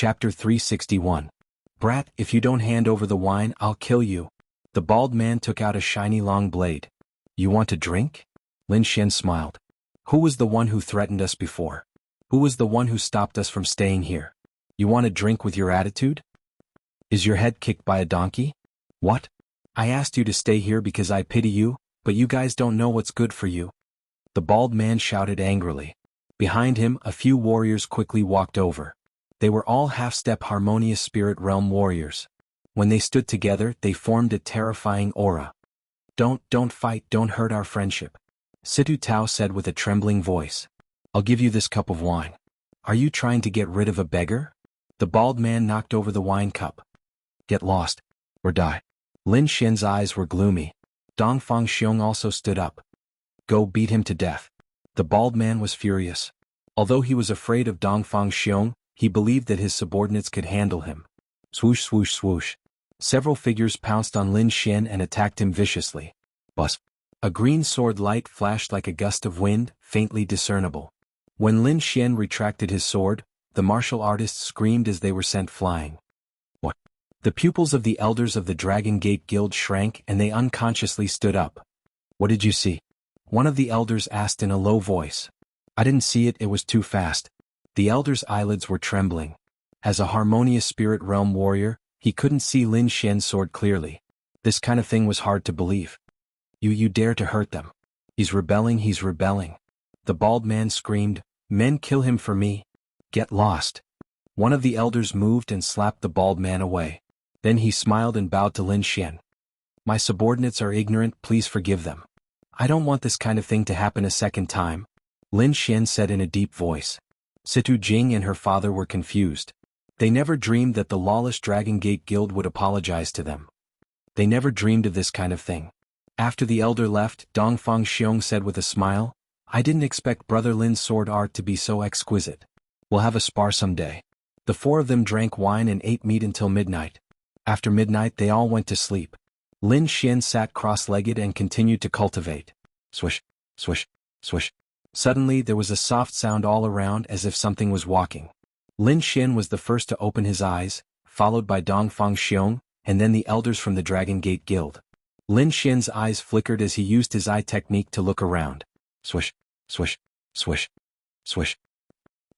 Chapter 361. Brat, if you don't hand over the wine, I'll kill you. The bald man took out a shiny long blade. You want a drink? Lin Xian smiled. Who was the one who threatened us before? Who was the one who stopped us from staying here? You want a drink with your attitude? Is your head kicked by a donkey? What? I asked you to stay here because I pity you, but you guys don't know what's good for you. The bald man shouted angrily. Behind him, a few warriors quickly walked over. They were all half-step harmonious spirit realm warriors. When they stood together, they formed a terrifying aura. Don't fight, don't hurt our friendship. Situ Tao said with a trembling voice. I'll give you this cup of wine. Are you trying to get rid of a beggar? The bald man knocked over the wine cup. Get lost, or die. Lin Xian's eyes were gloomy. Dongfang Xiong also stood up. Go beat him to death. The bald man was furious. Although he was afraid of Dongfang Xiong, he believed that his subordinates could handle him. Swoosh swoosh swoosh. Several figures pounced on Lin Xian and attacked him viciously. Buzz. A green sword light flashed like a gust of wind, faintly discernible. When Lin Xian retracted his sword, the martial artists screamed as they were sent flying. What? The pupils of the elders of the Dragon Gate Guild shrank and they unconsciously stood up. What did you see? One of the elders asked in a low voice. I didn't see it, it was too fast. The elder's eyelids were trembling. As a harmonious spirit realm warrior, he couldn't see Lin Xian's sword clearly. This kind of thing was hard to believe. You dare to hurt them. He's rebelling, he's rebelling. The bald man screamed, men kill him for me. Get lost. One of the elders moved and slapped the bald man away. Then he smiled and bowed to Lin Xian. My subordinates are ignorant, please forgive them. I don't want this kind of thing to happen a second time, Lin Xian said in a deep voice. Situ Jing and her father were confused. They never dreamed that the lawless Dragon Gate Guild would apologize to them. They never dreamed of this kind of thing. After the elder left, Dongfang Xiong said with a smile, I didn't expect Brother Lin's sword art to be so exquisite. We'll have a spar someday. The four of them drank wine and ate meat until midnight. After midnight they all went to sleep. Lin Xian sat cross-legged and continued to cultivate. Swish, swish, swish. Suddenly there was a soft sound all around as if something was walking. Lin Xian was the first to open his eyes, followed by Dongfang Xiong, and then the elders from the Dragon Gate Guild. Lin Xian's eyes flickered as he used his eye technique to look around. Swish, swish, swish, swish.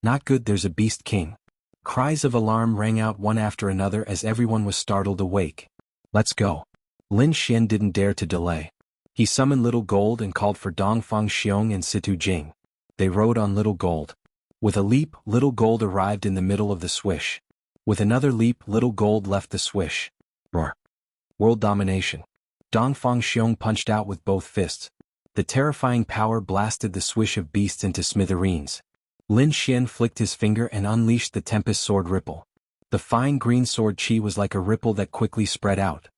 Not good, there's a beast king. Cries of alarm rang out one after another as everyone was startled awake. Let's go. Lin Xian didn't dare to delay. He summoned Little Gold and called for Dongfang Xiong and Situ Jing. They rode on Little Gold. With a leap, Little Gold arrived in the middle of the swish. With another leap, Little Gold left the swish. Roar. World domination. Dongfang Xiong punched out with both fists. The terrifying power blasted the swish of beasts into smithereens. Lin Xian flicked his finger and unleashed the Tempest Sword Ripple. The fine green sword chi was like a ripple that quickly spread out.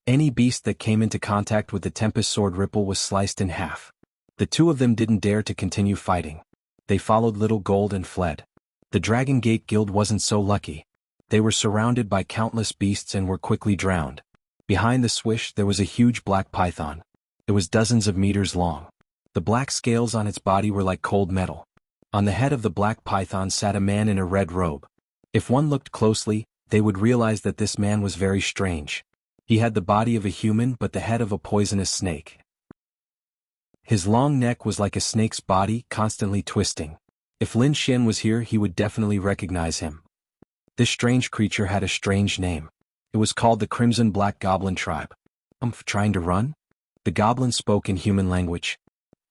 Any beast that came into contact with the Tempest Sword Ripple was sliced in half. The two of them didn't dare to continue fighting. They followed Little Gold and fled. The Dragon Gate Guild wasn't so lucky. They were surrounded by countless beasts and were quickly drowned. Behind the swish there was a huge black python. It was dozens of meters long. The black scales on its body were like cold metal. On the head of the black python sat a man in a red robe. If one looked closely, they would realize that this man was very strange. He had the body of a human but the head of a poisonous snake. His long neck was like a snake's body, constantly twisting. If Lin Xian was here he would definitely recognize him. This strange creature had a strange name. It was called the Crimson Black Goblin Tribe. Trying to run? The goblin spoke in human language.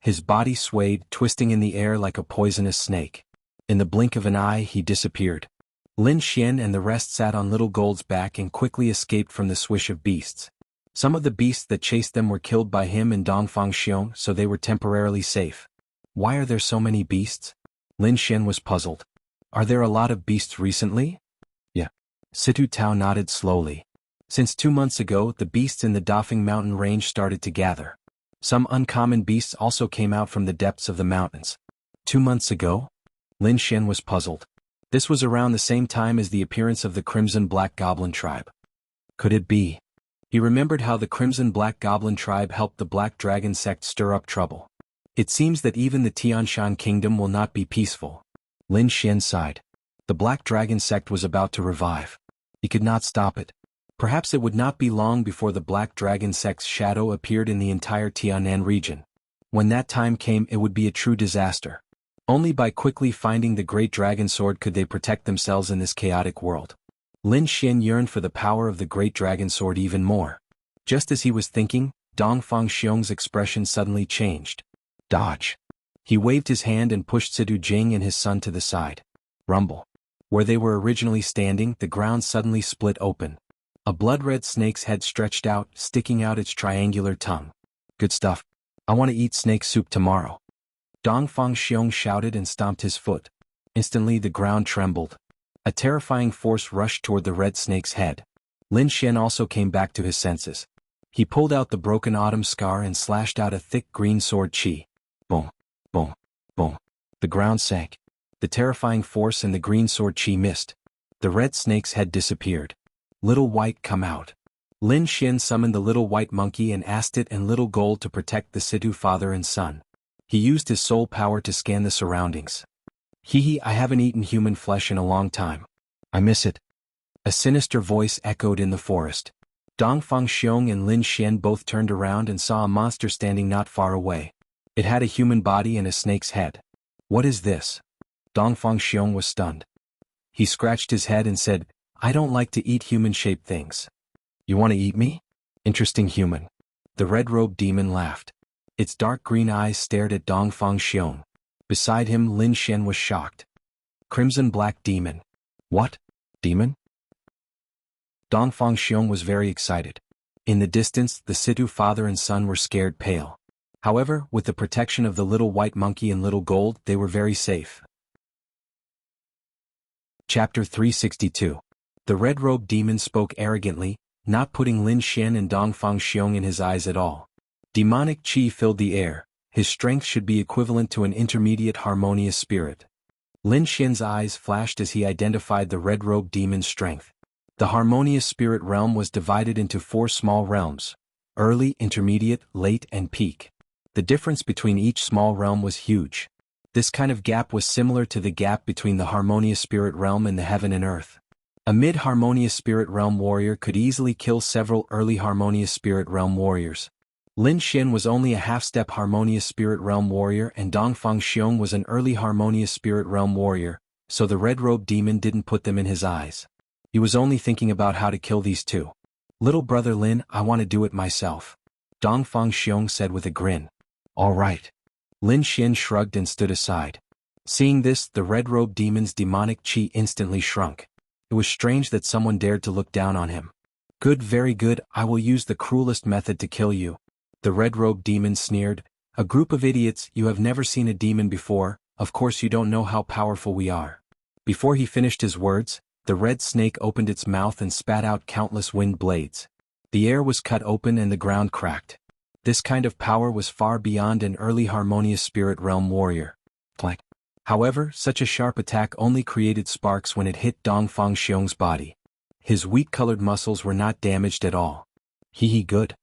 His body swayed, twisting in the air like a poisonous snake. In the blink of an eye he disappeared. Lin Xian and the rest sat on Little Gold's back and quickly escaped from the swish of beasts. Some of the beasts that chased them were killed by him and Dongfang Xiong, so they were temporarily safe. Why are there so many beasts? Lin Xian was puzzled. Are there a lot of beasts recently? Yeah. Situ Tao nodded slowly. Since 2 months ago, the beasts in the Dafeng mountain range started to gather. Some uncommon beasts also came out from the depths of the mountains. 2 months ago? Lin Xian was puzzled. This was around the same time as the appearance of the Crimson Black Goblin Tribe. Could it be? He remembered how the Crimson Black Goblin Tribe helped the Black Dragon sect stir up trouble. It seems that even the Tianshan Kingdom will not be peaceful. Lin Xian sighed. The Black Dragon sect was about to revive. He could not stop it. Perhaps it would not be long before the Black Dragon sect's shadow appeared in the entire Tianan region. When that time came, it would be a true disaster. Only by quickly finding the Great Dragon Sword could they protect themselves in this chaotic world. Lin Xian yearned for the power of the Great Dragon Sword even more. Just as he was thinking, Dong Fangxiong's expression suddenly changed. Dodge. He waved his hand and pushed Sidu Jing and his son to the side. Rumble. Where they were originally standing, the ground suddenly split open. A blood-red snake's head stretched out, sticking out its triangular tongue. Good stuff. I want to eat snake soup tomorrow. Dong Fangxiong shouted and stomped his foot. Instantly the ground trembled. A terrifying force rushed toward the red snake's head. Lin Xian also came back to his senses. He pulled out the broken autumn scar and slashed out a thick green sword chi. Boom, boom, boom. The ground sank. The terrifying force and the green sword chi missed. The red snake's head disappeared. Little White, come out. Lin Xian summoned the little white monkey and asked it and Little Gold to protect the Situ father and son. He used his soul power to scan the surroundings. Hee, I haven't eaten human flesh in a long time. I miss it. A sinister voice echoed in the forest. Dong Fangxiong and Lin Xian both turned around and saw a monster standing not far away. It had a human body and a snake's head. What is this? Dong Fangxiong was stunned. He scratched his head and said, I don't like to eat human-shaped things. You want to eat me? Interesting human. The red-robed demon laughed. Its dark green eyes stared at Dong Fangxiong. Beside him, Lin Xian was shocked. Crimson Black Demon. What? Demon? Dong Fangxiong was very excited. In the distance, the Situ father and son were scared pale. However, with the protection of the little white monkey and Little Gold, they were very safe. Chapter 362. The red-robed demon spoke arrogantly, not putting Lin Xian and Dong Fangxiong in his eyes at all. Demonic chi filled the air. His strength should be equivalent to an intermediate harmonious spirit. Lin Xian's eyes flashed as he identified the red-robed demon's strength. The harmonious spirit realm was divided into 4 small realms: early, intermediate, late, and peak. The difference between each small realm was huge. This kind of gap was similar to the gap between the harmonious spirit realm and the heaven and earth. A mid-harmonious spirit realm warrior could easily kill several early harmonious spirit realm warriors. Lin Xian was only a half-step harmonious spirit realm warrior and Dong Fangxiong was an early harmonious spirit realm warrior, so the red-robed demon didn't put them in his eyes. He was only thinking about how to kill these two. Little brother Lin, I want to do it myself. Dong Fangxiong said with a grin. All right. Lin Xian shrugged and stood aside. Seeing this, the red-robed demon's demonic chi instantly shrunk. It was strange that someone dared to look down on him. Good, very good, I will use the cruelest method to kill you. The red-robed demon sneered. A group of idiots, you have never seen a demon before, of course you don't know how powerful we are. Before he finished his words, the red snake opened its mouth and spat out countless wind blades. The air was cut open and the ground cracked. This kind of power was far beyond an early harmonious spirit realm warrior. Clack. However, such a sharp attack only created sparks when it hit Dong Fangxiong's body. His wheat-colored muscles were not damaged at all. Hee, good.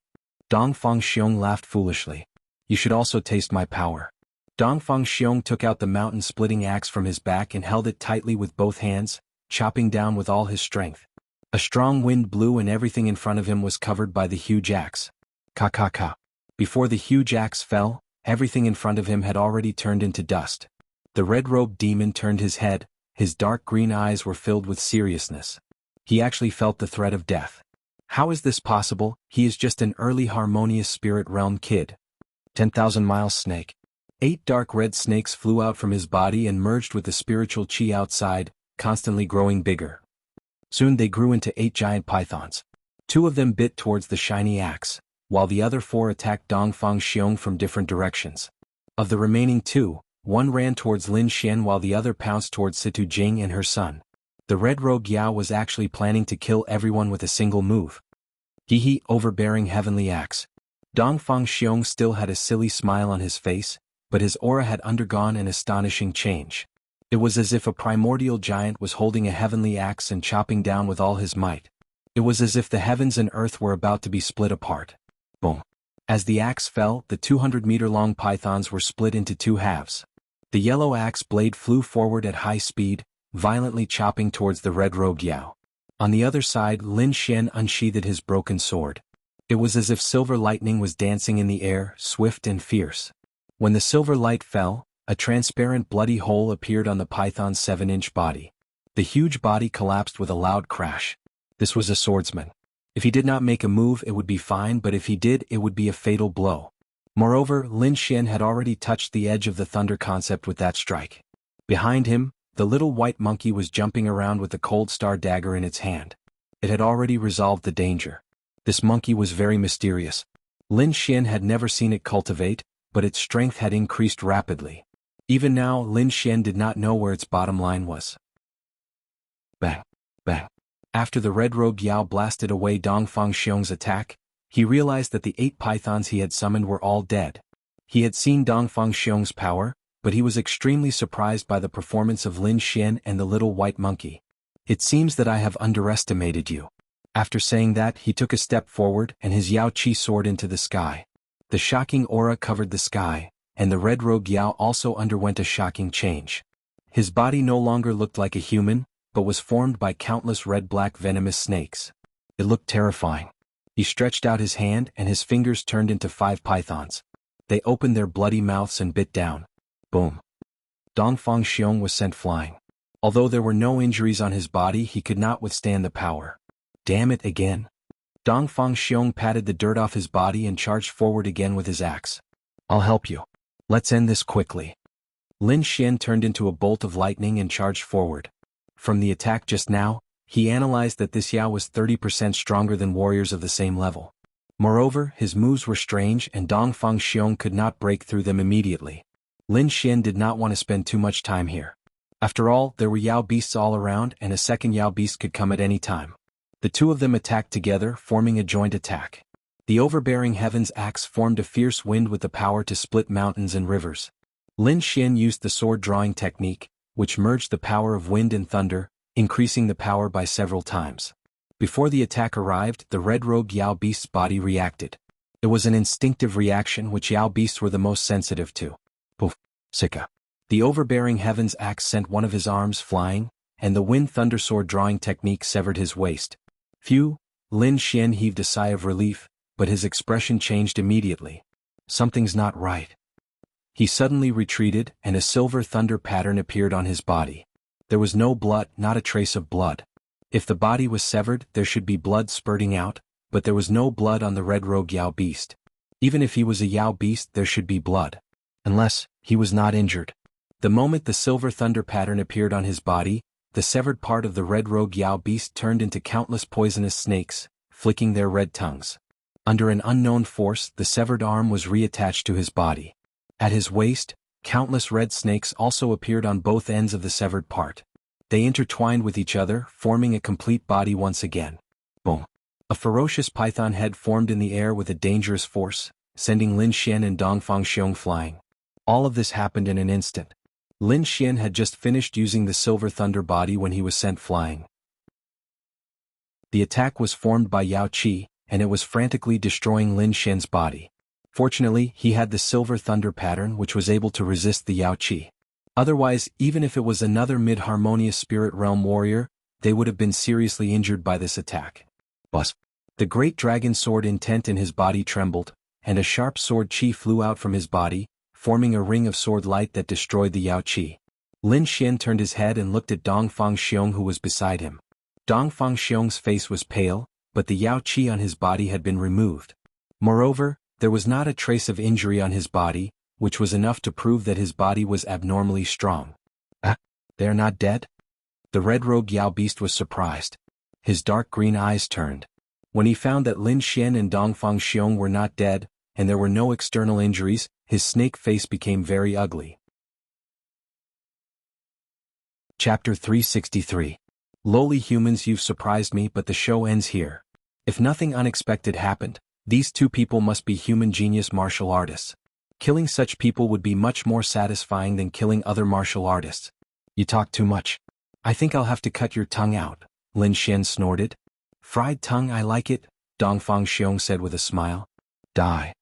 Dong Fangxiong laughed foolishly. You should also taste my power. Dong Fangxiong took out the mountain-splitting axe from his back and held it tightly with both hands, chopping down with all his strength. A strong wind blew and everything in front of him was covered by the huge axe. Ka. Before the huge axe fell, everything in front of him had already turned into dust. The red-robed demon turned his head, his dark green eyes were filled with seriousness. He actually felt the threat of death. How is this possible? He is just an early harmonious spirit realm kid. 10,000-mile snake. 8 dark red snakes flew out from his body and merged with the spiritual chi outside, constantly growing bigger. Soon they grew into 8 giant pythons. 2 of them bit towards the shiny axe, while the other 4 attacked Dong Fangxiong from different directions. Of the remaining 2, one ran towards Lin Xian while the other pounced towards Situ Jing and her son. The red-robed Yao was actually planning to kill everyone with a single move. Hee, overbearing heavenly axe. Dong Fangxiong still had a silly smile on his face, but his aura had undergone an astonishing change. It was as if a primordial giant was holding a heavenly axe and chopping down with all his might. It was as if the heavens and earth were about to be split apart. Boom. As the axe fell, the 200-meter-long pythons were split into 2 halves. The yellow axe blade flew forward at high speed, violently chopping towards the red-robed Yao. On the other side, Lin Xian unsheathed his broken sword. It was as if silver lightning was dancing in the air, swift and fierce. When the silver light fell, a transparent bloody hole appeared on the python's 7-inch body. The huge body collapsed with a loud crash. This was a swordsman. If he did not make a move it would be fine, but if he did it would be a fatal blow. Moreover, Lin Xian had already touched the edge of the thunder concept with that strike. Behind him, the little white monkey was jumping around with the cold star dagger in its hand. It had already resolved the danger. This monkey was very mysterious. Lin Xian had never seen it cultivate, but its strength had increased rapidly. Even now, Lin Xian did not know where its bottom line was. Bang! Bang! After the red-robed Yao blasted away Dongfang Xiong's attack, he realized that the 8 pythons he had summoned were all dead. He had seen Dongfang Xiong's power, but he was extremely surprised by the performance of Lin Xian and the little white monkey. It seems that I have underestimated you. After saying that, he took a step forward and his Yao Qi soared into the sky. The shocking aura covered the sky, and the red-robed Yao also underwent a shocking change. His body no longer looked like a human, but was formed by countless red-black venomous snakes. It looked terrifying. He stretched out his hand and his fingers turned into 5 pythons. They opened their bloody mouths and bit down. Boom. Dongfang Xiong was sent flying. Although there were no injuries on his body, he could not withstand the power. Damn it again. Dongfang Xiong patted the dirt off his body and charged forward again with his axe. I'll help you. Let's end this quickly. Lin Xian turned into a bolt of lightning and charged forward. From the attack just now, he analyzed that this Yao was 30% stronger than warriors of the same level. Moreover, his moves were strange and Dongfang Xiong could not break through them immediately. Lin Xian did not want to spend too much time here. After all, there were Yao beasts all around and a second Yao beast could come at any time. The two of them attacked together, forming a joint attack. The overbearing heavens axe formed a fierce wind with the power to split mountains and rivers. Lin Xian used the sword-drawing technique, which merged the power of wind and thunder, increasing the power by several times. Before the attack arrived, the red-robed Yao beast's body reacted. It was an instinctive reaction which Yao beasts were the most sensitive to. Poof! Sika! The overbearing heavens axe sent one of his arms flying, and the wind-thunder sword-drawing technique severed his waist. Phew! Lin Xian heaved a sigh of relief, but his expression changed immediately. Something's not right. He suddenly retreated, and a silver thunder pattern appeared on his body. There was no blood, not a trace of blood. If the body was severed, there should be blood spurting out, but there was no blood on the red-robed Yao beast. Even if he was a Yao beast, there should be blood. Unless, he was not injured. The moment the silver thunder pattern appeared on his body, the severed part of the red-robed Yao beast turned into countless poisonous snakes, flicking their red tongues. Under an unknown force, the severed arm was reattached to his body. At his waist, countless red snakes also appeared on both ends of the severed part. They intertwined with each other, forming a complete body once again. Boom! A ferocious python head formed in the air with a dangerous force, sending Lin Xian and Dongfang Xiong flying. All of this happened in an instant. Lin Xian had just finished using the silver thunder body when he was sent flying. The attack was formed by Yao Qi, and it was frantically destroying Lin Xian's body. Fortunately, he had the silver thunder pattern which was able to resist the Yao Qi. Otherwise, even if it was another mid-harmonious spirit realm warrior, they would have been seriously injured by this attack. Buzz! The great dragon sword intent in his body trembled, and a sharp sword qi flew out from his body, forming a ring of sword light that destroyed the Yao Qi. Lin Xian turned his head and looked at Dongfang Xiong who was beside him. Dongfang Xiong's face was pale, but the Yao Qi on his body had been removed. Moreover, there was not a trace of injury on his body, which was enough to prove that his body was abnormally strong. They are not dead? The red-robed Yao beast was surprised. His dark green eyes turned. When he found that Lin Xian and Dongfang Xiong were not dead, and there were no external injuries, his snake face became very ugly. Chapter 363. Lowly humans, you've surprised me, but the show ends here. If nothing unexpected happened, these two people must be human genius martial artists. Killing such people would be much more satisfying than killing other martial artists. You talk too much. I think I'll have to cut your tongue out, Lin Xian snorted. Fried tongue, I like it, Dongfang Xiong said with a smile. Die.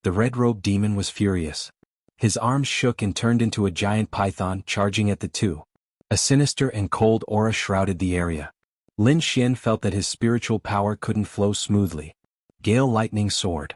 The red-robed demon was furious. His arms shook and turned into a giant python charging at the two. A sinister and cold aura shrouded the area. Lin Xian felt that his spiritual power couldn't flow smoothly. Gale Lightning Sword.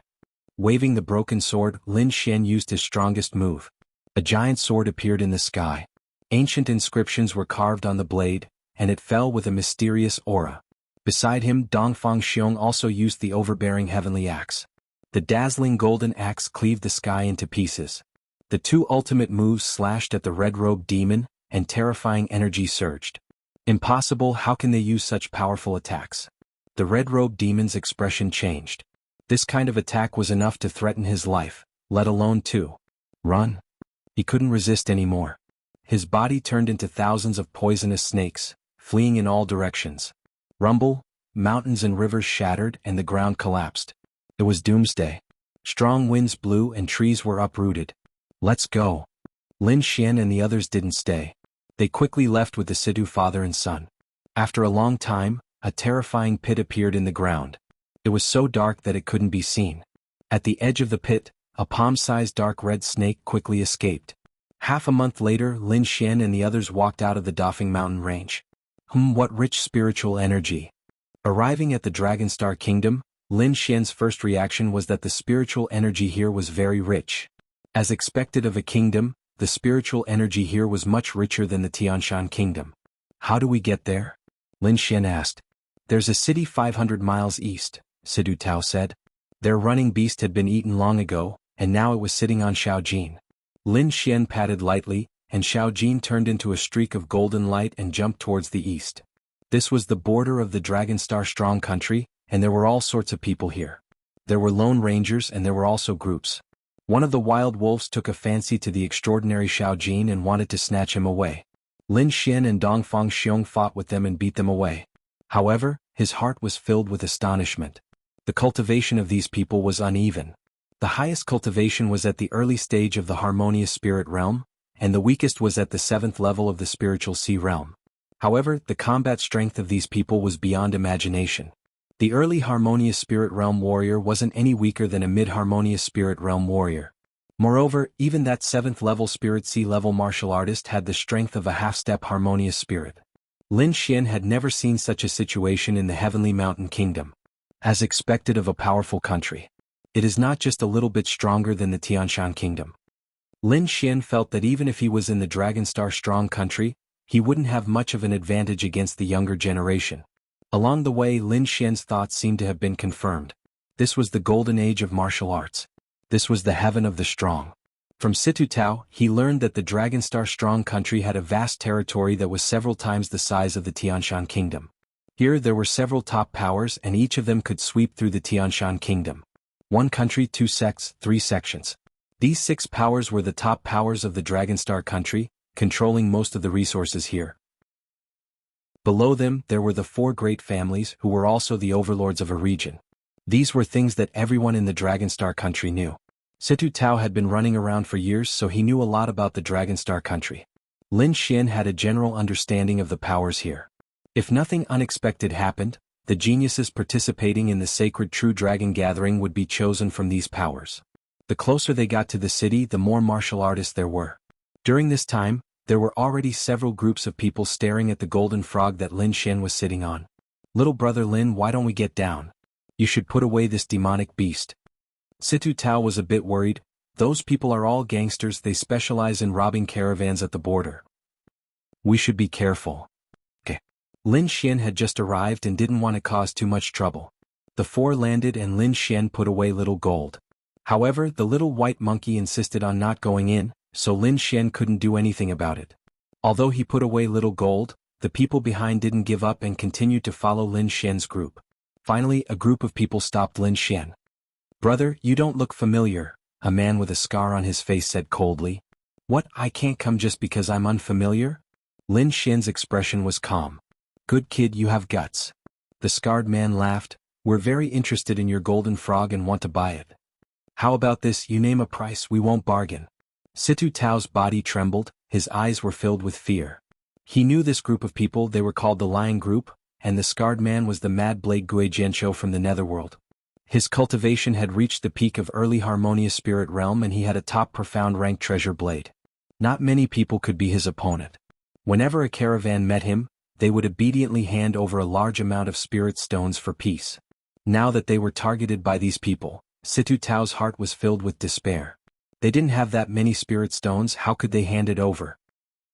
Waving the broken sword, Lin Xian used his strongest move. A giant sword appeared in the sky. Ancient inscriptions were carved on the blade, and it fell with a mysterious aura. Beside him, Dongfang Xiong also used the overbearing heavenly axe. The dazzling golden axe cleaved the sky into pieces. The two ultimate moves slashed at the red-robed demon, and terrifying energy surged. Impossible, how can they use such powerful attacks? The red-robed demon's expression changed. This kind of attack was enough to threaten his life, let alone to run. He couldn't resist anymore. His body turned into thousands of poisonous snakes, fleeing in all directions. Rumble, mountains and rivers shattered and the ground collapsed. It was doomsday. Strong winds blew and trees were uprooted. Let's go. Lin Xian and the others didn't stay. They quickly left with the Situ father and son. After a long time, a terrifying pit appeared in the ground. It was so dark that it couldn't be seen. At the edge of the pit, a palm-sized dark red snake quickly escaped. Half a month later, Lin Xian and the others walked out of the Dafeng mountain range. What rich spiritual energy. Arriving at the Dragonstar Kingdom, Lin Xian's first reaction was that the spiritual energy here was very rich. As expected of a kingdom, the spiritual energy here was much richer than the Tianshan Kingdom. How do we get there? Lin Xian asked. There's a city 500 miles east, Sidu Tao said. Their running beast had been eaten long ago, and now it was sitting on Xiaojin. Lin Xian patted lightly, and Xiaojin turned into a streak of golden light and jumped towards the east. This was the border of the Dragonstar Strong Country, and there were all sorts of people here. There were lone rangers and there were also groups. One of the wild wolves took a fancy to the extraordinary Xiaojin and wanted to snatch him away. Lin Xian and Dongfang Xiong fought with them and beat them away. However, his heart was filled with astonishment. The cultivation of these people was uneven. The highest cultivation was at the early stage of the harmonious spirit realm, and the weakest was at the 7th level of the spiritual sea realm. However, the combat strength of these people was beyond imagination. The early harmonious spirit realm warrior wasn't any weaker than a mid-harmonious spirit realm warrior. Moreover, even that 7th level spirit sea level martial artist had the strength of a half-step harmonious spirit. Lin Xian had never seen such a situation in the Heavenly Mountain Kingdom. As expected of a powerful country, it is not just a little bit stronger than the Tianshan Kingdom. Lin Xian felt that even if he was in the Dragonstar Strong Country, he wouldn't have much of an advantage against the younger generation. Along the way, Lin Xian's thoughts seemed to have been confirmed. This was the golden age of martial arts. This was the heaven of the strong. From Situ Tao, he learned that the Dragonstar Strong Country had a vast territory that was several times the size of the Tianshan Kingdom. Here there were several top powers and each of them could sweep through the Tianshan Kingdom. One country, 2 sects, 3 sections. These 6 powers were the top powers of the Dragonstar Country, controlling most of the resources here. Below them, there were the 4 great families who were also the overlords of a region. These were things that everyone in the Dragonstar Country knew. Situ Tao had been running around for years, so he knew a lot about the Dragonstar Country. Lin Xian had a general understanding of the powers here. If nothing unexpected happened, the geniuses participating in the sacred True Dragon Gathering would be chosen from these powers. The closer they got to the city, the more martial artists there were. During this time, there were already several groups of people staring at the golden frog that Lin Xian was sitting on. Little brother Lin, why don't we get down? You should put away this demonic beast. Situ Tao was a bit worried. Those people are all gangsters, they specialize in robbing caravans at the border. We should be careful. Okay. Lin Xian had just arrived and didn't want to cause too much trouble. The 4 landed and Lin Xian put away Little Gold. However, the little white monkey insisted on not going in, so Lin Xian couldn't do anything about it. Although he put away Little Gold, the people behind didn't give up and continued to follow Lin Xian's group. Finally, a group of people stopped Lin Xian. Brother, you don't look familiar, a man with a scar on his face said coldly. What, I can't come just because I'm unfamiliar? Lin Xian's expression was calm. Good kid, you have guts. The scarred man laughed. We're very interested in your golden frog and want to buy it. How about this, you name a price, we won't bargain. Situ Tao's body trembled, his eyes were filled with fear. He knew this group of people, they were called the Lion Group, and the scarred man was the Mad Blade Gui Jianqiu from the Netherworld. His cultivation had reached the peak of early harmonious spirit realm and he had a top profound rank treasure blade. Not many people could be his opponent. Whenever a caravan met him, they would obediently hand over a large amount of spirit stones for peace. Now that they were targeted by these people, Situ Tao's heart was filled with despair. They didn't have that many spirit stones, how could they hand it over?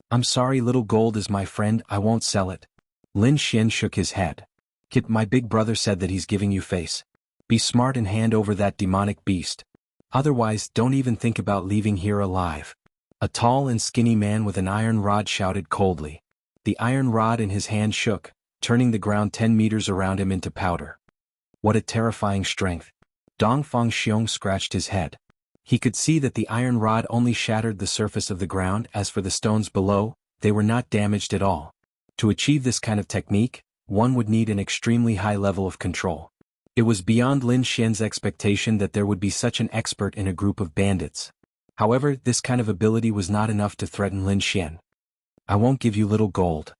I'm sorry, little gold is my friend, I won't sell it. Lin Xian shook his head. Kid, my big brother said that he's giving you face. Be smart and hand over that demonic beast. Otherwise, don't even think about leaving here alive. A tall and skinny man with an iron rod shouted coldly. The iron rod in his hand shook, turning the ground 10 meters around him into powder. What a terrifying strength. Dong Fangxiong scratched his head. He could see that the iron rod only shattered the surface of the ground. As for the stones below, they were not damaged at all. To achieve this kind of technique, one would need an extremely high level of control. It was beyond Lin Xian's expectation that there would be such an expert in a group of bandits. However, this kind of ability was not enough to threaten Lin Xian. I won't give you little gold.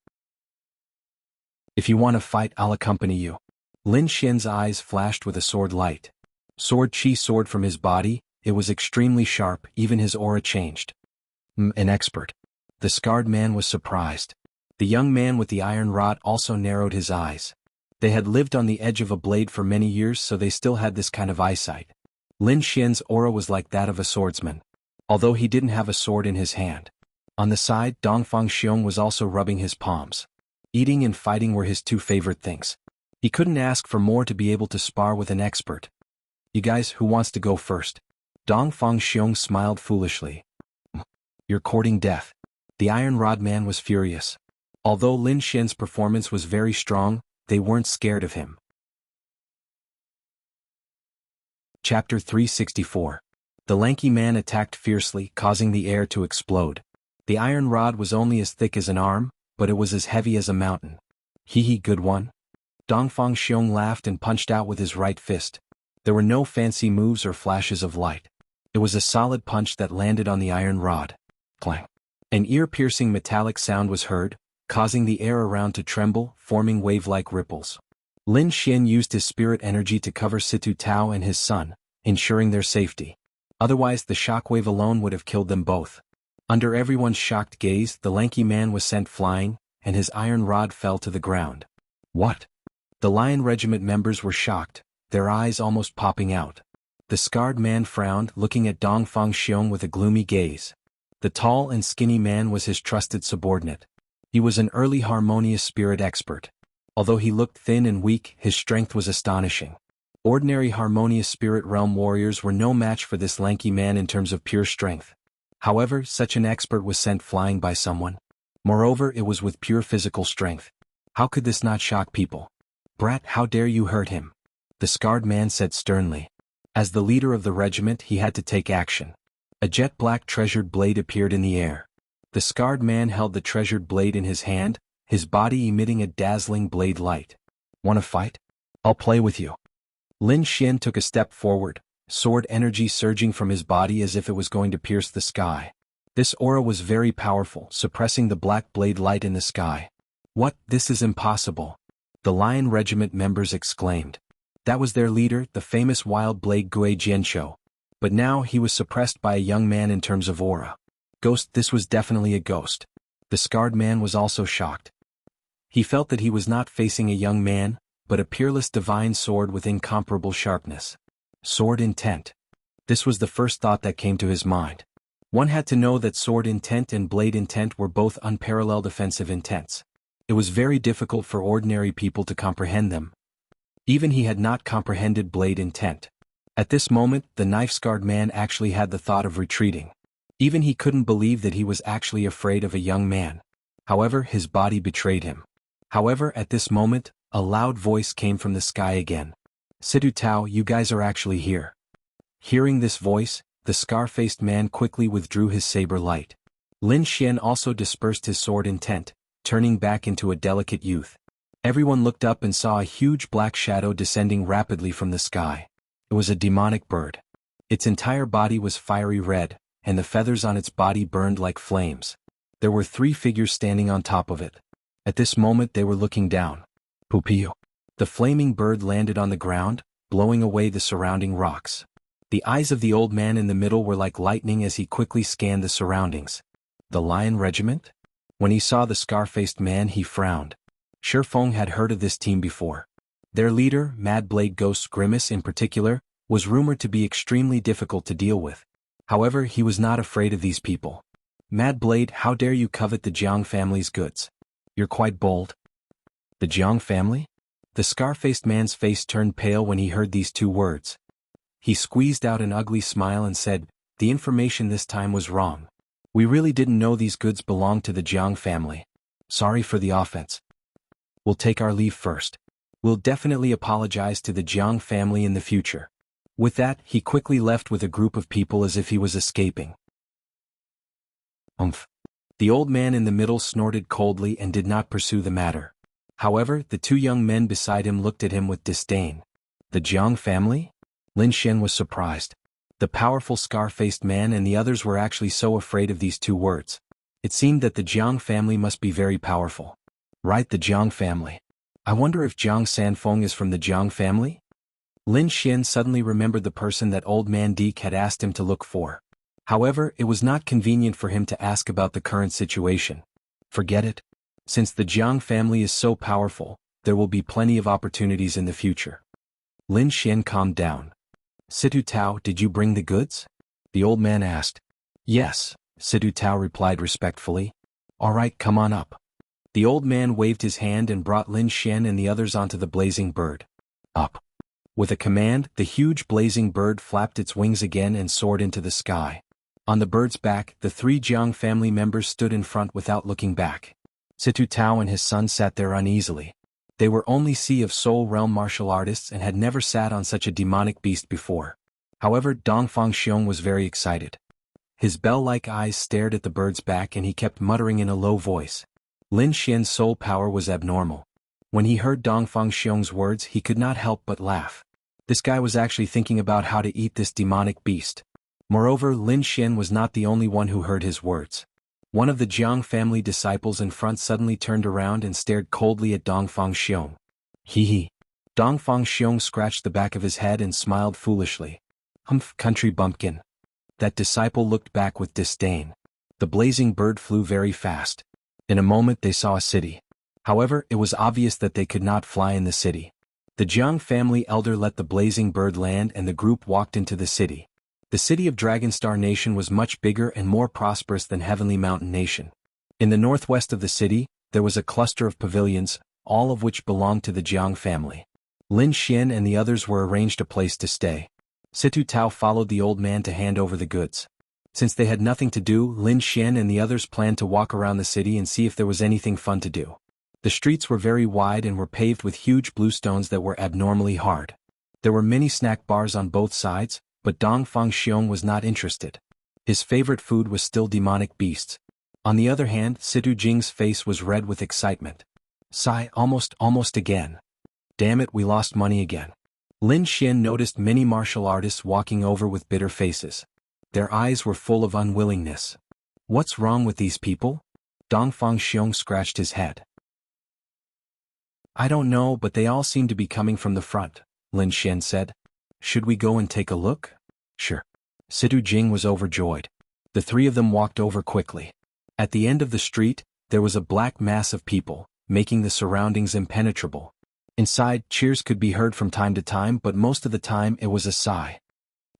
If you want to fight, I'll accompany you. Lin Xian's eyes flashed with a sword light. Sword chi soared from his body, it was extremely sharp, even his aura changed. An expert. The scarred man was surprised. The young man with the iron rod also narrowed his eyes. They had lived on the edge of a blade for many years, so they still had this kind of eyesight. Lin Xian's aura was like that of a swordsman, although he didn't have a sword in his hand. On the side, Dong Fangxiong was also rubbing his palms. Eating and fighting were his two favorite things. He couldn't ask for more to be able to spar with an expert. You guys, who wants to go first? Dong Fangxiong smiled foolishly. You're courting death. The iron rod man was furious. Although Lin Xian's performance was very strong, they weren't scared of him. Chapter 364. The lanky man attacked fiercely, causing the air to explode. The iron rod was only as thick as an arm, but it was as heavy as a mountain. Hee, good one. Dong Fangxiong laughed and punched out with his right fist. There were no fancy moves or flashes of light. It was a solid punch that landed on the iron rod. Clang. An ear-piercing metallic sound was heard, causing the air around to tremble, forming wave-like ripples. Lin Xian used his spirit energy to cover Situ Tao and his son, ensuring their safety. Otherwise, the shockwave alone would have killed them both. Under everyone's shocked gaze, the lanky man was sent flying, and his iron rod fell to the ground. What? The Lion Regiment members were shocked, their eyes almost popping out. The scarred man frowned, looking at Dong Fangxiong with a gloomy gaze. The tall and skinny man was his trusted subordinate. He was an early harmonious spirit expert. Although he looked thin and weak, his strength was astonishing. Ordinary harmonious spirit realm warriors were no match for this lanky man in terms of pure strength. However, such an expert was sent flying by someone. Moreover, it was with pure physical strength. How could this not shock people? Brat, how dare you hurt him? The scarred man said sternly. As the leader of the regiment, he had to take action. A jet-black treasured blade appeared in the air. The scarred man held the treasured blade in his hand, his body emitting a dazzling blade light. Want to fight? I'll play with you. Lin Xian took a step forward, sword energy surging from his body as if it was going to pierce the sky. This aura was very powerful, suppressing the black blade light in the sky. What? This is impossible. The Lion Regiment members exclaimed. That was their leader, the famous wild blade Gui Jianshou. But now he was suppressed by a young man in terms of aura. Ghost, this was definitely a ghost. The scarred man was also shocked. He felt that he was not facing a young man, but a peerless divine sword with incomparable sharpness. Sword intent. This was the first thought that came to his mind. One had to know that sword intent and blade intent were both unparalleled offensive intents. It was very difficult for ordinary people to comprehend them. Even he had not comprehended blade intent. At this moment, the knife-scarred man actually had the thought of retreating. Even he couldn't believe that he was actually afraid of a young man. However, his body betrayed him. However, at this moment, a loud voice came from the sky again. Situ Tao, you guys are actually here. Hearing this voice, the scar-faced man quickly withdrew his saber light. Lin Xian also dispersed his sword intent, turning back into a delicate youth. Everyone looked up and saw a huge black shadow descending rapidly from the sky. It was a demonic bird. Its entire body was fiery red, and the feathers on its body burned like flames. There were 3 figures standing on top of it. At this moment they were looking down. Pupiu. The flaming bird landed on the ground, blowing away the surrounding rocks. The eyes of the old man in the middle were like lightning as he quickly scanned the surroundings. The Lion Regiment? When he saw the scar-faced man he frowned. Shifeng had heard of this team before. Their leader, Mad Blade Ghost Grimace in particular, was rumored to be extremely difficult to deal with. However, he was not afraid of these people. Mad Blade, how dare you covet the Jiang family's goods? You're quite bold. The Jiang family? The scar-faced man's face turned pale when he heard these two words. He squeezed out an ugly smile and said, the information this time was wrong. We really didn't know these goods belonged to the Jiang family. Sorry for the offense. We'll take our leave first. We'll definitely apologize to the Jiang family in the future. With that, he quickly left with a group of people as if he was escaping. Umph. The old man in the middle snorted coldly and did not pursue the matter. However, the two young men beside him looked at him with disdain. The Jiang family? Lin Xian was surprised. The powerful scar-faced man and the others were actually so afraid of these two words. It seemed that the Jiang family must be very powerful. Right, the Jiang family. I wonder if Jiang Sanfeng is from the Jiang family? Lin Xian suddenly remembered the person that old man Deke had asked him to look for. However, it was not convenient for him to ask about the current situation. Forget it. Since the Jiang family is so powerful, there will be plenty of opportunities in the future. Lin Xian calmed down. Situ Tao, did you bring the goods? The old man asked. Yes, Situ Tao replied respectfully. All right, come on up. The old man waved his hand and brought Lin Xian and the others onto the blazing bird. Up. With a command, the huge blazing bird flapped its wings again and soared into the sky. On the bird's back, the three Jiang family members stood in front without looking back. Situ Tao and his son sat there uneasily. They were only Sea of Soul realm martial artists and had never sat on such a demonic beast before. However, Dongfang Xiong was very excited. His bell-like eyes stared at the bird's back and he kept muttering in a low voice. Lin Xian's soul power was abnormal. When he heard Dongfang Xiong's words, he could not help but laugh. This guy was actually thinking about how to eat this demonic beast. Moreover, Lin Xian was not the only one who heard his words. One of the Jiang family disciples in front suddenly turned around and stared coldly at Dongfang Xiong. Hee hee. Dongfang Xiong scratched the back of his head and smiled foolishly. Humph, country bumpkin. That disciple looked back with disdain. The blazing bird flew very fast. In a moment they saw a city. However, it was obvious that they could not fly in the city. The Jiang family elder let the blazing bird land and the group walked into the city. The city of Dragonstar Nation was much bigger and more prosperous than Heavenly Mountain Nation. In the northwest of the city, there was a cluster of pavilions, all of which belonged to the Jiang family. Lin Xian and the others were arranged a place to stay. Situ Tao followed the old man to hand over the goods. Since they had nothing to do, Lin Xian and the others planned to walk around the city and see if there was anything fun to do. The streets were very wide and were paved with huge blue stones that were abnormally hard. There were many snack bars on both sides, but Dongfang Xiong was not interested. His favorite food was still demonic beasts. On the other hand, Situ Jing's face was red with excitement. Sigh, almost again. Damn it, we lost money again. Lin Xian noticed many martial artists walking over with bitter faces. Their eyes were full of unwillingness. What's wrong with these people? Dongfang Xiong scratched his head. I don't know, but they all seem to be coming from the front, Lin Xian said. Should we go and take a look? Sure. Situ Jing was overjoyed. The three of them walked over quickly. At the end of the street, there was a black mass of people, making the surroundings impenetrable. Inside, cheers could be heard from time to time, but most of the time it was a sigh.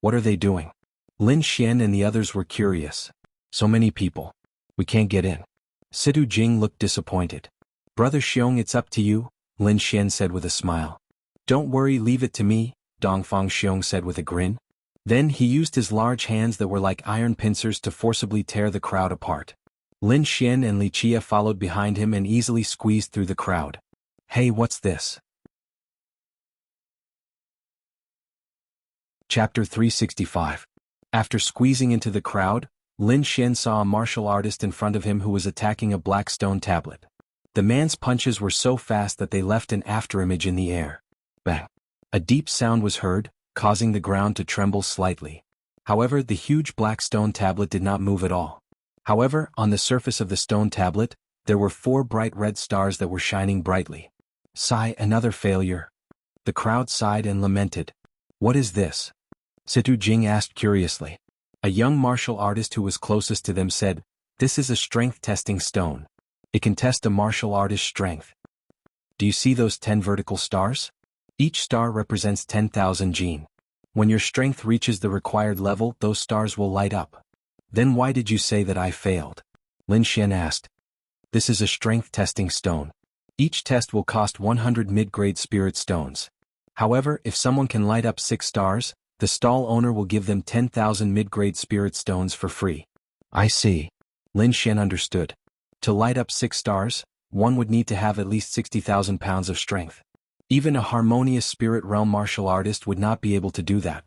What are they doing? Lin Xian and the others were curious. So many people. We can't get in. Situ Jing looked disappointed. Brother Xiong, it's up to you, Lin Xian said with a smile. Don't worry, leave it to me, Dongfang Xiong said with a grin. Then he used his large hands that were like iron pincers to forcibly tear the crowd apart. Lin Xian and Li Chia followed behind him and easily squeezed through the crowd. Hey, what's this? Chapter 365. After squeezing into the crowd, Lin Xian saw a martial artist in front of him who was attacking a black stone tablet. The man's punches were so fast that they left an afterimage in the air. Bang! A deep sound was heard, causing the ground to tremble slightly. However, the huge black stone tablet did not move at all. However, on the surface of the stone tablet, there were 4 bright red stars that were shining brightly. Sigh, another failure. The crowd sighed and lamented. What is this? Situ Jing asked curiously. A young martial artist who was closest to them said, This is a strength testing stone. It can test a martial artist's strength. Do you see those 10 vertical stars? Each star represents 10,000 jin. When your strength reaches the required level, those stars will light up. Then why did you say that I failed? Lin Xian asked. This is a strength testing stone. Each test will cost 100 mid-grade spirit stones. However, if someone can light up 6 stars, the stall owner will give them 10,000 mid-grade spirit stones for free. I see. Lin Xian understood. To light up 6 stars, one would need to have at least 60,000 pounds of strength. Even a harmonious spirit realm martial artist would not be able to do that.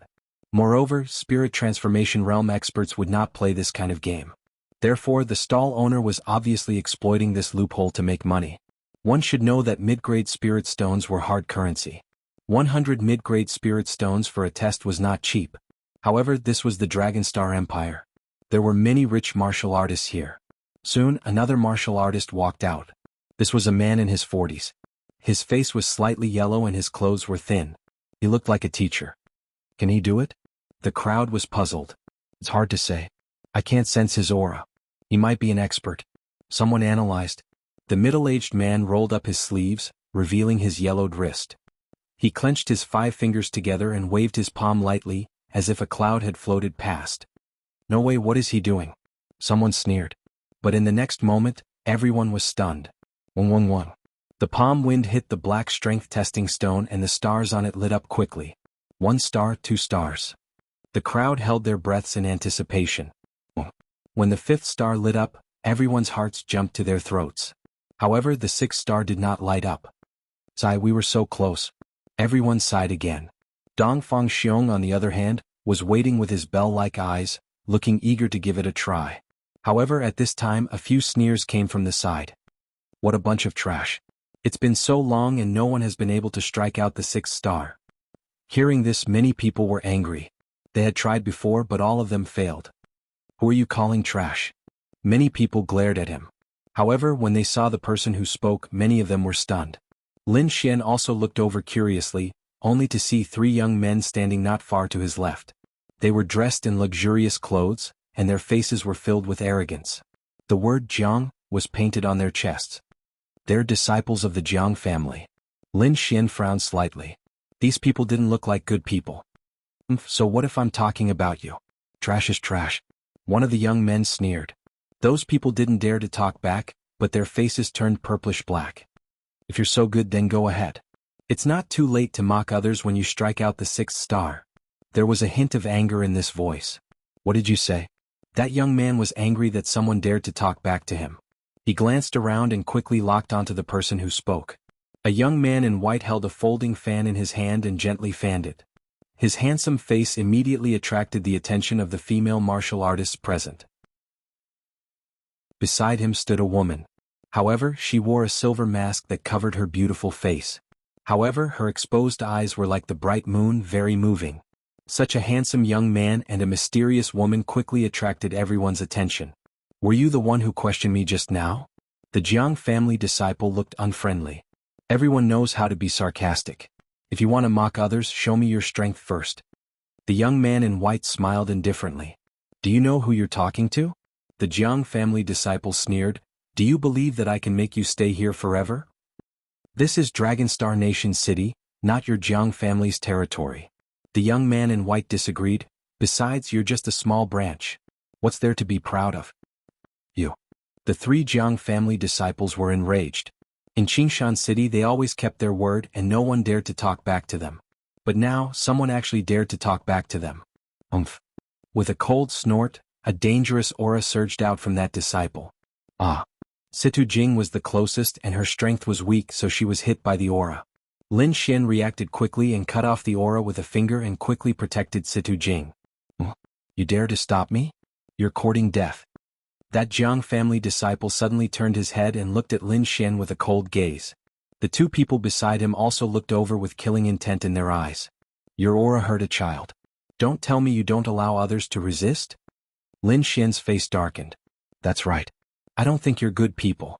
Moreover, spirit transformation realm experts would not play this kind of game. Therefore, the stall owner was obviously exploiting this loophole to make money. One should know that mid-grade spirit stones were hard currency. 100 mid-grade spirit stones for a test was not cheap. However, this was the Dragonstar Empire. There were many rich martial artists here. Soon, another martial artist walked out. This was a man in his 40s. His face was slightly yellow and his clothes were thin. He looked like a teacher. Can he do it? The crowd was puzzled. It's hard to say. I can't sense his aura. He might be an expert. Someone analyzed. The middle-aged man rolled up his sleeves, revealing his yellowed wrist. He clenched his 5 fingers together and waved his palm lightly, as if a cloud had floated past. No way, what is he doing? Someone sneered. But in the next moment, everyone was stunned. 111. The palm wind hit the black strength testing stone and the stars on it lit up quickly. 1 star, 2 stars. The crowd held their breaths in anticipation. When the 5th star lit up, everyone's hearts jumped to their throats. However, the 6th star did not light up. Sigh, we were so close. Everyone sighed again. Dongfang Xiong, on the other hand, was waiting with his bell-like eyes, looking eager to give it a try. However, at this time a few sneers came from the side. What a bunch of trash. It's been so long and no one has been able to strike out the 6th star. Hearing this, many people were angry. They had tried before but all of them failed. Who are you calling trash? Many people glared at him. However, when they saw the person who spoke, many of them were stunned. Lin Xian also looked over curiously, only to see 3 young men standing not far to his left. They were dressed in luxurious clothes, and their faces were filled with arrogance. The word Jiang was painted on their chests. They're disciples of the Jiang family. Lin Xian frowned slightly. These people didn't look like good people. So what if I'm talking about you? Trash is trash. One of the young men sneered. Those people didn't dare to talk back, but their faces turned purplish black. If you're so good, then go ahead. It's not too late to mock others when you strike out the 6th star. There was a hint of anger in this voice. What did you say? That young man was angry that someone dared to talk back to him. He glanced around and quickly locked onto the person who spoke. A young man in white held a folding fan in his hand and gently fanned it. His handsome face immediately attracted the attention of the female martial artists present. Beside him stood a woman. However, she wore a silver mask that covered her beautiful face. However, her exposed eyes were like the bright moon, very moving. Such a handsome young man and a mysterious woman quickly attracted everyone's attention. Were you the one who questioned me just now? The Jiang family disciple looked unfriendly. Everyone knows how to be sarcastic. If you want to mock others, show me your strength first. The young man in white smiled indifferently. Do you know who you're talking to? The Jiang family disciple sneered. Do you believe that I can make you stay here forever? This is Dragonstar Nation City, not your Jiang family's territory. The young man in white disagreed. Besides, you're just a small branch. What's there to be proud of? You. The 3 Jiang family disciples were enraged. In Qingshan City they always kept their word and no one dared to talk back to them. But now, someone actually dared to talk back to them. With a cold snort, a dangerous aura surged out from that disciple. Situ Jing was the closest and her strength was weak, so she was hit by the aura. Lin Xian reacted quickly and cut off the aura with a finger and quickly protected Situ Jing. You dare to stop me? You're courting death. That Jiang family disciple suddenly turned his head and looked at Lin Xian with a cold gaze. The 2 people beside him also looked over with killing intent in their eyes. Your aura hurt a child. Don't tell me you don't allow others to resist? Lin Xian's face darkened. That's right. I don't think you're good people.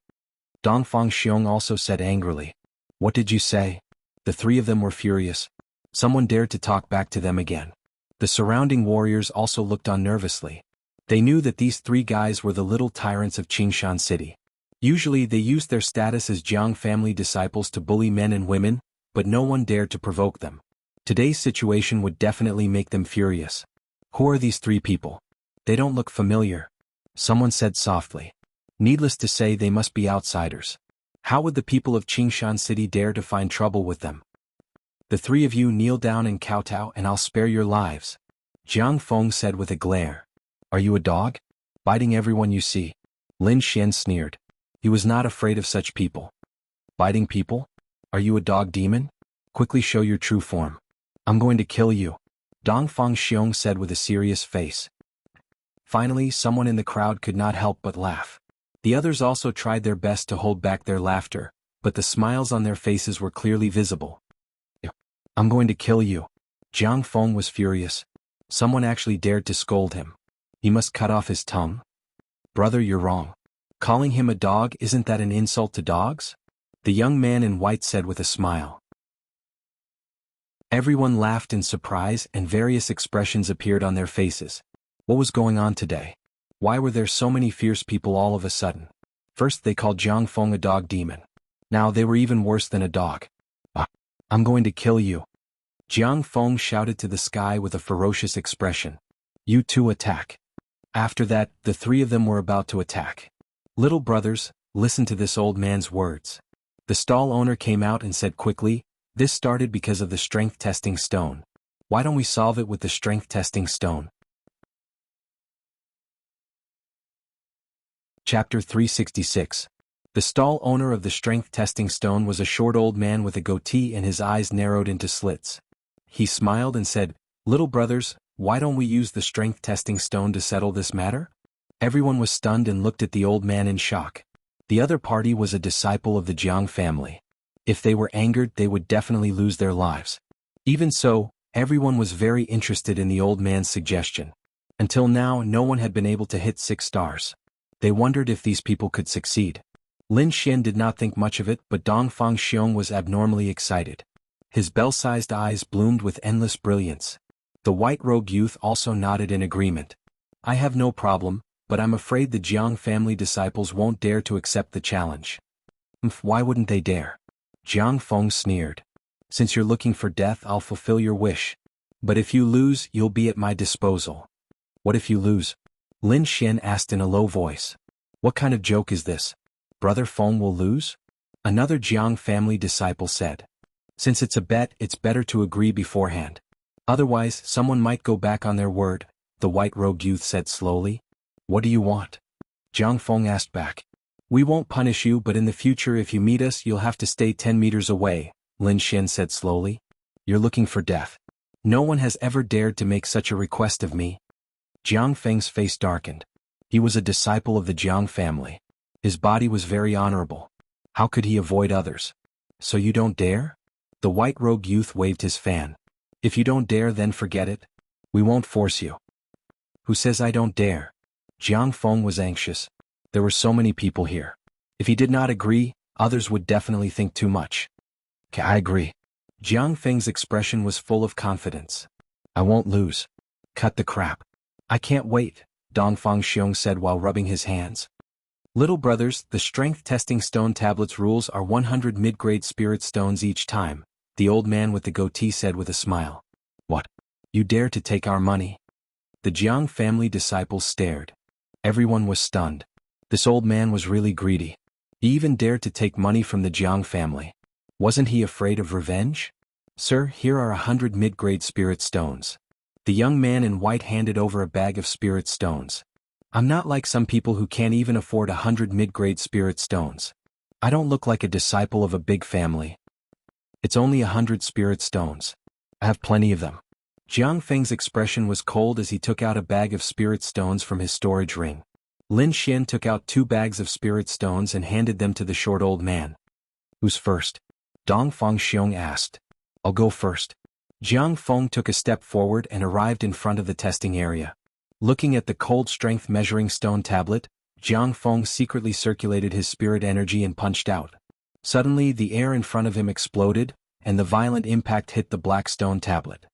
Dongfang Xiong also said angrily. What did you say? The 3 of them were furious. Someone dared to talk back to them again. The surrounding warriors also looked on nervously. They knew that these 3 guys were the little tyrants of Qingshan City. Usually they used their status as Jiang family disciples to bully men and women, but no one dared to provoke them. Today's situation would definitely make them furious. Who are these three people? They don't look familiar. Someone said softly. Needless to say, they must be outsiders. How would the people of Qingshan City dare to find trouble with them? The three of you kneel down and kowtow and I'll spare your lives, Jiang Feng said with a glare. Are you a dog? Biting everyone you see? Lin Xian sneered. He was not afraid of such people. Biting people? Are you a dog demon? Quickly show your true form. I'm going to kill you, Dongfang Xiong said with a serious face. Finally, someone in the crowd could not help but laugh. The others also tried their best to hold back their laughter, but the smiles on their faces were clearly visible. I'm going to kill you. Jiang Feng was furious. Someone actually dared to scold him. He must cut off his tongue. Brother, you're wrong. Calling him a dog, isn't that an insult to dogs? The young man in white said with a smile. Everyone laughed in surprise and various expressions appeared on their faces. What was going on today? Why were there so many fierce people all of a sudden? First they called Jiang Feng a dog demon. Now they were even worse than a dog. I'm going to kill you. Jiang Feng shouted to the sky with a ferocious expression. You two attack. After that, the three of them were about to attack. Little brothers, listen to this old man's words. The stall owner came out and said quickly, this started because of the strength testing stone. Why don't we solve it with the strength testing stone? Chapter 366. The stall owner of the strength testing stone was a short old man with a goatee and his eyes narrowed into slits. He smiled and said, Little brothers, why don't we use the strength testing stone to settle this matter? Everyone was stunned and looked at the old man in shock. The other party was a disciple of the Jiang family. If they were angered, they would definitely lose their lives. Even so, everyone was very interested in the old man's suggestion. Until now, no one had been able to hit 6 stars. They wondered if these people could succeed. Lin Xian did not think much of it, but Dongfang Xiong was abnormally excited. His bell-sized eyes bloomed with endless brilliance. The white-robed youth also nodded in agreement. I have no problem, but I'm afraid the Jiang family disciples won't dare to accept the challenge. Why wouldn't they dare? Jiang Feng sneered. Since you're looking for death, I'll fulfill your wish. But if you lose, you'll be at my disposal. What if you lose? Lin Xian asked in a low voice. What kind of joke is this? Brother Feng will lose? Another Jiang family disciple said. Since it's a bet, it's better to agree beforehand. Otherwise, someone might go back on their word, the white-robed youth said slowly. What do you want? Jiang Feng asked back. We won't punish you, but in the future if you meet us you'll have to stay 10 meters away, Lin Xian said slowly. You're looking for death. No one has ever dared to make such a request of me. Jiang Feng's face darkened. He was a disciple of the Jiang family. His body was very honorable. How could he avoid others? So you don't dare? The white-robed youth waved his fan. If you don't dare, then forget it. We won't force you. Who says I don't dare? Jiang Feng was anxious. There were so many people here. If he did not agree, others would definitely think too much. I agree. Jiang Feng's expression was full of confidence. I won't lose. Cut the crap. I can't wait, Dongfang Xiong said while rubbing his hands. Little brothers, the strength testing stone tablets rules are 100 mid-grade spirit stones each time, the old man with the goatee said with a smile. What? You dare to take our money? The Jiang family disciples stared. Everyone was stunned. This old man was really greedy. He even dared to take money from the Jiang family. Wasn't he afraid of revenge? Sir, here are 100 mid-grade spirit stones. The young man in white handed over a bag of spirit stones. I'm not like some people who can't even afford 100 mid-grade spirit stones. I don't look like a disciple of a big family. It's only 100 spirit stones. I have plenty of them. Jiang Feng's expression was cold as he took out a bag of spirit stones from his storage ring. Lin Xian took out 2 bags of spirit stones and handed them to the short old man. Who's first? Dongfang Xiong asked. I'll go first. Jiang Feng took a step forward and arrived in front of the testing area. Looking at the cold strength measuring stone tablet, Jiang Feng secretly circulated his spirit energy and punched out. Suddenly the air in front of him exploded, and the violent impact hit the black stone tablet.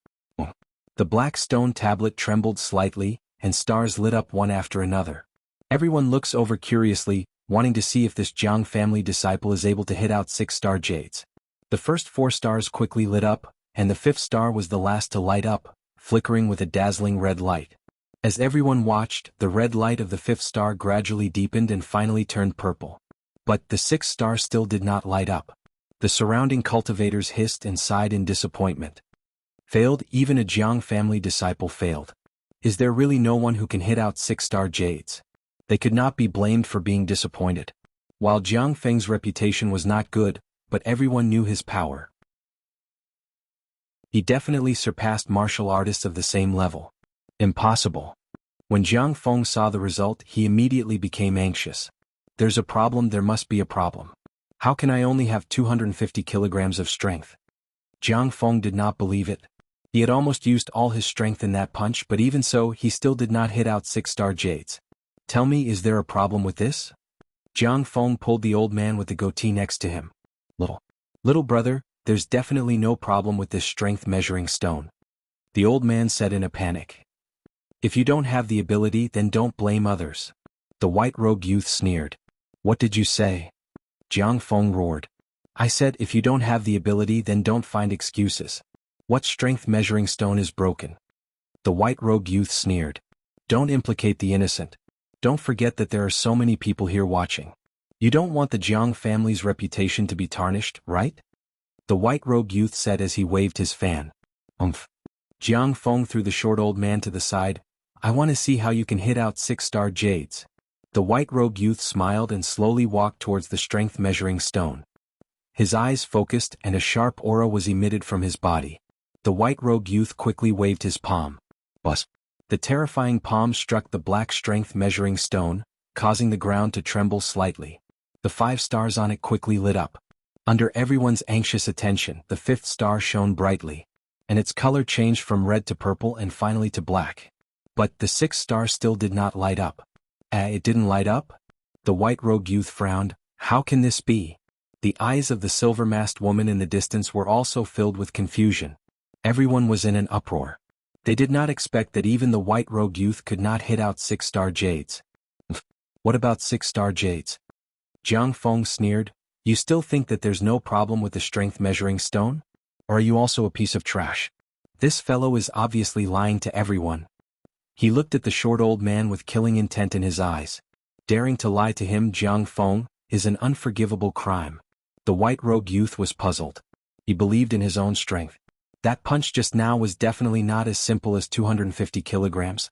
The black stone tablet trembled slightly, and stars lit up one after another. Everyone looks over curiously, wanting to see if this Jiang family disciple is able to hit out 6-star jades. The first 4 stars quickly lit up, and the 5th star was the last to light up, flickering with a dazzling red light. As everyone watched, the red light of the 5th star gradually deepened and finally turned purple. But the 6th star still did not light up. The surrounding cultivators hissed and sighed in disappointment. Failed, even a Jiang family disciple failed. Is there really no one who can hit out 6-star jades? They could not be blamed for being disappointed. While Jiang Feng's reputation was not good, but everyone knew his power. He definitely surpassed martial artists of the same level. Impossible. When Jiang Feng saw the result, he immediately became anxious. There's a problem, there must be a problem. How can I only have 250 kilograms of strength? Jiang Feng did not believe it. He had almost used all his strength in that punch, but even so, he still did not hit out 6-star jades. Tell me, is there a problem with this? Jiang Feng pulled the old man with the goatee next to him. Little brother, there's definitely no problem with this strength measuring stone. The old man said in a panic. If you don't have the ability, then don't blame others. The white-robed youth sneered. What did you say? Jiang Feng roared. I said if you don't have the ability, then don't find excuses. What strength measuring stone is broken? The white-robed youth sneered. Don't implicate the innocent. Don't forget that there are so many people here watching. You don't want the Jiang family's reputation to be tarnished, right? The white-robed youth said as he waved his fan. Jiang Feng threw the short old man to the side. I want to see how you can hit out 6-star jades. The white-robed youth smiled and slowly walked towards the strength measuring stone. His eyes focused and a sharp aura was emitted from his body. The white-robed youth quickly waved his palm. Buzz. The terrifying palm struck the black strength measuring stone, causing the ground to tremble slightly. The 5 stars on it quickly lit up. Under everyone's anxious attention, the 5th star shone brightly, and its color changed from red to purple and finally to black. But the 6th star still did not light up. It didn't light up? The white-robed youth frowned. How can this be? The eyes of the silver-masked woman in the distance were also filled with confusion. Everyone was in an uproar. They did not expect that even the white-robed youth could not hit out 6-star jades. What about 6-star jades? Jiang Feng sneered. You still think that there's no problem with the strength measuring stone? Or are you also a piece of trash? This fellow is obviously lying to everyone. He looked at the short old man with killing intent in his eyes. Daring to lie to him, Jiang Feng, is an unforgivable crime. The white-robed youth was puzzled. He believed in his own strength. That punch just now was definitely not as simple as 250 kilograms.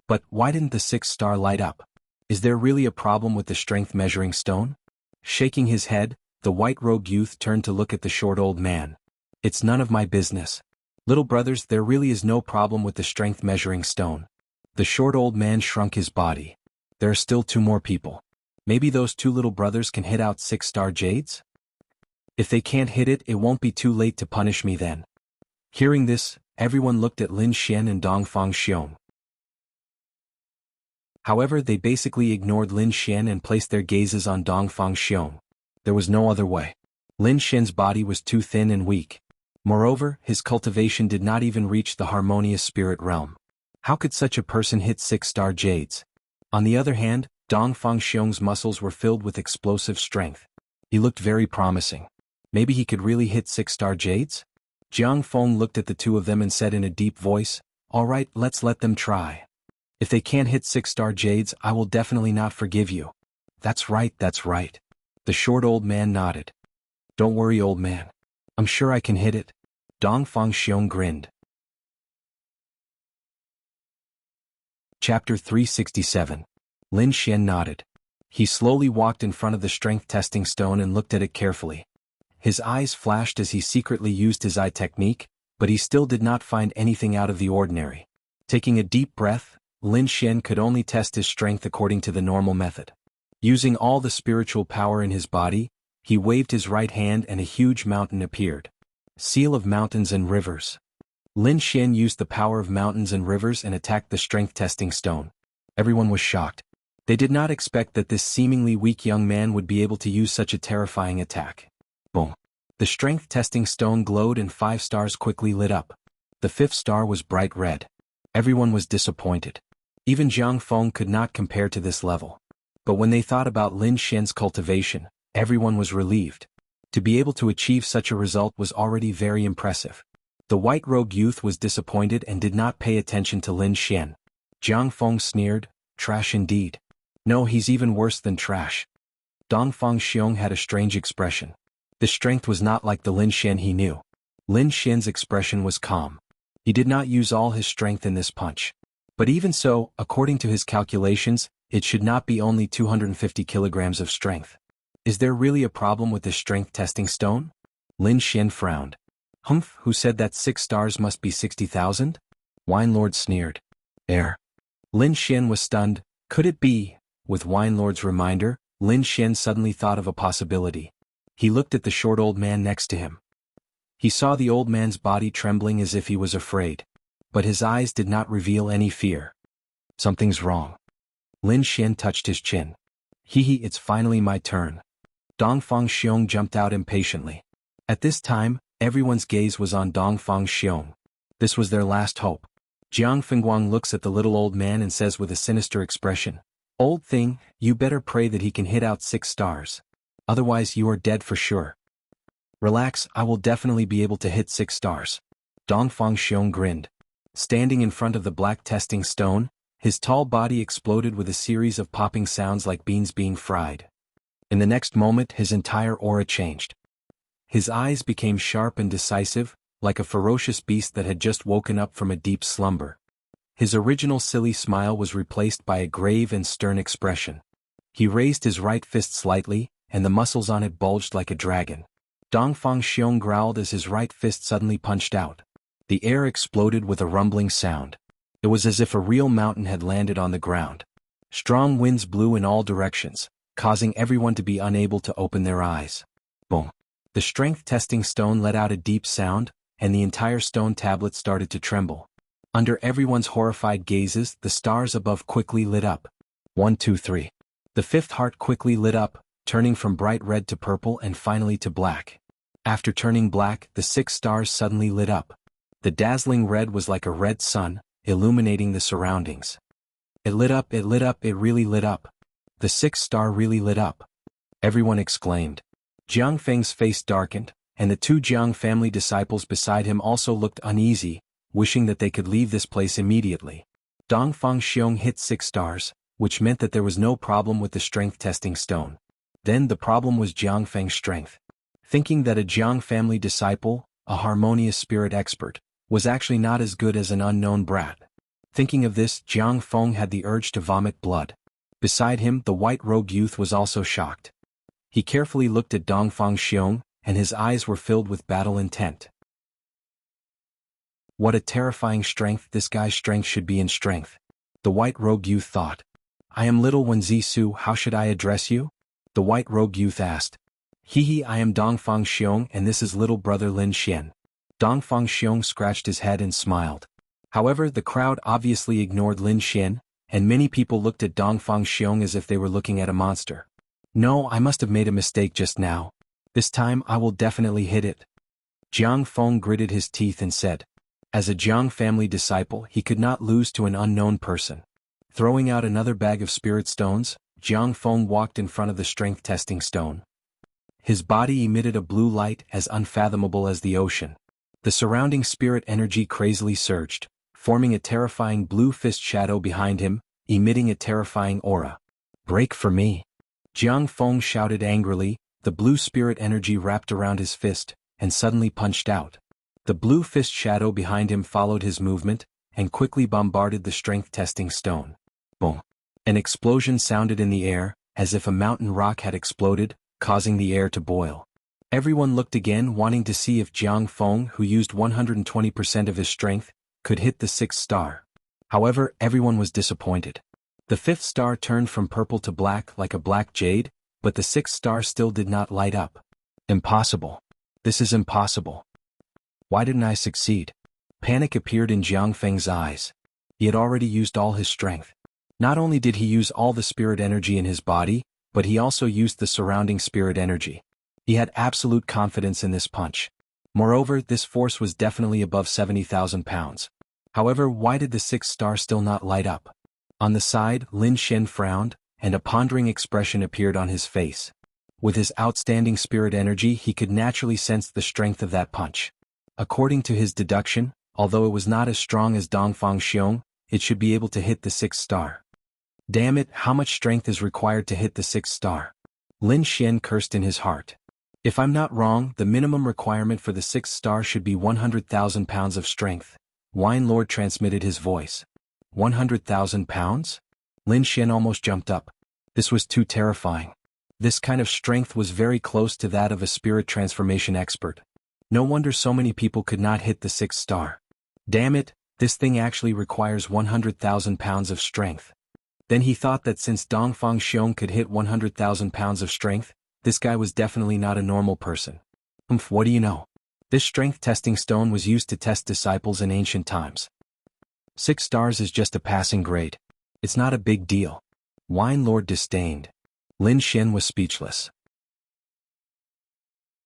But why didn't the 6th star light up? Is there really a problem with the strength measuring stone? Shaking his head, the white-robed youth turned to look at the short old man. It's none of my business. Little brothers, there really is no problem with the strength measuring stone. The short old man shrunk his body. There are still 2 more people. Maybe those 2 little brothers can hit out 6-star jades? If they can't hit it, it won't be too late to punish me then. Hearing this, everyone looked at Lin Xian and Dongfang Xiong. However, they basically ignored Lin Xian and placed their gazes on Dongfang Xiong. There was no other way. Lin Xian's body was too thin and weak. Moreover, his cultivation did not even reach the harmonious spirit realm. How could such a person hit 6-star jades? On the other hand, Dongfang Xiong's muscles were filled with explosive strength. He looked very promising. Maybe he could really hit 6-star jades? Jiang Feng looked at the 2 of them and said in a deep voice, All right, let's let them try. If they can't hit 6-star jades, I will definitely not forgive you. That's right, that's right. The short old man nodded. Don't worry, old man. I'm sure I can hit it. Dongfang Xiong grinned. Chapter 367. Lin Xian nodded. He slowly walked in front of the strength testing stone and looked at it carefully. His eyes flashed as he secretly used his eye technique, but he still did not find anything out of the ordinary. Taking a deep breath, Lin Xian could only test his strength according to the normal method. Using all the spiritual power in his body, he waved his right hand and a huge mountain appeared. Seal of mountains and rivers. Lin Xian used the power of mountains and rivers and attacked the strength testing stone. Everyone was shocked. They did not expect that this seemingly weak young man would be able to use such a terrifying attack. Boom. The strength testing stone glowed and 5 stars quickly lit up. The 5th star was bright red. Everyone was disappointed. Even Jiang Feng could not compare to this level. But when they thought about Lin Xian's cultivation, everyone was relieved. To be able to achieve such a result was already very impressive. The white robe youth was disappointed and did not pay attention to Lin Xian. Jiang Feng sneered, "Trash indeed. No, he's even worse than trash." Dongfang Xiong had a strange expression. The strength was not like the Lin Xian he knew. Lin Xian's expression was calm. He did not use all his strength in this punch. But even so, according to his calculations, it should not be only 250 kilograms of strength. Is there really a problem with this strength testing stone? Lin Xian frowned. Humph, who said that 6 stars must be 60,000? Wine Lord sneered. Lin Xian was stunned. Could it be? With Wine Lord's reminder, Lin Xian suddenly thought of a possibility. He looked at the short old man next to him. He saw the old man's body trembling as if he was afraid. But his eyes did not reveal any fear. Something's wrong. Lin Xian touched his chin. It's finally my turn. Dongfang Xiong jumped out impatiently. At this time, everyone's gaze was on Dongfang Xiong. This was their last hope. Jiang Fengguang looks at the little old man and says with a sinister expression, "Old thing, you better pray that he can hit out 6 stars. Otherwise you are dead for sure." "Relax, I will definitely be able to hit 6 stars." Dongfang Xiong grinned. Standing in front of the black testing stone, his tall body exploded with a series of popping sounds like beans being fried. In the next moment his entire aura changed. His eyes became sharp and decisive, like a ferocious beast that had just woken up from a deep slumber. His original silly smile was replaced by a grave and stern expression. He raised his right fist slightly, and the muscles on it bulged like a dragon. Dongfang Xiong growled as his right fist suddenly punched out. The air exploded with a rumbling sound. It was as if a real mountain had landed on the ground. Strong winds blew in all directions, causing everyone to be unable to open their eyes. Boom! The strength testing stone let out a deep sound, and the entire stone tablet started to tremble. Under everyone's horrified gazes, the stars above quickly lit up. 1, 2, 3. The 5th heart quickly lit up, turning from bright red to purple and finally to black. After turning black, the 6 stars suddenly lit up. The dazzling red was like a red sun, illuminating the surroundings. It lit up, it really lit up. The 6th star really lit up. Everyone exclaimed. Jiang Feng's face darkened, and the 2 Jiang family disciples beside him also looked uneasy, wishing that they could leave this place immediately. Dongfang Xiong hit 6 stars, which meant that there was no problem with the strength testing stone. Then the problem was Jiang Feng's strength. Thinking that a Jiang family disciple, a harmonious spirit expert, was actually not as good as an unknown brat. Thinking of this, Jiang Feng had the urge to vomit blood. Beside him, the white-robed youth was also shocked. He carefully looked at Dongfang Xiong, and his eyes were filled with battle intent. What a terrifying strength! This guy's strength should be in strength. The white-robed youth thought. I am little Wen Zisu, how should I address you? The white-robed youth asked. I am Dongfang Xiong and this is little brother Lin Xian. Dongfang Xiong scratched his head and smiled. However, the crowd obviously ignored Lin Xian, and many people looked at Dongfang Xiong as if they were looking at a monster. No, I must have made a mistake just now. This time I will definitely hit it. Jiang Feng gritted his teeth and said. As a Jiang family disciple, he could not lose to an unknown person. Throwing out another bag of spirit stones, Jiang Feng walked in front of the strength testing stone. His body emitted a blue light as unfathomable as the ocean. The surrounding spirit energy crazily surged, forming a terrifying blue fist shadow behind him, emitting a terrifying aura. Break for me! Jiang Feng shouted angrily, the blue spirit energy wrapped around his fist, and suddenly punched out. The blue fist shadow behind him followed his movement, and quickly bombarded the strength testing stone. Boom! An explosion sounded in the air, as if a mountain rock had exploded, causing the air to boil. Everyone looked again, wanting to see if Jiang Feng, who used 120% of his strength, could hit the 6th star. However, everyone was disappointed. The 5th star turned from purple to black like a black jade, but the 6th star still did not light up. Impossible. This is impossible. Why didn't I succeed? Panic appeared in Jiang Feng's eyes. He had already used all his strength. Not only did he use all the spirit energy in his body, but he also used the surrounding spirit energy. He had absolute confidence in this punch. Moreover, this force was definitely above 70,000 pounds. However, why did the 6th star still not light up? On the side, Lin Xian frowned, and a pondering expression appeared on his face. With his outstanding spirit energy, he could naturally sense the strength of that punch. According to his deduction, although it was not as strong as Dongfang Xiong, it should be able to hit the 6th star. Damn it, how much strength is required to hit the 6th star? Lin Xian cursed in his heart. If I'm not wrong, the minimum requirement for the 6th star should be 100,000 pounds of strength. Wine Lord transmitted his voice. 100,000 pounds? Lin Xian almost jumped up. This was too terrifying. This kind of strength was very close to that of a spirit transformation expert. No wonder so many people could not hit the 6th star. Damn it, this thing actually requires 100,000 pounds of strength. Then he thought that since Dongfang Xiong could hit 100,000 pounds of strength, this guy was definitely not a normal person. What do you know? This strength testing stone was used to test disciples in ancient times. 6 stars is just a passing grade. It's not a big deal. Wine Lord disdained. Lin Xian was speechless.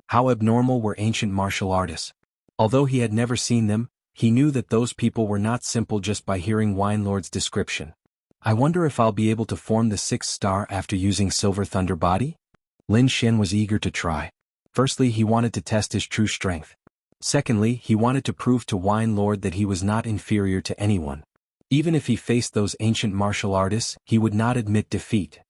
How abnormal were ancient martial artists? Although he had never seen them, he knew that those people were not simple just by hearing Wine Lord's description. I wonder if I'll be able to form the 6th star after using Silver Thunder Body? Lin Xian was eager to try. Firstly, he wanted to test his true strength. Secondly, he wanted to prove to Wine Lord that he was not inferior to anyone. Even if he faced those ancient martial artists, he would not admit defeat.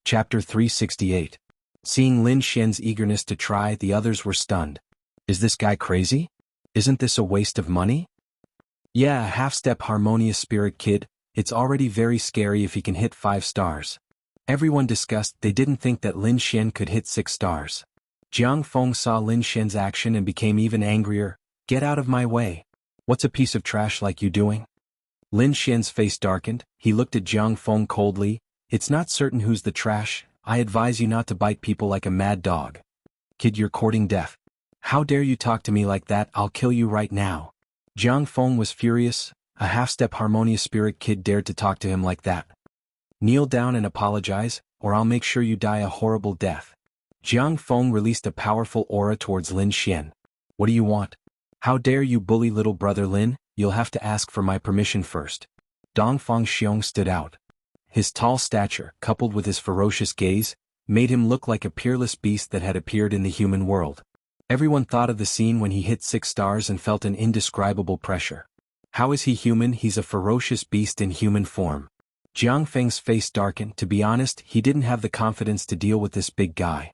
Chapter 368. Seeing Lin Xian's eagerness to try, the others were stunned. Is this guy crazy? Isn't this a waste of money? Yeah, a half-step harmonious spirit kid, it's already very scary if he can hit 5 stars. Everyone discussed, they didn't think that Lin Xian could hit 6 stars. Jiang Feng saw Lin Xian's action and became even angrier. Get out of my way. What's a piece of trash like you doing? Lin Xian's face darkened, he looked at Jiang Feng coldly. It's not certain who's the trash. I advise you not to bite people like a mad dog. Kid, you're courting death. How dare you talk to me like that? I'll kill you right now. Jiang Feng was furious. A half-step harmonious spirit kid dared to talk to him like that. Kneel down and apologize, or I'll make sure you die a horrible death. Jiang Feng released a powerful aura towards Lin Xian. What do you want? How dare you bully little brother Lin? You'll have to ask for my permission first. Dongfang Xiong stood out. His tall stature, coupled with his ferocious gaze, made him look like a peerless beast that had appeared in the human world. Everyone thought of the scene when he hit 6 stars and felt an indescribable pressure. How is he human? He's a ferocious beast in human form. Jiang Feng's face darkened. To be honest, he didn't have the confidence to deal with this big guy.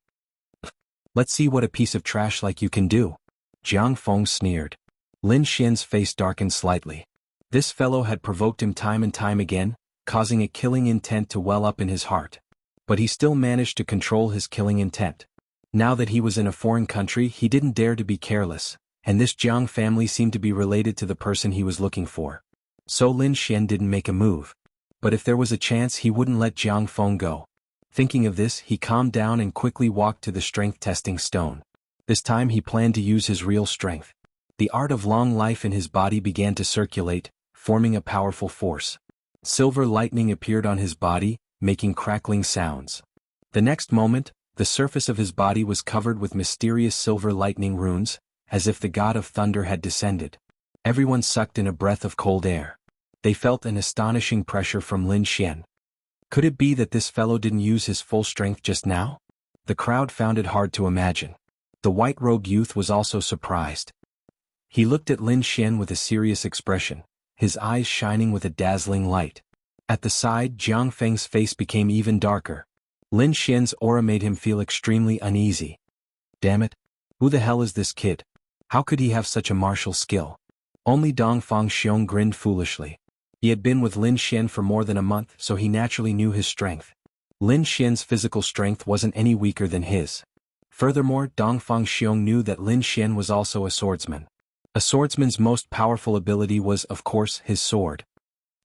Let's see what a piece of trash like you can do. Jiang Feng sneered. Lin Xian's face darkened slightly. This fellow had provoked him time and time again, causing a killing intent to well up in his heart. But he still managed to control his killing intent. Now that he was in a foreign country, he didn't dare to be careless, and this Jiang family seemed to be related to the person he was looking for. So Lin Xian didn't make a move. But if there was a chance, he wouldn't let Jiang Feng go. Thinking of this, he calmed down and quickly walked to the strength testing stone. This time he planned to use his real strength. The art of long life in his body began to circulate, forming a powerful force. Silver lightning appeared on his body, making crackling sounds. The next moment, the surface of his body was covered with mysterious silver lightning runes, as if the god of thunder had descended. Everyone sucked in a breath of cold air. They felt an astonishing pressure from Lin Xian. Could it be that this fellow didn't use his full strength just now? The crowd found it hard to imagine. The white-robed youth was also surprised. He looked at Lin Xian with a serious expression, his eyes shining with a dazzling light. At the side, Jiang Feng's face became even darker. Lin Xian's aura made him feel extremely uneasy. Damn it! Who the hell is this kid? How could he have such a martial skill? Only Dongfang Xiong grinned foolishly. He had been with Lin Xian for more than a month, so he naturally knew his strength. Lin Xian's physical strength wasn't any weaker than his. Furthermore, Dongfang Xiong knew that Lin Xian was also a swordsman. A swordsman's most powerful ability was, of course, his sword.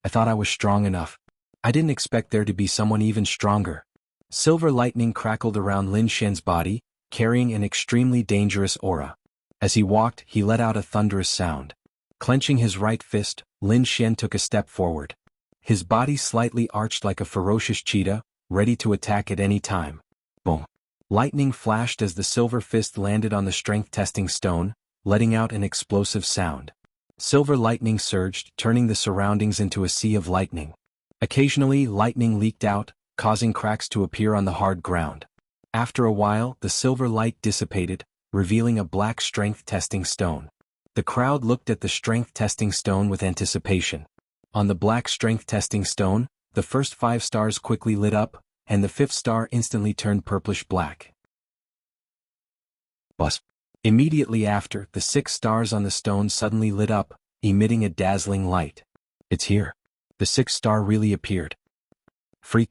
I thought I was strong enough. I didn't expect there to be someone even stronger. Silver lightning crackled around Lin Xian's body, carrying an extremely dangerous aura. As he walked, he let out a thunderous sound. Clenching his right fist, Lin Xian took a step forward. His body slightly arched like a ferocious cheetah, ready to attack at any time. Boom! Lightning flashed as the silver fist landed on the strength testing stone, letting out an explosive sound. Silver lightning surged, turning the surroundings into a sea of lightning. Occasionally, lightning leaked out, causing cracks to appear on the hard ground. After a while, the silver light dissipated, revealing a black strength testing stone. The crowd looked at the strength testing stone with anticipation. On the black strength testing stone, the first 5 stars quickly lit up, and the 5th star instantly turned purplish-black. Buzz. Immediately after, the 6 stars on the stone suddenly lit up, emitting a dazzling light. It's here. The 6th star really appeared.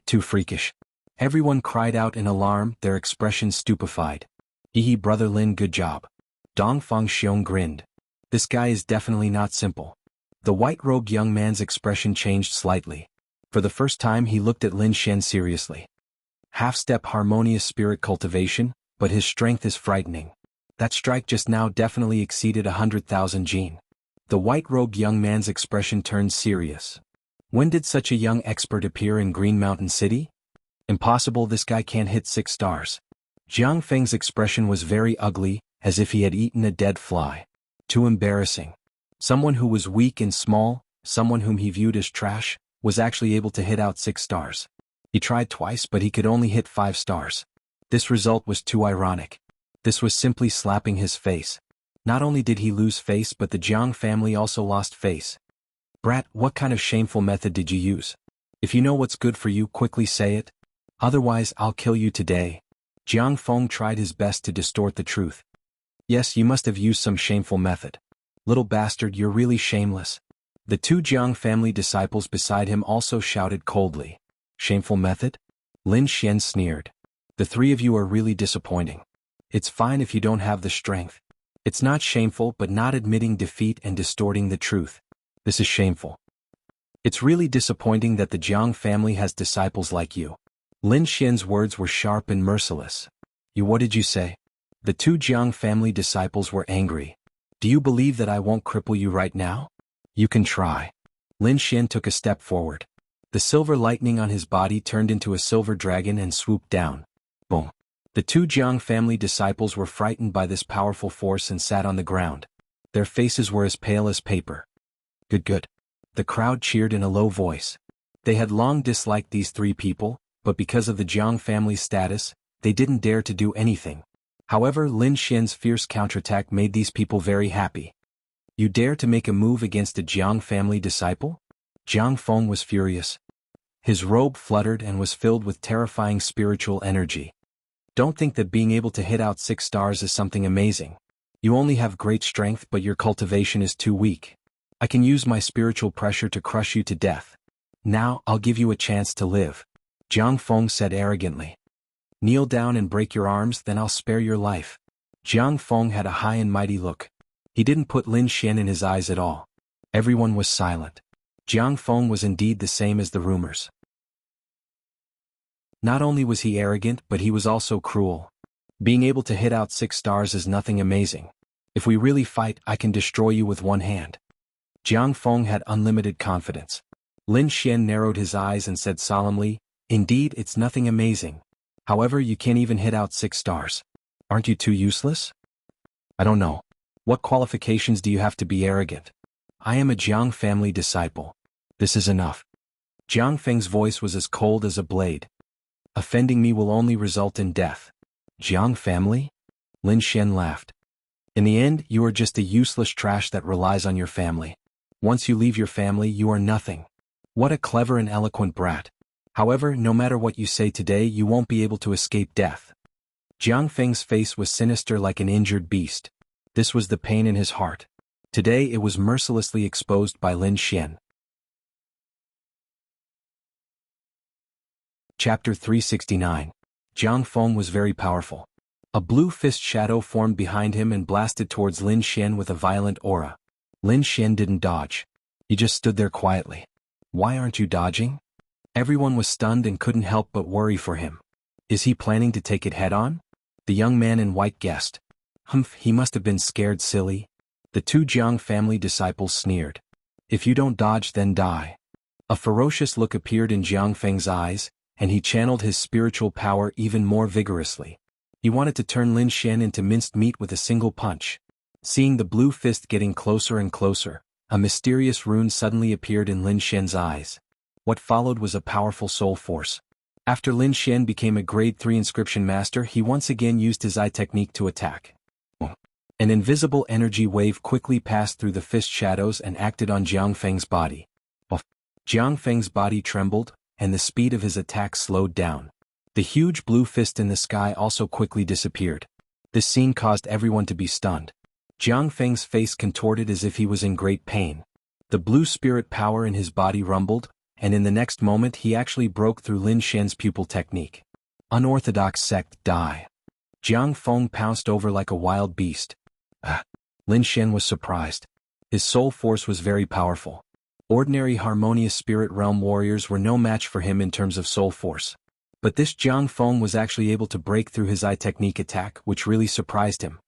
Too freakish. Everyone cried out in alarm, their expressions stupefied. Hee brother Lin, good job. Dong Feng Xiong grinned. This guy is definitely not simple. The white-robed young man's expression changed slightly. For the first time he looked at Lin Xian seriously. Half-step harmonious spirit cultivation, but his strength is frightening. That strike just now definitely exceeded 100,000 Jin. The white-robed young man's expression turned serious. When did such a young expert appear in Green Mountain City? Impossible, this guy can't hit 6 stars. Jiang Feng's expression was very ugly, as if he had eaten a dead fly. Too embarrassing. Someone who was weak and small, someone whom he viewed as trash, was actually able to hit out 6 stars. He tried twice but he could only hit 5 stars. This result was too ironic. This was simply slapping his face. Not only did he lose face but the Jiang family also lost face. Brat, what kind of shameful method did you use? If you know what's good for you, quickly say it. Otherwise, I'll kill you today. Jiang Feng tried his best to distort the truth. Yes, you must have used some shameful method. Little bastard, you're really shameless. The 2 Jiang family disciples beside him also shouted coldly. Shameful method? Lin Xian sneered. The 3 of you are really disappointing. It's fine if you don't have the strength. It's not shameful but not admitting defeat and distorting the truth. This is shameful. It's really disappointing that the Jiang family has disciples like you. Lin Xian's words were sharp and merciless. What did you say? The 2 Jiang family disciples were angry. Do you believe that I won't cripple you right now? You can try. Lin Xian took a step forward. The silver lightning on his body turned into a silver dragon and swooped down. Boom. The 2 Jiang family disciples were frightened by this powerful force and sat on the ground. Their faces were as pale as paper. Good. The crowd cheered in a low voice. They had long disliked these 3 people, but because of the Jiang family's status, they didn't dare to do anything. However, Lin Xian's fierce counterattack made these people very happy. You dare to make a move against a Jiang family disciple? Jiang Feng was furious. His robe fluttered and was filled with terrifying spiritual energy. Don't think that being able to hit out 6 stars is something amazing. You only have great strength but your cultivation is too weak. I can use my spiritual pressure to crush you to death. Now, I'll give you a chance to live. Jiang Feng said arrogantly. Kneel down and break your arms, then I'll spare your life. Jiang Feng had a high and mighty look. He didn't put Lin Xian in his eyes at all. Everyone was silent. Jiang Feng was indeed the same as the rumors. Not only was he arrogant but he was also cruel. Being able to hit out 6 stars is nothing amazing. If we really fight, I can destroy you with one hand. Jiang Feng had unlimited confidence. Lin Xian narrowed his eyes and said solemnly, Indeed, it's nothing amazing. However, you can't even hit out 6 stars. Aren't you too useless? I don't know. What qualifications do you have to be arrogant? I am a Jiang family disciple. This is enough. Jiang Feng's voice was as cold as a blade. Offending me will only result in death. Jiang family? Lin Xian laughed. In the end, you are just a useless trash that relies on your family. Once you leave your family, you are nothing. What a clever and eloquent brat. However, no matter what you say today, you won't be able to escape death. Jiang Feng's face was sinister like an injured beast. This was the pain in his heart. Today it was mercilessly exposed by Lin Xian. Chapter 369. Jiang Feng was very powerful. A blue fist shadow formed behind him and blasted towards Lin Xian with a violent aura. Lin Xian didn't dodge. He just stood there quietly. Why aren't you dodging? Everyone was stunned and couldn't help but worry for him. Is he planning to take it head-on? The young man in white guessed. Humph, he must have been scared silly. The 2 Jiang family disciples sneered. If you don't dodge, then die. A ferocious look appeared in Jiang Feng's eyes, and he channeled his spiritual power even more vigorously. He wanted to turn Lin Xian into minced meat with a single punch. Seeing the blue fist getting closer and closer, A mysterious rune suddenly appeared in Lin Xian's eyes. What followed was a powerful soul force. After Lin Xian became a grade 3 inscription master, he once again used his eye technique to attack. An invisible energy wave quickly passed through the fist shadows and acted on Jiang Feng's body. Jiang Feng's body trembled, and the speed of his attack slowed down. The huge blue fist in the sky also quickly disappeared. This scene caused everyone to be stunned. Jiang Feng's face contorted as if he was in great pain. The blue spirit power in his body rumbled, and in the next moment he actually broke through Lin Xian's pupil technique. Unorthodox sect die. Jiang Feng pounced over like a wild beast. Lin Xian was surprised. His soul force was very powerful. Ordinary harmonious spirit realm warriors were no match for him in terms of soul force. But this Jiang Feng was actually able to break through his eye technique attack, which really surprised him.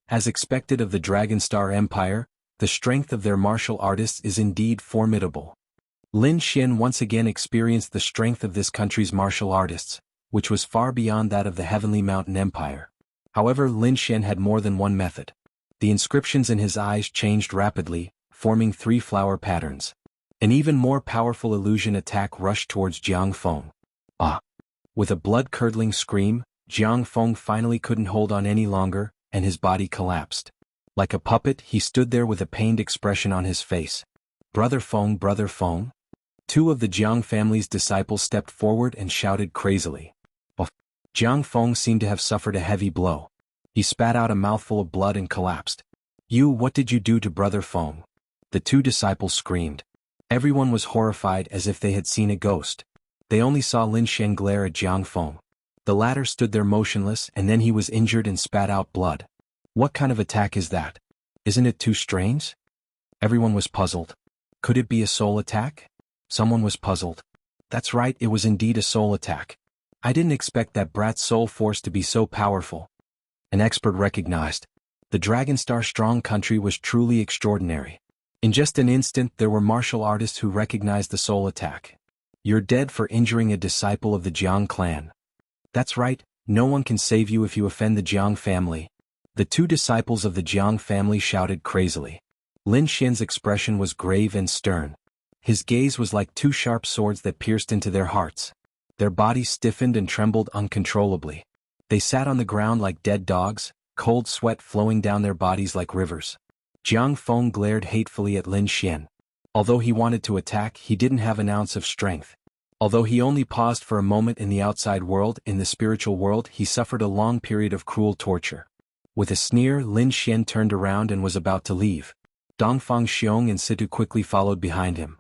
As expected of the Dragon Star Empire, the strength of their martial artists is indeed formidable. Lin Xian once again experienced the strength of this country's martial artists, which was far beyond that of the Heavenly Mountain Empire. However, Lin Xian had more than one method. The inscriptions in his eyes changed rapidly, forming 3 flower patterns. An even more powerful illusion attack rushed towards Jiang Feng. With a blood-curdling scream, Jiang Feng finally couldn't hold on any longer, and his body collapsed. Like a puppet, he stood there with a pained expression on his face. Brother Feng, Brother Feng? 2 of the Jiang family's disciples stepped forward and shouted crazily. Jiang Feng seemed to have suffered a heavy blow. He spat out a mouthful of blood and collapsed. What did you do to Brother Feng? The 2 disciples screamed. Everyone was horrified as if they had seen a ghost. They only saw Lin Xian glare at Jiang Feng. The latter stood there motionless, and then he was injured and spat out blood. What kind of attack is that? Isn't it too strange? Everyone was puzzled. Could it be a soul attack? Someone was puzzled. That's right, it was indeed a soul attack. I didn't expect that brat's soul force to be so powerful. An expert recognized. The Dragonstar Strong country was truly extraordinary. In just an instant there were martial artists who recognized the soul attack. You're dead for injuring a disciple of the Jiang clan. That's right, no one can save you if you offend the Jiang family. The 2 disciples of the Jiang family shouted crazily. Lin Xian's expression was grave and stern. His gaze was like 2 sharp swords that pierced into their hearts. Their bodies stiffened and trembled uncontrollably. They sat on the ground like dead dogs, cold sweat flowing down their bodies like rivers. Jiang Feng glared hatefully at Lin Xian. Although he wanted to attack, he didn't have an ounce of strength. Although he only paused for a moment in the outside world, in the spiritual world he suffered a long period of cruel torture. With a sneer, Lin Xian turned around and was about to leave. Dongfang Xiong and Situ quickly followed behind him.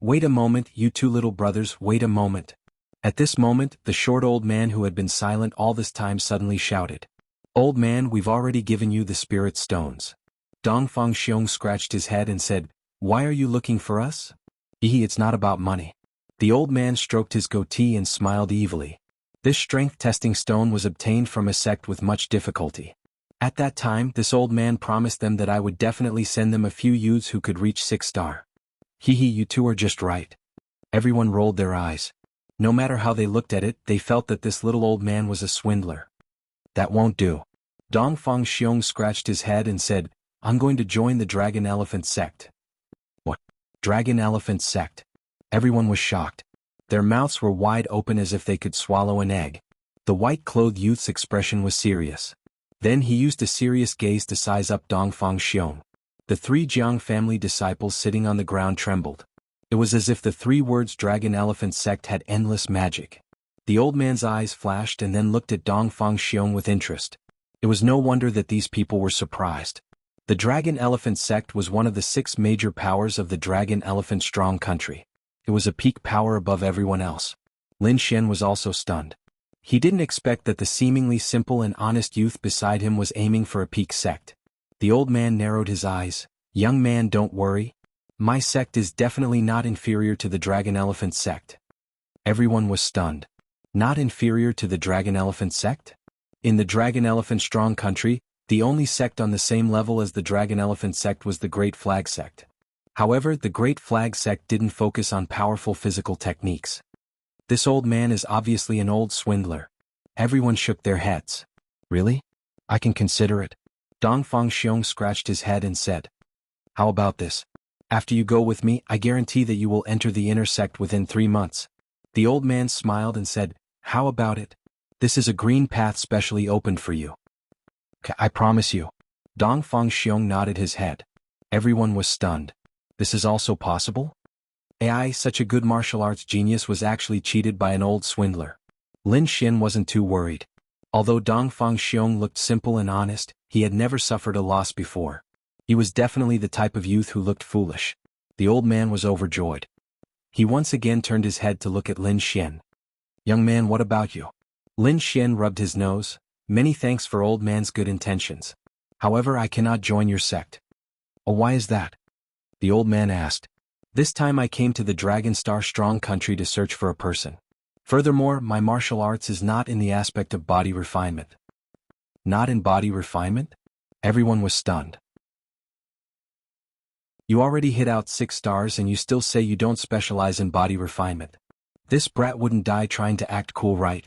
Wait a moment, you 2 little brothers, wait a moment. At this moment, the short old man who had been silent all this time suddenly shouted. Old man, we've already given you the spirit stones. Dongfang Xiong scratched his head and said, Why are you looking for us? It's not about money. The old man stroked his goatee and smiled evilly. This strength-testing stone was obtained from a sect with much difficulty. At that time, this old man promised them that I would definitely send them a few youths who could reach 6-star. You 2 are just right. Everyone rolled their eyes. No matter how they looked at it, they felt that this little old man was a swindler. That won't do. Dongfang Xiong scratched his head and said, I'm going to join the Dragon Elephant sect. What? Dragon Elephant sect? Everyone was shocked. Their mouths were wide open as if they could swallow an egg. The white-clothed youth's expression was serious. Then he used a serious gaze to size up Dongfang Xiong. The 3 Jiang family disciples sitting on the ground trembled. It was as if the 3 words Dragon Elephant sect had endless magic. The old man's eyes flashed and then looked at Dongfang Xiong with interest. It was no wonder that these people were surprised. The Dragon Elephant sect was one of the 6 major powers of the Dragon Elephant Strong country. It was a peak power above everyone else. Lin Xian was also stunned. He didn't expect that the seemingly simple and honest youth beside him was aiming for a peak sect. The old man narrowed his eyes. Young man, don't worry. My sect is definitely not inferior to the Dragon Elephant sect. Everyone was stunned. Not inferior to the Dragon Elephant sect? In the Dragon Elephant Strong country, the only sect on the same level as the Dragon Elephant sect was the Great Flag sect. However, the Great Flag sect didn't focus on powerful physical techniques. This old man is obviously an old swindler. Everyone shook their heads. Really? I can consider it. Dongfang Xiong scratched his head and said. How about this? After you go with me, I guarantee that you will enter the inner sect within 3 months. The old man smiled and said, how about it? This is a green path specially opened for you. I promise you. Dong Fangxiong nodded his head. Everyone was stunned. This is also possible? AI, such a good martial arts genius, was actually cheated by an old swindler. Lin Xin wasn't too worried. Although Dong Fangxiong looked simple and honest, he had never suffered a loss before. He was definitely the type of youth who looked foolish. The old man was overjoyed. He once again turned his head to look at Lin Xian. Young man, what about you? Lin Xian rubbed his nose. Many thanks for old man's good intentions. However, I cannot join your sect. Oh, why is that? The old man asked. This time I came to the Dragon Star Strong country to search for a person. Furthermore, my martial arts is not in the aspect of body refinement. Not in body refinement? Everyone was stunned. You already hit out 6 stars and you still say you don't specialize in body refinement. This brat wouldn't die trying to act cool, right?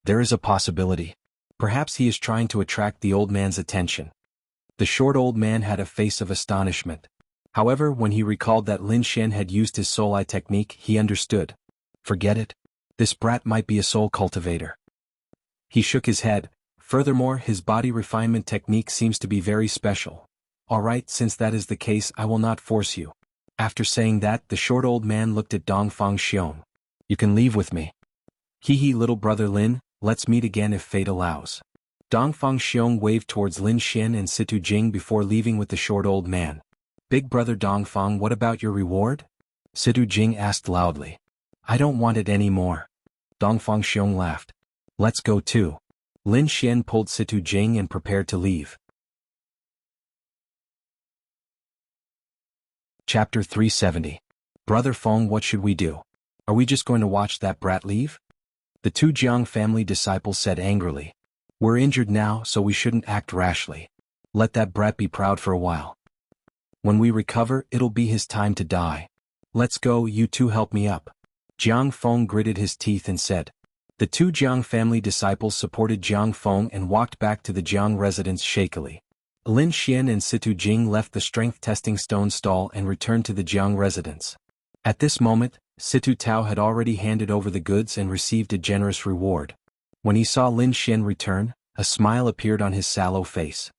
There is a possibility. Perhaps he is trying to attract the old man's attention. The short old man had a face of astonishment. However, when he recalled that Lin Xian had used his soul eye technique, he understood. Forget it. This brat might be a soul cultivator. He shook his head. Furthermore, his body refinement technique seems to be very special. Alright, since that is the case, I will not force you. After saying that, the short old man looked at Dong Fangxiong. You can leave with me. Hee little brother Lin, let's meet again if fate allows. Dong Fangxiong waved towards Lin Xian and Situ Jing before leaving with the short old man. Big brother Dong Fang, what about your reward? Situ Jing asked loudly. I don't want it anymore. Dong Fangxiong laughed. Let's go too. Lin Xian pulled Situ Jing and prepared to leave. Chapter 370. Brother Feng, what should we do? Are we just going to watch that brat leave? The 2 Jiang family disciples said angrily. We're injured now, so we shouldn't act rashly. Let that brat be proud for a while. When we recover, it'll be his time to die. Let's go, you 2 help me up. Jiang Feng gritted his teeth and said. The 2 Jiang family disciples supported Jiang Feng and walked back to the Jiang residence shakily. Lin Xian and Situ Jing left the strength testing stone stall and returned to the Jiang residence. At this moment, Situ Tao had already handed over the goods and received a generous reward. When he saw Lin Xian return, a smile appeared on his sallow face.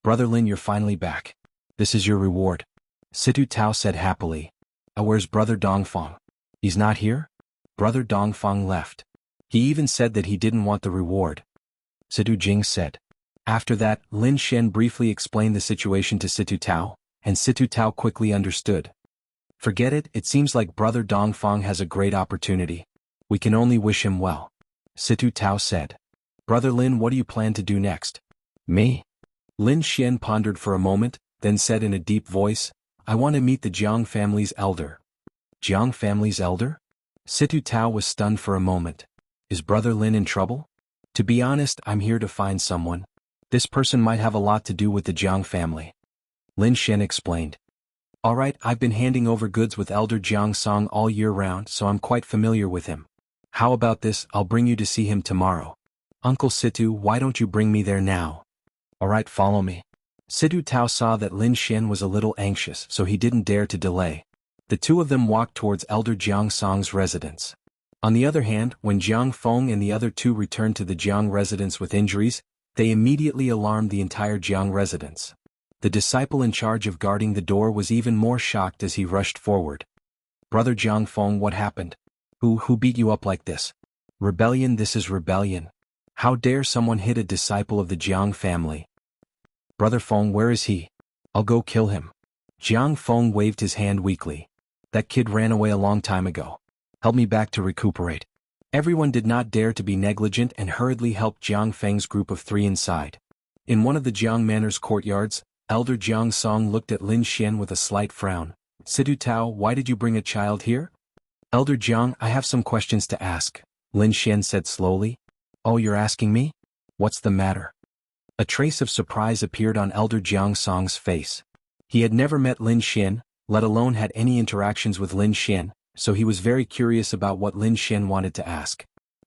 Brother Lin, you're finally back. This is your reward. Situ Tao said happily. Where's brother Dongfang? He's not here? Brother Dongfang left. He even said that he didn't want the reward. Situ Jing said. After that, Lin Xian briefly explained the situation to Situ Tao, and Situ Tao quickly understood. Forget it, it seems like brother Dongfang has a great opportunity. We can only wish him well. Situ Tao said. Brother Lin, what do you plan to do next? Me? Lin Xian pondered for a moment, then said in a deep voice, I want to meet the Jiang family's elder. Jiang family's elder? Situ Tao was stunned for a moment. Is brother Lin in trouble? To be honest, I'm here to find someone. This person might have a lot to do with the Jiang family. Lin Xian explained. Alright, I've been handing over goods with Elder Jiang Song all year round, so I'm quite familiar with him. How about this, I'll bring you to see him tomorrow. Uncle Situ, why don't you bring me there now? Alright, follow me. Situ Tao saw that Lin Xian was a little anxious, so he didn't dare to delay. The 2 of them walked towards Elder Jiang Song's residence. On the other hand, when Jiang Feng and the other 2 returned to the Jiang residence with injuries, they immediately alarmed the entire Jiang residence. The disciple in charge of guarding the door was even more shocked as he rushed forward. Brother Jiang Feng, what happened? Who beat you up like this? Rebellion, this is rebellion. How dare someone hit a disciple of the Jiang family? Brother Feng, where is he? I'll go kill him. Jiang Feng waved his hand weakly. That kid ran away a long time ago. Help me back to recuperate. Everyone did not dare to be negligent and hurriedly helped Jiang Feng's group of 3 inside. In one of the Jiang Manor's courtyards, Elder Jiang Song looked at Lin Xian with a slight frown. Situ Tao, why did you bring a child here? Elder Jiang, I have some questions to ask, Lin Xian said slowly. Oh, you're asking me? What's the matter? A trace of surprise appeared on Elder Jiang Song's face. He had never met Lin Xian, let alone had any interactions with Lin Xian, so he was very curious about what Lin Xian wanted to ask.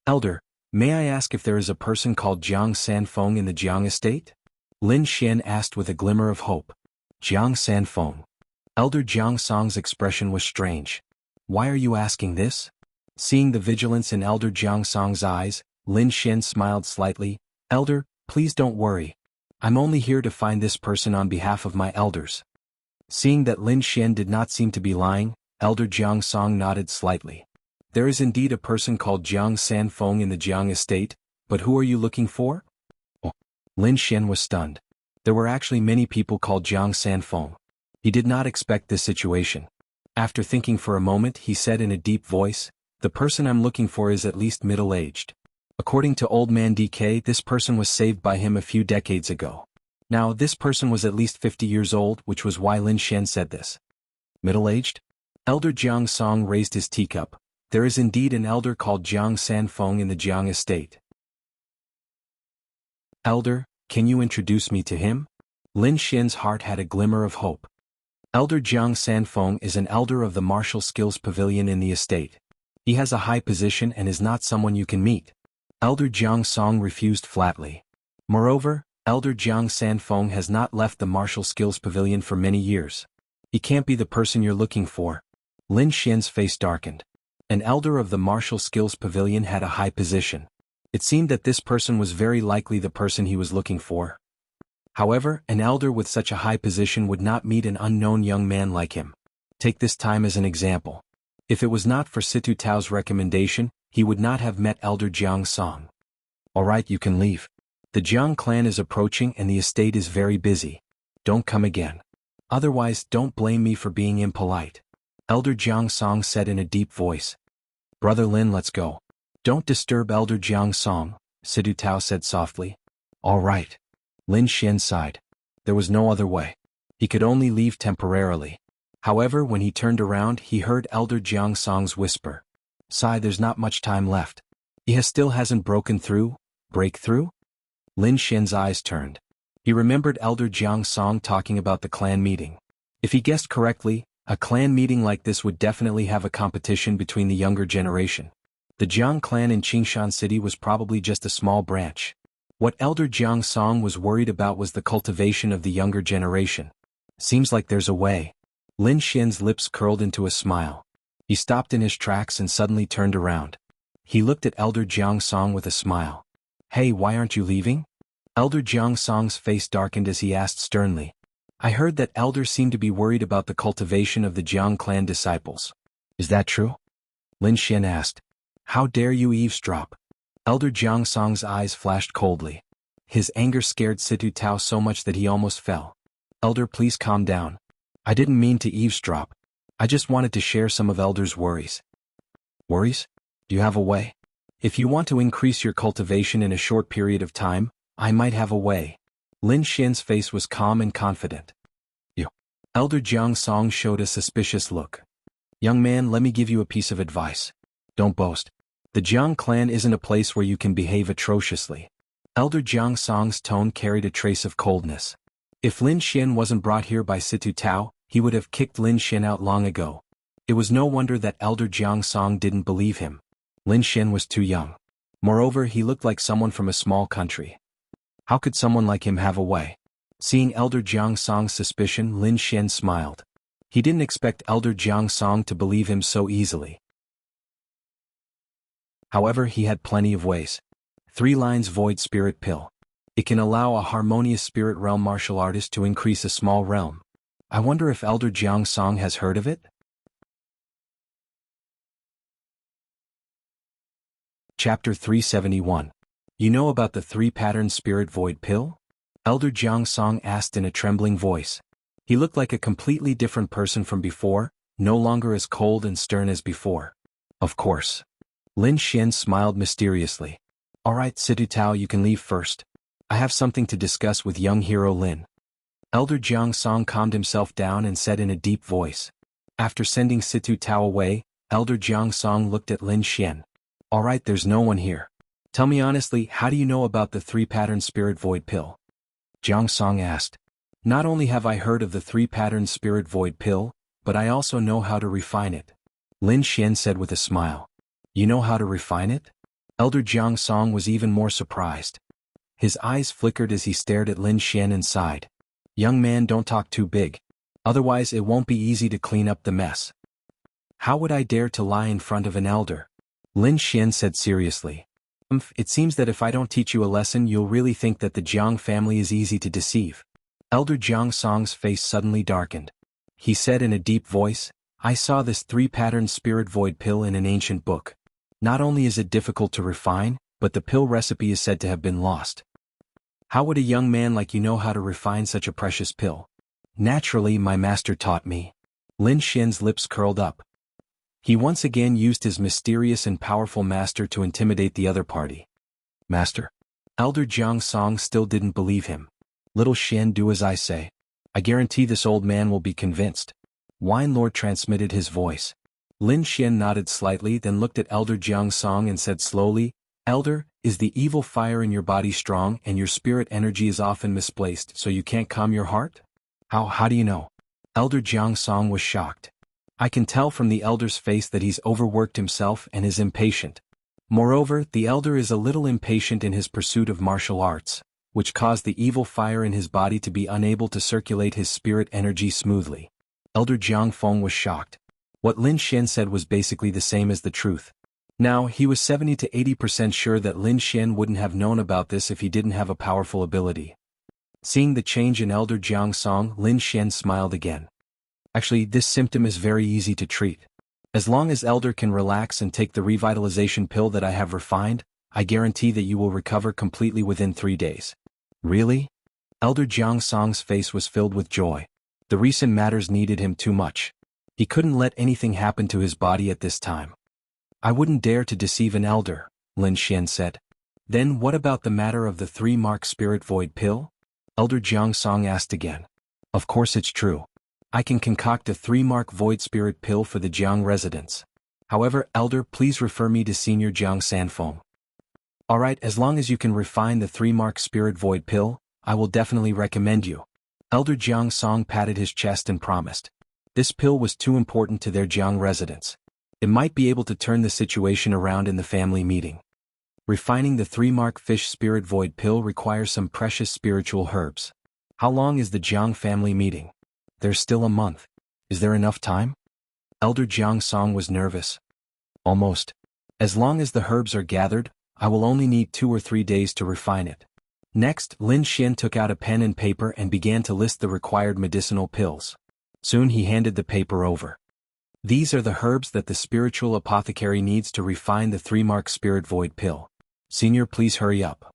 Elder, may I ask if there is a person called Jiang Sanfeng in the Jiang estate? Lin Xian asked with a glimmer of hope. Jiang Sanfeng. Elder Jiang Song's expression was strange. Why are you asking this? Seeing the vigilance in Elder Jiang Song's eyes, Lin Xian smiled slightly. Elder, please don't worry. I'm only here to find this person on behalf of my elders. Seeing that Lin Xian did not seem to be lying, Elder Jiang Song nodded slightly. There is indeed a person called Jiang Sanfeng in the Jiang estate, but who are you looking for? Oh. Lin Xian was stunned. There were actually many people called Jiang Sanfeng. He did not expect this situation. After thinking for a moment, he said in a deep voice, "The person I'm looking for is at least middle-aged. According to Old Man DK, this person was saved by him a few decades ago. Now, this person was at least 50 years old, which was why Lin Xian said this." Middle-aged? Elder Jiang Song raised his teacup. There is indeed an elder called Jiang Sanfeng in the Jiang estate. Elder, can you introduce me to him? Lin Xian's heart had a glimmer of hope. Elder Jiang Sanfeng is an elder of the Martial Skills Pavilion in the estate. He has a high position and is not someone you can meet. Elder Jiang Song refused flatly. Moreover, Elder Jiang Sanfeng has not left the Martial Skills Pavilion for many years. He can't be the person you're looking for. Lin Xian's face darkened. An elder of the Martial Skills Pavilion had a high position. It seemed that this person was very likely the person he was looking for. However, an elder with such a high position would not meet an unknown young man like him. Take this time as an example. If it was not for Situ Tao's recommendation, he would not have met Elder Jiang Song. Alright, you can leave. The Jiang clan is approaching and the estate is very busy. Don't come again. Otherwise, don't blame me for being impolite. Elder Jiang Song said in a deep voice. Brother Lin, let's go. Don't disturb Elder Jiang Song, Situ Tao said softly. Alright. Lin Xian sighed. There was no other way. He could only leave temporarily. However, when he turned around, he heard Elder Jiang Song's whisper. Sigh, there's not much time left. He still hasn't broken through? Breakthrough? Lin Xian's eyes turned. He remembered Elder Jiang Song talking about the clan meeting. If he guessed correctly, a clan meeting like this would definitely have a competition between the younger generation. The Jiang clan in Qingshan City was probably just a small branch. What Elder Jiang Song was worried about was the cultivation of the younger generation. Seems like there's a way. Lin Xian's lips curled into a smile. He stopped in his tracks and suddenly turned around. He looked at Elder Jiang Song with a smile. Hey, why aren't you leaving? Elder Jiang Song's face darkened as he asked sternly. I heard that elders seem to be worried about the cultivation of the Jiang clan disciples. Is that true? Lin Xian asked. How dare you eavesdrop? Elder Jiang Song's eyes flashed coldly. His anger scared Situ Tao so much that he almost fell. Elder, please calm down. I didn't mean to eavesdrop. I just wanted to share some of Elder's worries. Worries? Do you have a way? If you want to increase your cultivation in a short period of time, I might have a way. Lin Xian's face was calm and confident. You. Elder Jiang Song showed a suspicious look. Young man, let me give you a piece of advice. Don't boast. The Jiang clan isn't a place where you can behave atrociously. Elder Jiang Song's tone carried a trace of coldness. If Lin Xian wasn't brought here by Situ Tao, he would have kicked Lin Xian out long ago. It was no wonder that Elder Jiang Song didn't believe him. Lin Xian was too young. Moreover, he looked like someone from a small country. How could someone like him have a way? Seeing Elder Jiang Song's suspicion, Lin Xian smiled. He didn't expect Elder Jiang Song to believe him so easily. However, he had plenty of ways. 3 lines Void Spirit Pill. It can allow a harmonious spirit realm martial artist to increase a small realm. I wonder if Elder Jiang Song has heard of it? Chapter 371. You know about the 3-pattern Spirit Void Pill? Elder Jiang Song asked in a trembling voice. He looked like a completely different person from before, no longer as cold and stern as before. Of course. Lin Xian smiled mysteriously. Alright, Situ Tao, you can leave first. I have something to discuss with young hero Lin. Elder Jiang Song calmed himself down and said in a deep voice. After sending Situ Tao away, Elder Jiang Song looked at Lin Xian. Alright, there's no one here. Tell me honestly, how do you know about the 3-pattern Spirit Void Pill? Jiang Song asked. Not only have I heard of the 3-pattern Spirit Void Pill, but I also know how to refine it. Lin Xian said with a smile. You know how to refine it? Elder Jiang Song was even more surprised. His eyes flickered as he stared at Lin Xian and sighed. Young man, don't talk too big. Otherwise it won't be easy to clean up the mess. How would I dare to lie in front of an elder? Lin Xian said seriously. It seems that if I don't teach you a lesson you'll really think that the Jiang family is easy to deceive. Elder Jiang Song's face suddenly darkened. He said in a deep voice, I saw this 3-patterned spirit void pill in an ancient book. Not only is it difficult to refine, but the pill recipe is said to have been lost. How would a young man like you know how to refine such a precious pill? Naturally, my master taught me. Lin Xian's lips curled up. He once again used his mysterious and powerful master to intimidate the other party. Master? Elder Jiang Song still didn't believe him. Little Xian, do as I say. I guarantee this old man will be convinced. Wine Lord transmitted his voice. Lin Xian nodded slightly, then looked at Elder Jiang Song and said slowly, Elder, is the evil fire in your body strong and your spirit energy is often misplaced so you can't calm your heart? How do you know? Elder Jiang Song was shocked. I can tell from the elder's face that he's overworked himself and is impatient. Moreover, the elder is a little impatient in his pursuit of martial arts, which caused the evil fire in his body to be unable to circulate his spirit energy smoothly. Elder Jiang Feng was shocked. What Lin Xian said was basically the same as the truth. Now, he was 70 to 80% sure that Lin Xian wouldn't have known about this if he didn't have a powerful ability. Seeing the change in Elder Jiang Song, Lin Xian smiled again. Actually, this symptom is very easy to treat. As long as Elder can relax and take the revitalization pill that I have refined, I guarantee that you will recover completely within 3 days. Really? Elder Jiang Song's face was filled with joy. The recent matters needed him too much. He couldn't let anything happen to his body at this time. I wouldn't dare to deceive an elder, Lin Xian said. Then what about the matter of the 3-mark spirit void pill? Elder Jiang Song asked again. Of course it's true. I can concoct a 3-mark void spirit pill for the Jiang residents. However, Elder, please refer me to Senior Jiang Sanfeng. Alright, as long as you can refine the 3-mark spirit void pill, I will definitely recommend you. Elder Jiang Song patted his chest and promised. This pill was too important to their Jiang residents. It might be able to turn the situation around in the family meeting. Refining the 3-mark fish spirit void pill requires some precious spiritual herbs. How long is the Jiang family meeting? There's still a month. Is there enough time? Elder Jiang Song was nervous. Almost. As long as the herbs are gathered, I will only need 2 or 3 days to refine it. Next, Lin Xian took out a pen and paper and began to list the required medicinal pills. Soon he handed the paper over. These are the herbs that the spiritual apothecary needs to refine the 3-mark spirit void pill. Senior, please hurry up.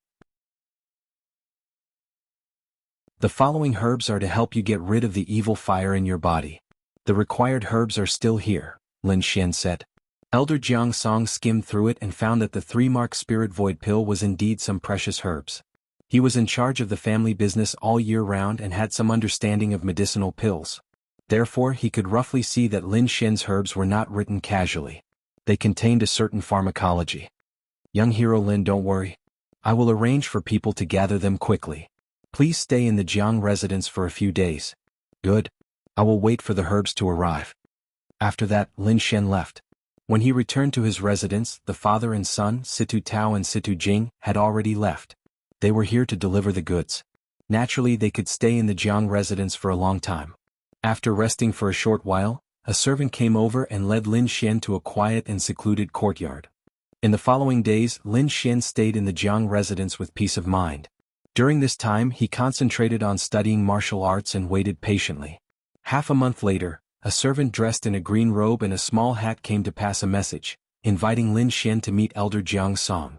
The following herbs are to help you get rid of the evil fire in your body. The required herbs are still here, Lin Xian said. Elder Jiang Song skimmed through it and found that the 3-mark spirit void pill was indeed some precious herbs. He was in charge of the family business all year round and had some understanding of medicinal pills. Therefore, he could roughly see that Lin Xian's herbs were not written casually. They contained a certain pharmacology. Young hero Lin, don't worry. I will arrange for people to gather them quickly. Please stay in the Jiang residence for a few days. Good. I will wait for the herbs to arrive. After that, Lin Xian left. When he returned to his residence, the father and son, Situ Tao and Situ Jing, had already left. They were here to deliver the goods. Naturally, they could stay in the Jiang residence for a long time. After resting for a short while, a servant came over and led Lin Xian to a quiet and secluded courtyard. In the following days, Lin Xian stayed in the Jiang residence with peace of mind. During this time, he concentrated on studying martial arts and waited patiently. Half a month later, a servant dressed in a green robe and a small hat came to pass a message, inviting Lin Xian to meet Elder Jiang Song.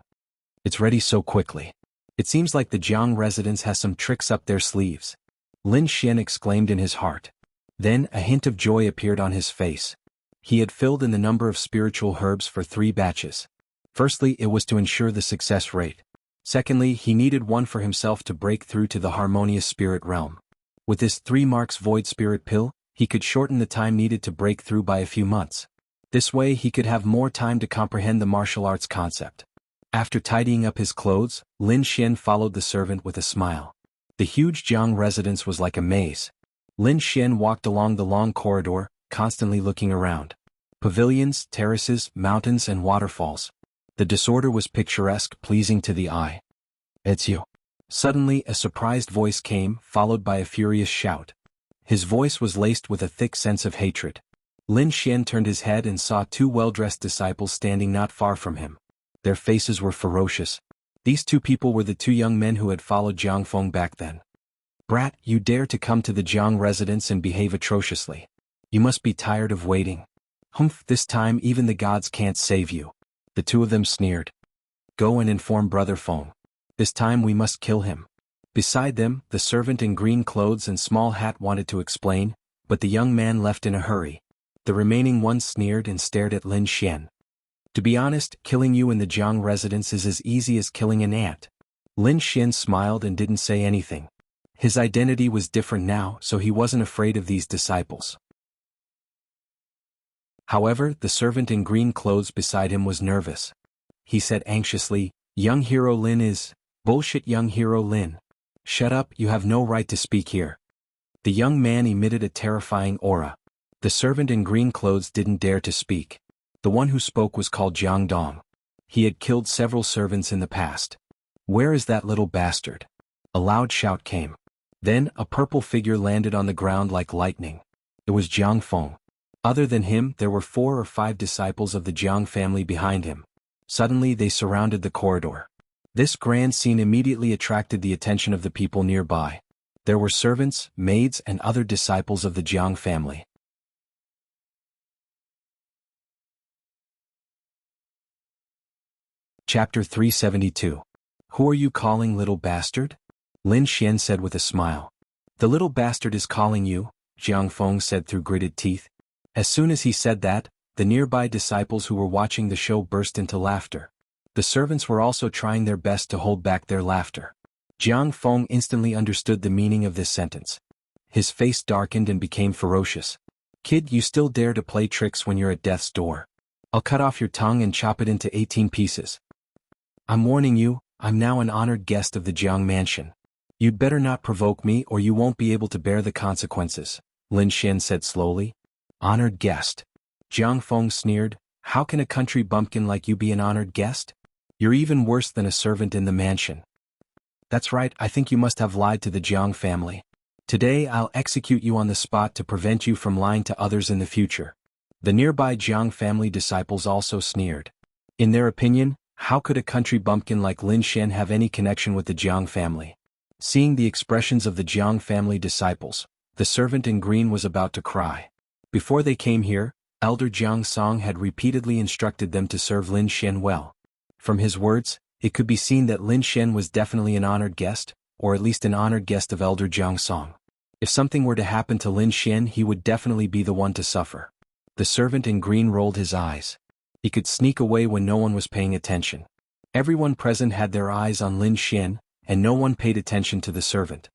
It's ready so quickly. It seems like the Jiang residence has some tricks up their sleeves. Lin Xian exclaimed in his heart. Then a hint of joy appeared on his face. He had filled in the number of spiritual herbs for 3 batches. Firstly, it was to ensure the success rate. Secondly, he needed one for himself to break through to the harmonious spirit realm. With this 3-marks void spirit pill, he could shorten the time needed to break through by a few months. This way he could have more time to comprehend the martial arts concept. After tidying up his clothes, Lin Xian followed the servant with a smile. The huge Jiang residence was like a maze. Lin Xian walked along the long corridor, constantly looking around. Pavilions, terraces, mountains and waterfalls. The disorder was picturesque, pleasing to the eye. It's you. Suddenly a surprised voice came, followed by a furious shout. His voice was laced with a thick sense of hatred. Lin Xian turned his head and saw two well-dressed disciples standing not far from him. Their faces were ferocious. These two people were the two young men who had followed Jiang Feng back then. "Brat, you dare to come to the Jiang residence and behave atrociously. You must be tired of waiting. Humph, this time even the gods can't save you." The two of them sneered. "Go and inform Brother Feng. This time we must kill him." Beside them, the servant in green clothes and small hat wanted to explain, but the young man left in a hurry. The remaining ones sneered and stared at Lin Xian. "To be honest, killing you in the Jiang residence is as easy as killing an ant." Lin Xian smiled and didn't say anything. His identity was different now, so he wasn't afraid of these disciples. However, the servant in green clothes beside him was nervous. He said anxiously, "Young hero Lin is..." "Bullshit, young hero Lin. Shut up, you have no right to speak here." The young man emitted a terrifying aura. The servant in green clothes didn't dare to speak. The one who spoke was called Jiang Dong. He had killed several servants in the past. "Where is that little bastard?" A loud shout came. Then, a purple figure landed on the ground like lightning. It was Jiang Feng. Other than him, there were 4 or 5 disciples of the Jiang family behind him. Suddenly they surrounded the corridor. This grand scene immediately attracted the attention of the people nearby. There were servants, maids, and other disciples of the Jiang family. Chapter 372. "Who are you calling little bastard?" Lin Xian said with a smile. "The little bastard is calling you," Jiang Feng said through gritted teeth. As soon as he said that, the nearby disciples who were watching the show burst into laughter. The servants were also trying their best to hold back their laughter. Jiang Feng instantly understood the meaning of this sentence. His face darkened and became ferocious. "Kid, you still dare to play tricks when you're at death's door. I'll cut off your tongue and chop it into 18 pieces. I'm warning you, I'm now an honored guest of the Jiang mansion. You'd better not provoke me or you won't be able to bear the consequences," Lin Xian said slowly. "Honored guest." Jiang Feng sneered, "How can a country bumpkin like you be an honored guest? You're even worse than a servant in the mansion." "That's right, I think you must have lied to the Jiang family. Today I'll execute you on the spot to prevent you from lying to others in the future." The nearby Jiang family disciples also sneered. In their opinion, how could a country bumpkin like Lin Xian have any connection with the Jiang family? Seeing the expressions of the Jiang family disciples, the servant in green was about to cry. Before they came here, Elder Jiang Song had repeatedly instructed them to serve Lin Xian well. From his words, it could be seen that Lin Xian was definitely an honored guest, or at least an honored guest of Elder Jiang Song. If something were to happen to Lin Xian, he would definitely be the one to suffer. The servant in green rolled his eyes. He could sneak away when no one was paying attention. Everyone present had their eyes on Lin Xian, and no one paid attention to the servant.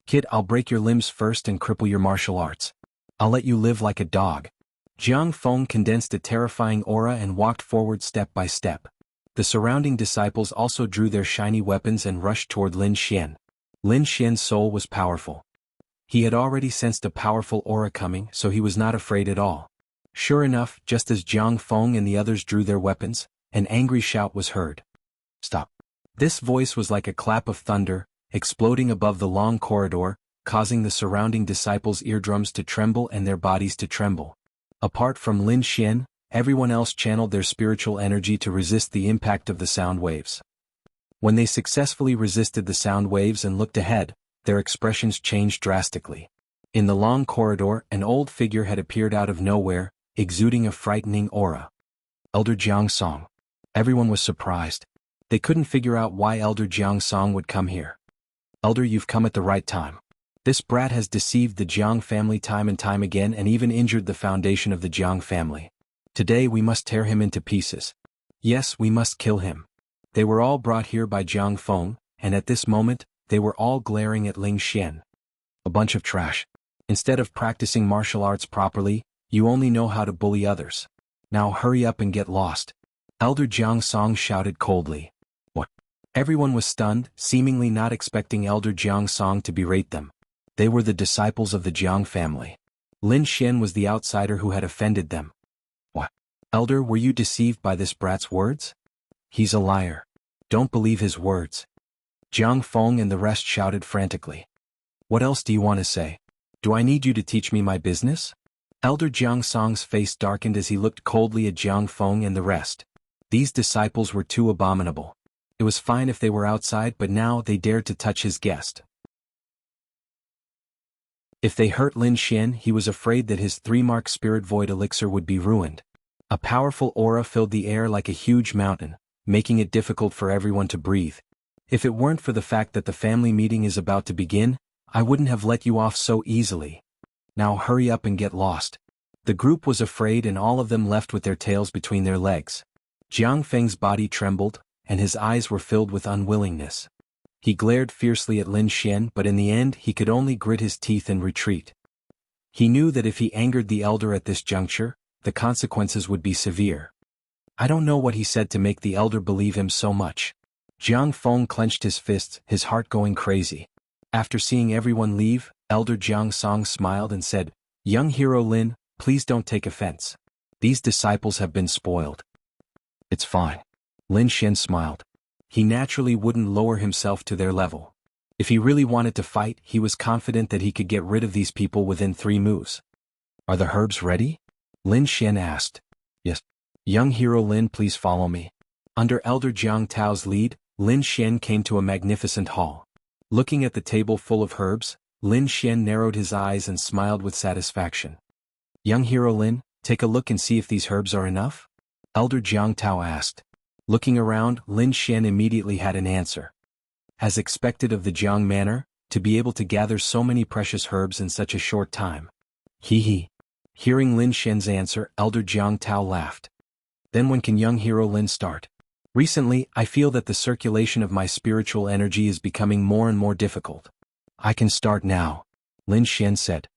"Kid, I'll break your limbs first and cripple your martial arts. I'll let you live like a dog." Jiang Feng condensed a terrifying aura and walked forward step by step. The surrounding disciples also drew their shiny weapons and rushed toward Lin Xian. Lin Xian's soul was powerful. He had already sensed a powerful aura coming, so he was not afraid at all. Sure enough, just as Jiang Feng and the others drew their weapons, an angry shout was heard. "Stop." This voice was like a clap of thunder, exploding above the long corridor, causing the surrounding disciples' eardrums to tremble and their bodies to tremble. Apart from Lin Xian, everyone else channeled their spiritual energy to resist the impact of the sound waves. When they successfully resisted the sound waves and looked ahead, their expressions changed drastically. In the long corridor, an old figure had appeared out of nowhere, exuding a frightening aura. Elder Jiang Song. Everyone was surprised. They couldn't figure out why Elder Jiang Song would come here. "Elder, you've come at the right time. This brat has deceived the Jiang family time and time again and even injured the foundation of the Jiang family. Today we must tear him into pieces. Yes, we must kill him." They were all brought here by Jiang Feng, and at this moment, they were all glaring at Lin Xian. "A bunch of trash. Instead of practicing martial arts properly, you only know how to bully others. Now hurry up and get lost." Elder Jiang Song shouted coldly. "What?" Everyone was stunned, seemingly not expecting Elder Jiang Song to berate them. They were the disciples of the Jiang family. Lin Xian was the outsider who had offended them. "What? Elder, were you deceived by this brat's words? He's a liar. Don't believe his words." Jiang Feng and the rest shouted frantically. What else do you want to say? Do I need you to teach me my business? Elder Jiang Song's face darkened as he looked coldly at Jiang Feng and the rest. These disciples were too abominable. It was fine if they were outside, but now they dared to touch his guest. If they hurt Lin Xian, he was afraid that his 3-mark spirit void elixir would be ruined. A powerful aura filled the air like a huge mountain, making it difficult for everyone to breathe. If it weren't for the fact that the family meeting is about to begin, I wouldn't have let you off so easily. Now hurry up and get lost. The group was afraid and all of them left with their tails between their legs. Jiang Feng's body trembled, and his eyes were filled with unwillingness. He glared fiercely at Lin Xian, but in the end he could only grit his teeth and retreat. He knew that if he angered the elder at this juncture, the consequences would be severe. I don't know what he said to make the elder believe him so much. Jiang Feng clenched his fists, his heart going crazy. After seeing everyone leave, Elder Jiang Song smiled and said, Young hero Lin, please don't take offense. These disciples have been spoiled. It's fine. Lin Xian smiled. He naturally wouldn't lower himself to their level. If he really wanted to fight, he was confident that he could get rid of these people within 3 moves. Are the herbs ready? Lin Xian asked. Yes. Young hero Lin, please follow me. Under Elder Jiang Tao's lead, Lin Xian came to a magnificent hall. Looking at the table full of herbs, Lin Xian narrowed his eyes and smiled with satisfaction. Young hero Lin, take a look and see if these herbs are enough? Elder Jiang Tao asked. Looking around, Lin Xian immediately had an answer. As expected of the Jiang manor, to be able to gather so many precious herbs in such a short time. Hee. Hearing Lin Xian's answer, Elder Jiang Tao laughed. Then when can young hero Lin start? Recently, I feel that the circulation of my spiritual energy is becoming more and more difficult. I can start now, Lin Xian said.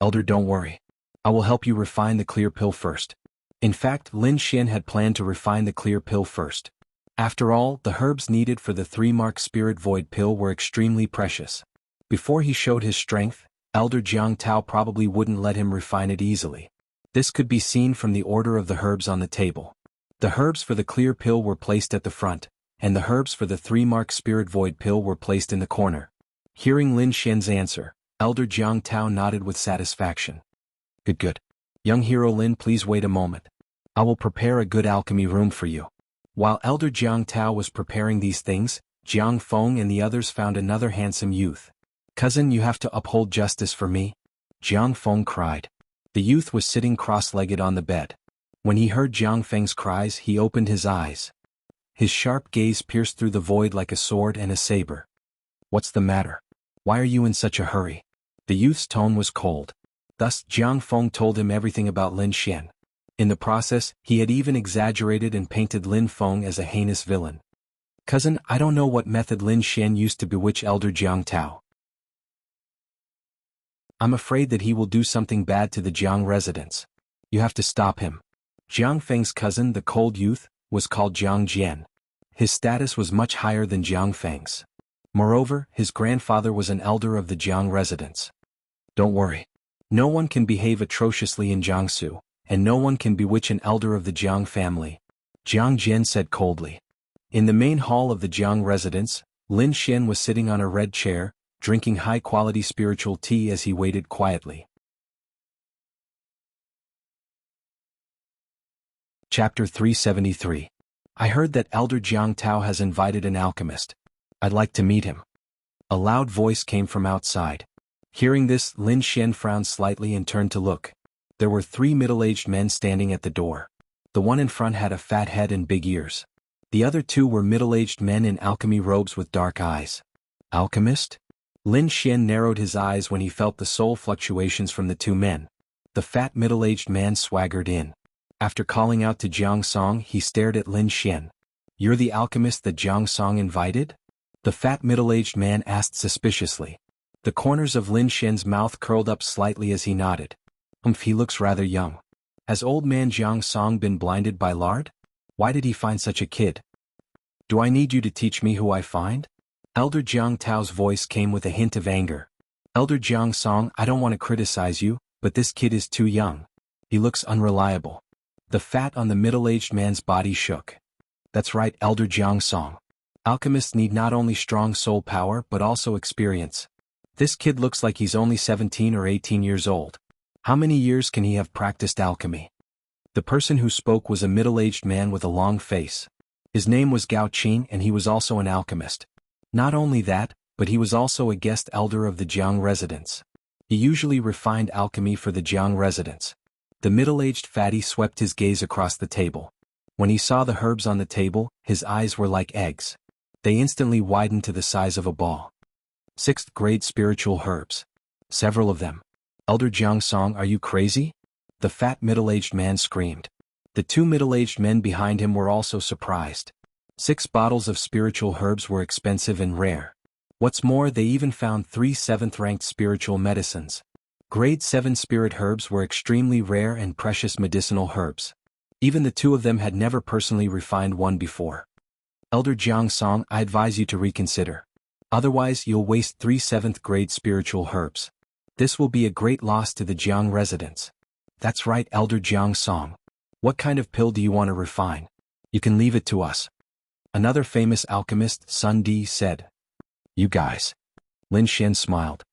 Elder, don't worry. I will help you refine the clear pill first. In fact, Lin Xian had planned to refine the clear pill first. After all, the herbs needed for the 3-mark spirit void pill were extremely precious. Before he showed his strength, Elder Jiang Tao probably wouldn't let him refine it easily. This could be seen from the order of the herbs on the table. The herbs for the clear pill were placed at the front, and the herbs for the 3-mark spirit void pill were placed in the corner. Hearing Lin Xian's answer, Elder Jiang Tao nodded with satisfaction. Good. Young hero Lin, please wait a moment. I will prepare a good alchemy room for you. While Elder Jiang Tao was preparing these things, Jiang Feng and the others found another handsome youth. Cousin, you have to uphold justice for me? Jiang Feng cried. The youth was sitting cross-legged on the bed. When he heard Jiang Feng's cries, he opened his eyes. His sharp gaze pierced through the void like a sword and a saber. What's the matter? Why are you in such a hurry? The youth's tone was cold. Thus, Jiang Feng told him everything about Lin Xian. In the process, he had even exaggerated and painted Lin Feng as a heinous villain. Cousin, I don't know what method Lin Xian used to bewitch Elder Jiang Tao. I'm afraid that he will do something bad to the Jiang residents. You have to stop him. Jiang Feng's cousin, the cold youth, was called Jiang Jian. His status was much higher than Jiang Feng's. Moreover, his grandfather was an elder of the Jiang residents. Don't worry. No one can behave atrociously in Jiangsu, and no one can bewitch an elder of the Jiang family, Jiang Jian said coldly. In the main hall of the Jiang residence, Lin Xian was sitting on a red chair, drinking high-quality spiritual tea as he waited quietly. Chapter 373. I heard that Elder Jiang Tao has invited an alchemist. I'd like to meet him. A loud voice came from outside. Hearing this, Lin Xian frowned slightly and turned to look. There were 3 middle-aged men standing at the door. The one in front had a fat head and big ears. The other 2 were middle-aged men in alchemy robes with dark eyes. Alchemist? Lin Xian narrowed his eyes when he felt the soul fluctuations from the 2 men. The fat middle-aged man swaggered in. After calling out to Jiang Song, he stared at Lin Xian. You're the alchemist that Jiang Song invited? The fat middle-aged man asked suspiciously. The corners of Lin Xian's mouth curled up slightly as he nodded. He looks rather young. Has old man Jiang Song been blinded by lard? Why did he find such a kid? Do I need you to teach me who I find? Elder Jiang Tao's voice came with a hint of anger. Elder Jiang Song, I don't want to criticize you, but this kid is too young. He looks unreliable. The fat on the middle-aged man's body shook. That's right, Elder Jiang Song. Alchemists need not only strong soul power but also experience. This kid looks like he's only 17 or 18 years old. How many years can he have practiced alchemy? The person who spoke was a middle-aged man with a long face. His name was Gao Qing and he was also an alchemist. Not only that, but he was also a guest elder of the Jianghu residence. He usually refined alchemy for the Jianghu residents. The middle-aged fatty swept his gaze across the table. When he saw the herbs on the table, his eyes were like eggs. They instantly widened to the size of a ball. 6th grade spiritual herbs. Several of them. Elder Jiang Song, are you crazy? The fat middle-aged man screamed. The 2 middle-aged men behind him were also surprised. 6 bottles of spiritual herbs were expensive and rare. What's more, they even found 3 7th-ranked spiritual medicines. Grade 7 spirit herbs were extremely rare and precious medicinal herbs. Even the 2 of them had never personally refined one before. Elder Jiang Song, I advise you to reconsider. Otherwise, you'll waste 3 7th-grade spiritual herbs. This will be a great loss to the Jianghu residents. That's right, Elder Jiang Song. What kind of pill do you want to refine? You can leave it to us. Another famous alchemist, Sun Di, said. You guys. Lin Xian smiled.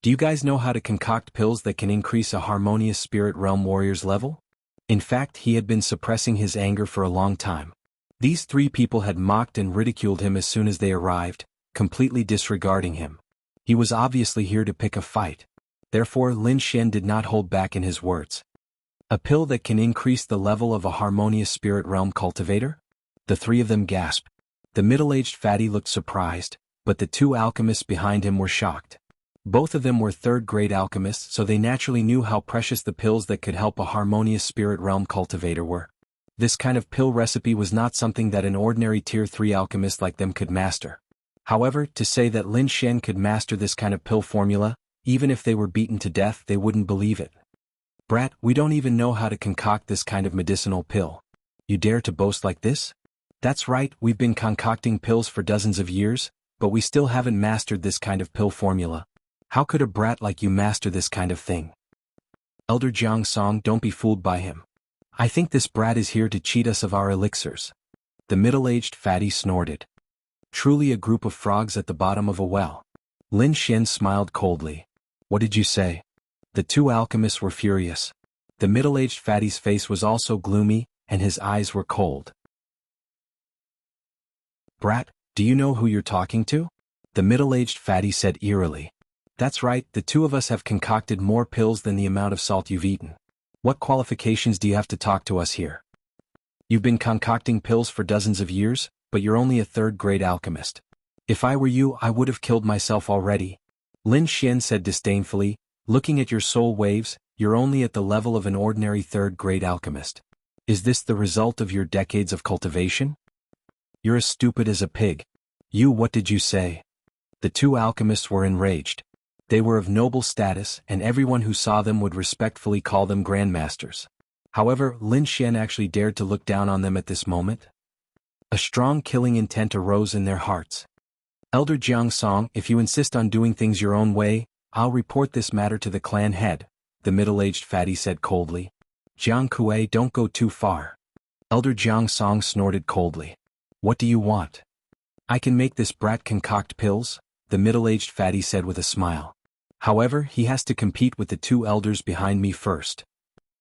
Do you guys know how to concoct pills that can increase a harmonious spirit realm warrior's level? In fact, he had been suppressing his anger for a long time. These 3 people had mocked and ridiculed him as soon as they arrived, completely disregarding him. He was obviously here to pick a fight. Therefore, Lin Xian did not hold back in his words. A pill that can increase the level of a harmonious spirit realm cultivator? The 3 of them gasped. The middle-aged fatty looked surprised, but the 2 alchemists behind him were shocked. Both of them were 3rd-grade alchemists, so they naturally knew how precious the pills that could help a harmonious spirit realm cultivator were. This kind of pill recipe was not something that an ordinary Tier 3 alchemist like them could master. However, to say that Lin Xian could master this kind of pill formula, even if they were beaten to death, they wouldn't believe it. Brat, we don't even know how to concoct this kind of medicinal pill. You dare to boast like this? That's right, we've been concocting pills for dozens of years, but we still haven't mastered this kind of pill formula. How could a brat like you master this kind of thing? Elder Jiang Song, don't be fooled by him. I think this brat is here to cheat us of our elixirs. The middle-aged fatty snorted. Truly a group of frogs at the bottom of a well. Lin Xian smiled coldly. What did you say? The 2 alchemists were furious. The middle-aged fatty's face was also gloomy, and his eyes were cold. Brat, do you know who you're talking to? The middle-aged fatty said eerily. That's right, the 2 of us have concocted more pills than the amount of salt you've eaten. What qualifications do you have to talk to us here? You've been concocting pills for dozens of years, but you're only a 3rd-grade alchemist. If I were you, I would have killed myself already. Lin Xian said disdainfully, looking at your soul waves, you're only at the level of an ordinary 3rd-grade alchemist. Is this the result of your decades of cultivation? You're as stupid as a pig. What did you say? The 2 alchemists were enraged. They were of noble status, and everyone who saw them would respectfully call them grandmasters. However, Lin Xian actually dared to look down on them at this moment. A strong killing intent arose in their hearts. Elder Jiang Song, if you insist on doing things your own way, I'll report this matter to the clan head, the middle-aged fatty said coldly. Jiang Kue, don't go too far. Elder Jiang Song snorted coldly. What do you want? I can make this brat concoct pills, the middle-aged fatty said with a smile. However, he has to compete with the 2 elders behind me first.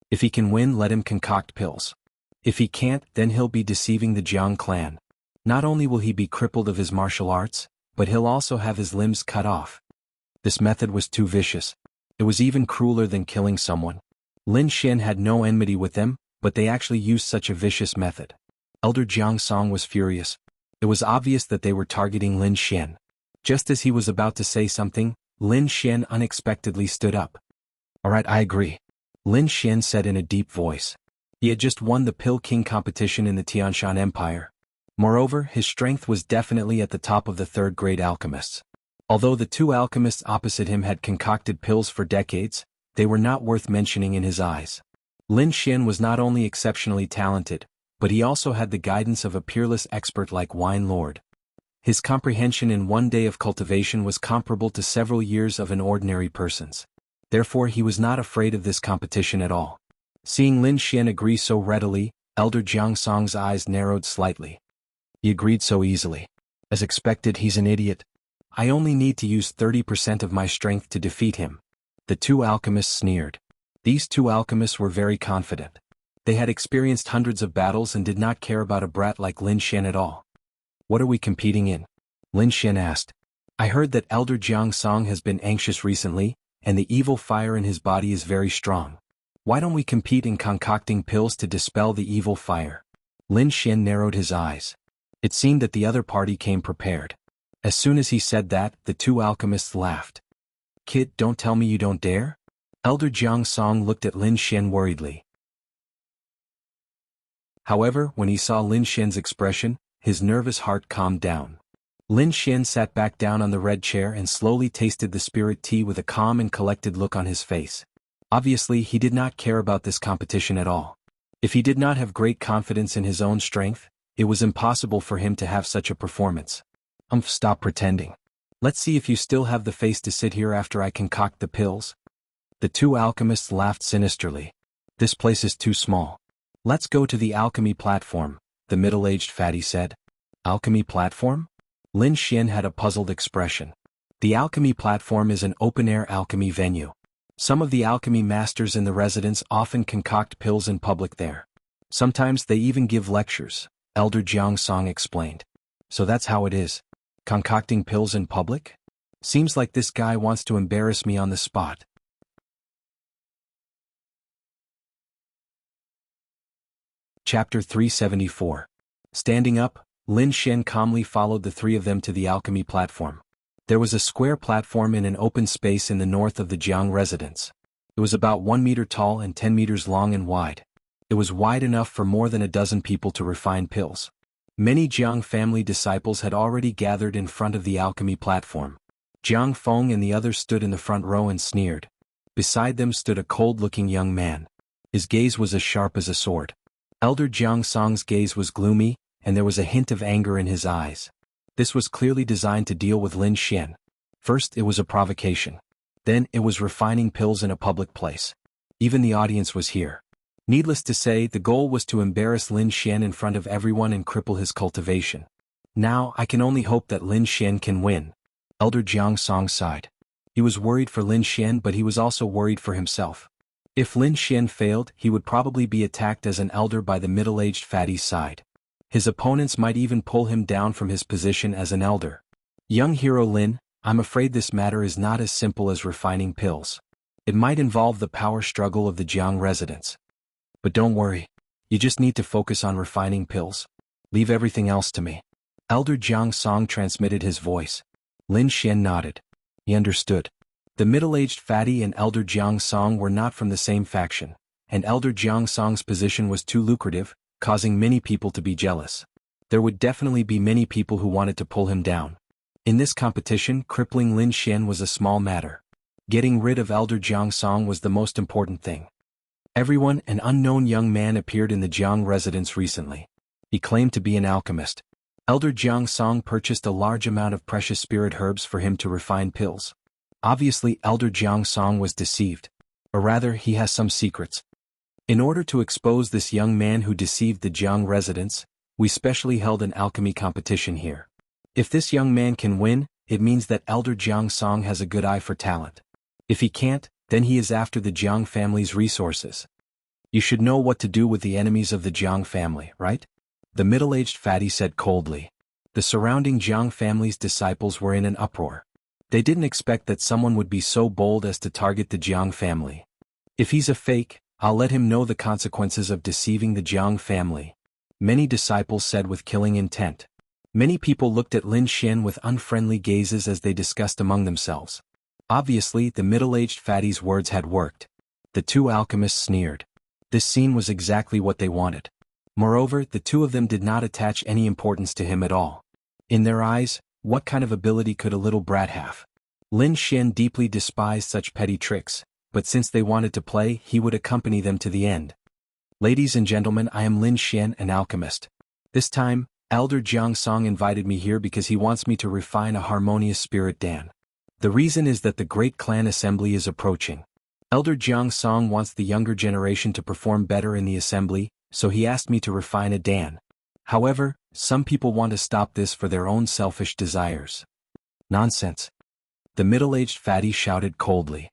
If he can win, let him concoct pills. If he can't, then he'll be deceiving the Jiang clan. Not only will he be crippled of his martial arts, but he'll also have his limbs cut off. This method was too vicious. It was even crueler than killing someone. Lin Xian had no enmity with them, but they actually used such a vicious method. Elder Jiang Song was furious. It was obvious that they were targeting Lin Xian. Just as he was about to say something, Lin Xian unexpectedly stood up. Alright, I agree. Lin Xian said in a deep voice. He had just won the Pill King competition in the Tianshan Empire. Moreover, his strength was definitely at the top of the 3rd-grade alchemists. Although the 2 alchemists opposite him had concocted pills for decades, they were not worth mentioning in his eyes. Lin Xian was not only exceptionally talented, but he also had the guidance of a peerless expert like Wine Lord. His comprehension in one day of cultivation was comparable to several years of an ordinary person's. Therefore he was not afraid of this competition at all. Seeing Lin Xian agree so readily, Elder Jiang Song's eyes narrowed slightly. He agreed so easily. As expected, he's an idiot. I only need to use 30% of my strength to defeat him. The two alchemists sneered. These two alchemists were very confident. They had experienced hundreds of battles and did not care about a brat like Lin Xian at all. What are we competing in? Lin Xian asked. I heard that Elder Jiang Song has been anxious recently, and the evil fire in his body is very strong. Why don't we compete in concocting pills to dispel the evil fire? Lin Xian narrowed his eyes. It seemed that the other party came prepared. As soon as he said that, the two alchemists laughed. Kid, don't tell me you don't dare? Elder Jiang Song looked at Lin Xian worriedly. However, when he saw Lin Xian's expression, his nervous heart calmed down. Lin Xian sat back down on the red chair and slowly tasted the spirit tea with a calm and collected look on his face. Obviously, he did not care about this competition at all. If he did not have great confidence in his own strength, it was impossible for him to have such a performance. Stop pretending. Let's see if you still have the face to sit here after I concoct the pills. The two alchemists laughed sinisterly. This place is too small. Let's go to the alchemy platform, the middle-aged fatty said. Alchemy platform? Lin Xian had a puzzled expression. The alchemy platform is an open-air alchemy venue. Some of the alchemy masters in the residence often concoct pills in public there. Sometimes they even give lectures, Elder Jiang Song explained. So that's how it is. Concocting pills in public? Seems like this guy wants to embarrass me on the spot. Chapter 374. Standing up, Lin Xian calmly followed the three of them to the alchemy platform. There was a square platform in an open space in the north of the Jiang residence. It was about 1 meter tall and 10 meters long and wide. It was wide enough for more than a dozen people to refine pills. Many Jiang family disciples had already gathered in front of the alchemy platform. Jiang Feng and the others stood in the front row and sneered. Beside them stood a cold-looking young man. His gaze was as sharp as a sword. Elder Jiang Song's gaze was gloomy, and there was a hint of anger in his eyes. This was clearly designed to deal with Lin Xian. First it was a provocation. Then it was refining pills in a public place. Even the audience was here. Needless to say, the goal was to embarrass Lin Xian in front of everyone and cripple his cultivation. Now I can only hope that Lin Xian can win. Elder Jiang Song sighed. He was worried for Lin Xian, but he was also worried for himself. If Lin Xian failed, he would probably be attacked as an elder by the middle-aged fatty's side. His opponents might even pull him down from his position as an elder. Young hero Lin, I'm afraid this matter is not as simple as refining pills. It might involve the power struggle of the Jiang residents. But don't worry. You just need to focus on refining pills. Leave everything else to me. Elder Jiang Song transmitted his voice. Lin Xian nodded. He understood. The middle-aged fatty and Elder Jiang Song were not from the same faction, and Elder Jiang Song's position was too lucrative, causing many people to be jealous. There would definitely be many people who wanted to pull him down. In this competition, crippling Lin Xian was a small matter. Getting rid of Elder Jiang Song was the most important thing. Everyone, an unknown young man appeared in the Jiang residence recently. He claimed to be an alchemist. Elder Jiang Song purchased a large amount of precious spirit herbs for him to refine pills. Obviously, Elder Jiang Song was deceived. Or rather, he has some secrets. In order to expose this young man who deceived the Jiang residents, we specially held an alchemy competition here. If this young man can win, it means that Elder Jiang Song has a good eye for talent. If he can't, then he is after the Jiang family's resources. You should know what to do with the enemies of the Jiang family, right? The middle-aged fatty said coldly. The surrounding Jiang family's disciples were in an uproar. They didn't expect that someone would be so bold as to target the Jiang family. If he's a fake, I'll let him know the consequences of deceiving the Jiang family. Many disciples said with killing intent. Many people looked at Lin Xian with unfriendly gazes as they discussed among themselves. Obviously, the middle-aged fatty's words had worked. The two alchemists sneered. This scene was exactly what they wanted. Moreover, the two of them did not attach any importance to him at all. In their eyes, what kind of ability could a little brat have? Lin Xian deeply despised such petty tricks, but since they wanted to play, he would accompany them to the end. Ladies and gentlemen, I am Lin Xian, an alchemist. This time, Elder Jiang Song invited me here because he wants me to refine a harmonious spirit Dan. The reason is that the great clan assembly is approaching. Elder Jiang Song wants the younger generation to perform better in the assembly, so he asked me to refine a Dan. However, some people want to stop this for their own selfish desires. Nonsense. The middle-aged fatty shouted coldly.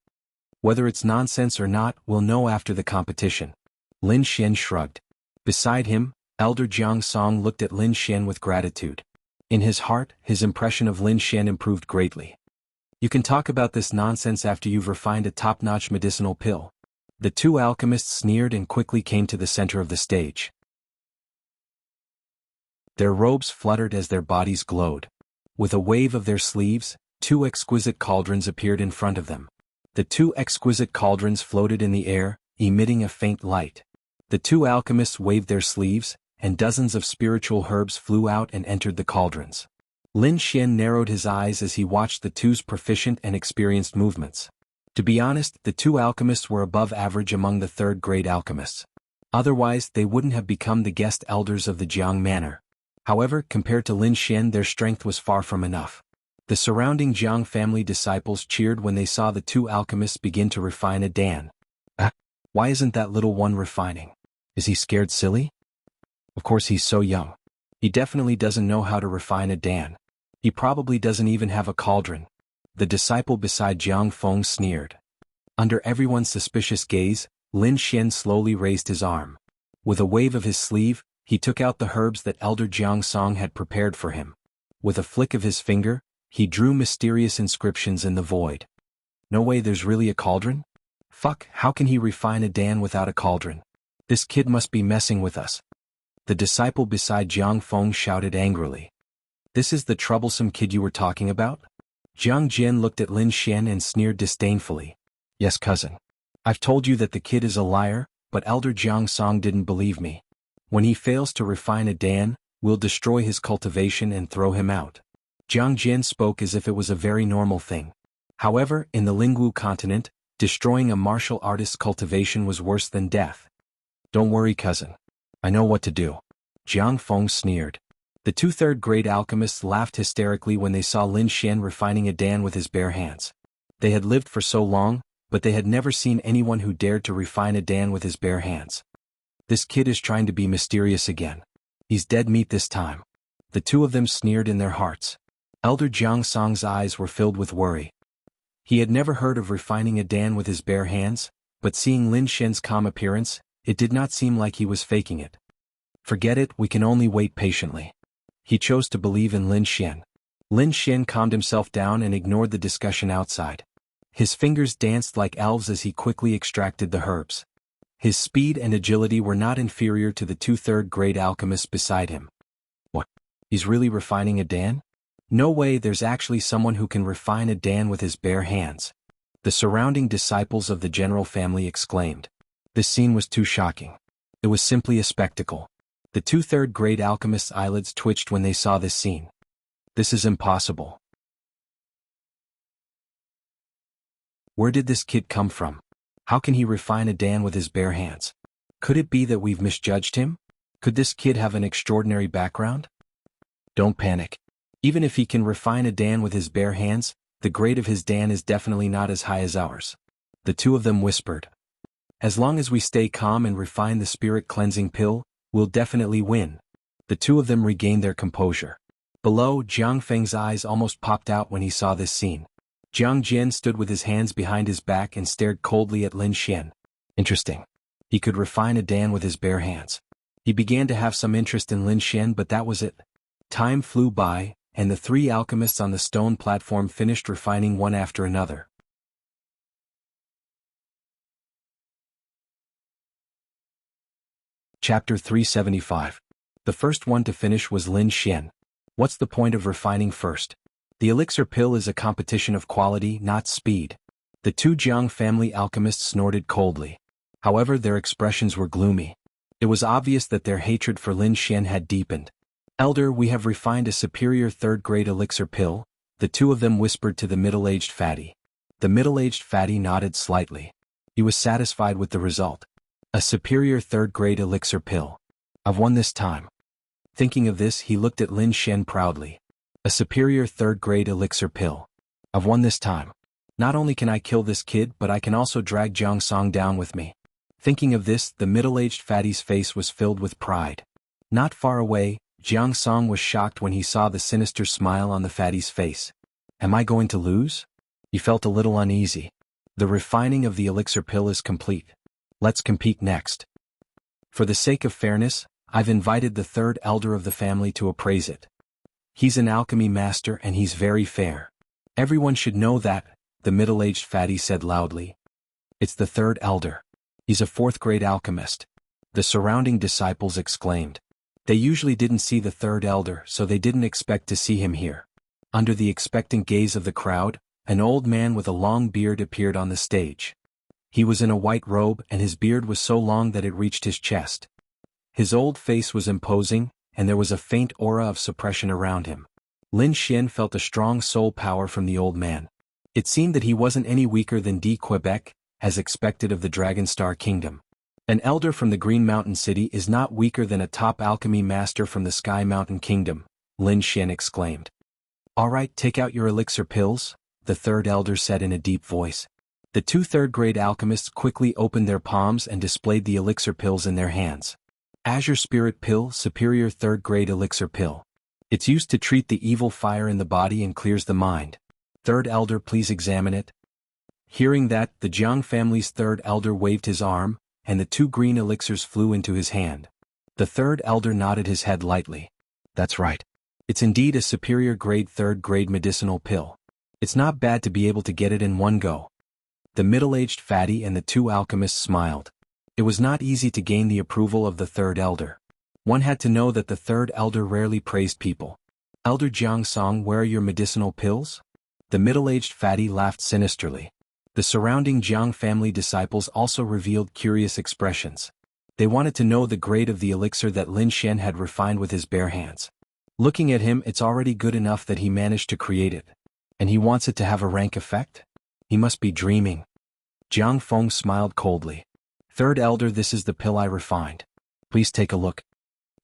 Whether it's nonsense or not, we'll know after the competition. Lin Xian shrugged. Beside him, Elder Jiang Song looked at Lin Xian with gratitude. In his heart, his impression of Lin Xian improved greatly. You can talk about this nonsense after you've refined a top-notch medicinal pill. The two alchemists sneered and quickly came to the center of the stage. Their robes fluttered as their bodies glowed. With a wave of their sleeves, two exquisite cauldrons appeared in front of them. The two exquisite cauldrons floated in the air, emitting a faint light. The two alchemists waved their sleeves, and dozens of spiritual herbs flew out and entered the cauldrons. Lin Xian narrowed his eyes as he watched the two's proficient and experienced movements. To be honest, the two alchemists were above average among the third-grade alchemists. Otherwise, they wouldn't have become the guest elders of the Jiang Manor. However, compared to Lin Xian, their strength was far from enough. The surrounding Jiang family disciples cheered when they saw the two alchemists begin to refine a Dan. Why isn't that little one refining? Is he scared silly? Of course he's so young. He definitely doesn't know how to refine a Dan. He probably doesn't even have a cauldron. The disciple beside Jiang Feng sneered. Under everyone's suspicious gaze, Lin Xian slowly raised his arm. With a wave of his sleeve, he took out the herbs that Elder Jiang Song had prepared for him. With a flick of his finger, he drew mysterious inscriptions in the void. No way, there's really a cauldron? Fuck, how can he refine a Dan without a cauldron? This kid must be messing with us. The disciple beside Jiang Feng shouted angrily. This is the troublesome kid you were talking about? Jiang Jin looked at Lin Xian and sneered disdainfully. Yes, cousin. I've told you that the kid is a liar, but Elder Jiang Song didn't believe me. When he fails to refine a Dan, we'll destroy his cultivation and throw him out. Jiang Jin spoke as if it was a very normal thing. However, in the Lingwu continent, destroying a martial artist's cultivation was worse than death. Don't worry, cousin. I know what to do. Jiang Feng sneered. The two third-grade alchemists laughed hysterically when they saw Lin Xian refining a Dan with his bare hands. They had lived for so long, but they had never seen anyone who dared to refine a Dan with his bare hands. This kid is trying to be mysterious again. He's dead meat this time. The two of them sneered in their hearts. Elder Jiang Song's eyes were filled with worry. He had never heard of refining a Dan with his bare hands, but seeing Lin Xian's calm appearance, it did not seem like he was faking it. Forget it, we can only wait patiently. He chose to believe in Lin Xian. Lin Xian calmed himself down and ignored the discussion outside. His fingers danced like elves as he quickly extracted the herbs. His speed and agility were not inferior to the two third-grade alchemists beside him. What? He's really refining a Dan? No way, there's actually someone who can refine a Dan with his bare hands. The surrounding disciples of the general family exclaimed. This scene was too shocking. It was simply a spectacle. The two third-grade alchemists' eyelids twitched when they saw this scene. This is impossible. Where did this kid come from? How can he refine a Dan with his bare hands? Could it be that we've misjudged him? Could this kid have an extraordinary background? Don't panic. Even if he can refine a Dan with his bare hands, the grade of his Dan is definitely not as high as ours. The two of them whispered. As long as we stay calm and refine the spirit-cleansing pill, we'll definitely win. The two of them regained their composure. Below, Jiang Feng's eyes almost popped out when he saw this scene. Jiang Jin stood with his hands behind his back and stared coldly at Lin Xian. Interesting. He could refine a Dan with his bare hands. He began to have some interest in Lin Xian, but that was it. Time flew by, and the three alchemists on the stone platform finished refining one after another. Chapter 375. The first one to finish was Lin Xian. What's the point of refining first? The elixir pill is a competition of quality, not speed. The two Jiang family alchemists snorted coldly. However, their expressions were gloomy. It was obvious that their hatred for Lin Xian had deepened. Elder, we have refined a superior third-grade elixir pill, the two of them whispered to the middle-aged fatty. The middle-aged fatty nodded slightly. He was satisfied with the result. A superior third-grade elixir pill. I've won this time. Thinking of this, he looked at Lin Xian proudly. A superior third-grade elixir pill. I've won this time. Not only can I kill this kid, but I can also drag Jiang Song down with me. Thinking of this, the middle-aged fatty's face was filled with pride. Not far away, Jiang was shocked when he saw the sinister smile on the fatty's face. Am I going to lose? He felt a little uneasy. The refining of the elixir pill is complete. Let's compete next. For the sake of fairness, I've invited the third elder of the family to appraise it. He's an alchemy master and he's very fair. Everyone should know that, the middle-aged fatty said loudly. It's the third elder. He's a fourth-grade alchemist. The surrounding disciples exclaimed. They usually didn't see the third elder, so they didn't expect to see him here. Under the expectant gaze of the crowd, an old man with a long beard appeared on the stage. He was in a white robe and his beard was so long that it reached his chest. His old face was imposing, and there was a faint aura of suppression around him. Lin Xian felt a strong soul power from the old man. It seemed that he wasn't any weaker than D. Quebec, as expected of the Dragonstar Kingdom. An elder from the Green Mountain City is not weaker than a top alchemy master from the Sky Mountain Kingdom, Lin Xian exclaimed. All right, take out your elixir pills, the third elder said in a deep voice. The two third-grade alchemists quickly opened their palms and displayed the elixir pills in their hands. Azure Spirit Pill, Superior Third-Grade Elixir Pill. It's used to treat the evil fire in the body and clears the mind. Third elder, please examine it. Hearing that, the Jiang family's third elder waved his arm, and the two green elixirs flew into his hand. The third elder nodded his head lightly. That's right. It's indeed a superior grade third-grade medicinal pill. It's not bad to be able to get it in one go. The middle-aged fatty and the two alchemists smiled. It was not easy to gain the approval of the third elder. One had to know that the third elder rarely praised people. Elder Jiang, where are your medicinal pills? The middle-aged fatty laughed sinisterly. The surrounding Jiang family disciples also revealed curious expressions. They wanted to know the grade of the elixir that Lin Xian had refined with his bare hands. Looking at him, it's already good enough that he managed to create it. And he wants it to have a rank effect? He must be dreaming. Jiang Feng smiled coldly. Third elder, this is the pill I refined. Please take a look.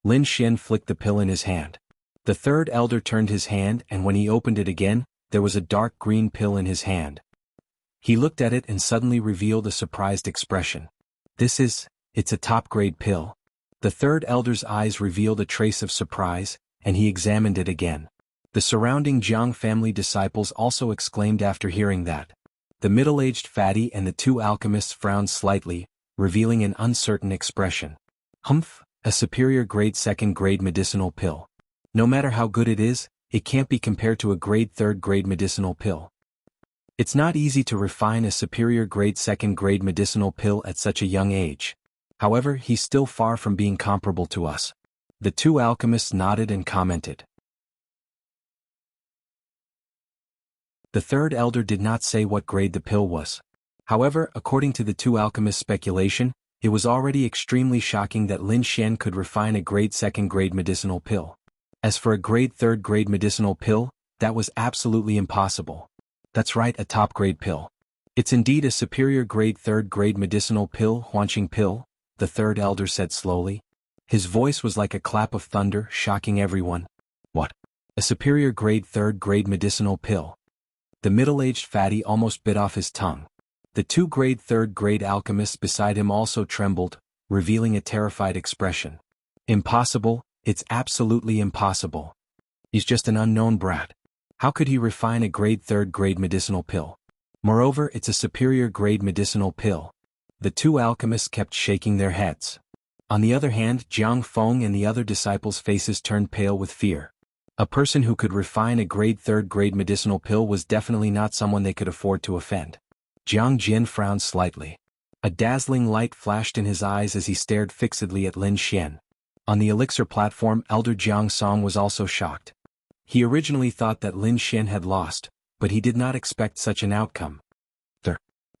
Lin Xian flicked the pill in his hand. The third elder turned his hand and when he opened it again, there was a dark green pill in his hand. He looked at it and suddenly revealed a surprised expression. It's a top-grade pill. The third elder's eyes revealed a trace of surprise, and he examined it again. The surrounding Jiang family disciples also exclaimed after hearing that. The middle-aged fatty and the two alchemists frowned slightly, revealing an uncertain expression. Humph, a superior grade second-grade medicinal pill. No matter how good it is, it can't be compared to a grade third-grade medicinal pill. It's not easy to refine a superior grade second-grade medicinal pill at such a young age. However, he's still far from being comparable to us. The two alchemists nodded and commented. The third elder did not say what grade the pill was. However, according to the two alchemists' speculation, it was already extremely shocking that Lin Xian could refine a grade second-grade medicinal pill. As for a grade third-grade medicinal pill, that was absolutely impossible. That's right, a top-grade pill. It's indeed a superior grade third-grade medicinal pill, Huanqing pill, the third elder said slowly. His voice was like a clap of thunder, shocking everyone. What? A superior grade third-grade medicinal pill? The middle-aged fatty almost bit off his tongue. The two grade third-grade alchemists beside him also trembled, revealing a terrified expression. Impossible, it's absolutely impossible. He's just an unknown brat. How could he refine a grade third-grade medicinal pill? Moreover, it's a superior grade medicinal pill. The two alchemists kept shaking their heads. On the other hand, Jiang Feng and the other disciples' faces turned pale with fear. A person who could refine a grade third-grade medicinal pill was definitely not someone they could afford to offend. Jiang Jin frowned slightly. A dazzling light flashed in his eyes as he stared fixedly at Lin Xian. On the elixir platform, Elder Jiang was also shocked. He originally thought that Lin Xian had lost, but he did not expect such an outcome.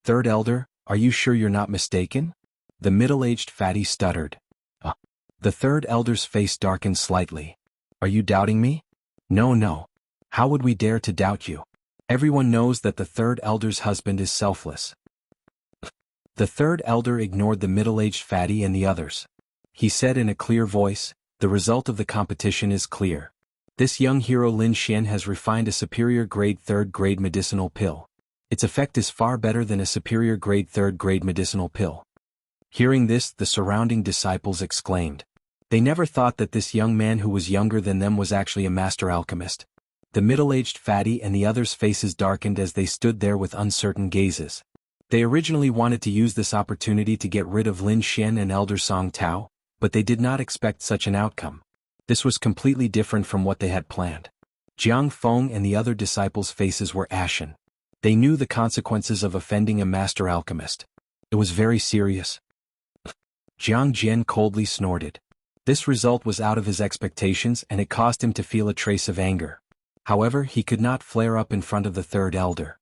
Third elder, are you sure you're not mistaken? The middle-aged fatty stuttered. The third elder's face darkened slightly. Are you doubting me? No. How would we dare to doubt you? Everyone knows that the third elder's husband is selfless. The third elder ignored the middle-aged fatty and the others. He said in a clear voice, the result of the competition is clear. This young hero Lin Xian has refined a superior grade third-grade medicinal pill. Its effect is far better than a superior grade third-grade medicinal pill. Hearing this, the surrounding disciples exclaimed. They never thought that this young man who was younger than them was actually a master alchemist. The middle-aged fatty and the others' faces darkened as they stood there with uncertain gazes. They originally wanted to use this opportunity to get rid of Lin Xian and Elder Song Tao, but they did not expect such an outcome. This was completely different from what they had planned. Jiang Feng and the other disciples' faces were ashen. They knew the consequences of offending a master alchemist. It was very serious. Jiang Jian coldly snorted. This result was out of his expectations and it caused him to feel a trace of anger. However, he could not flare up in front of the third elder.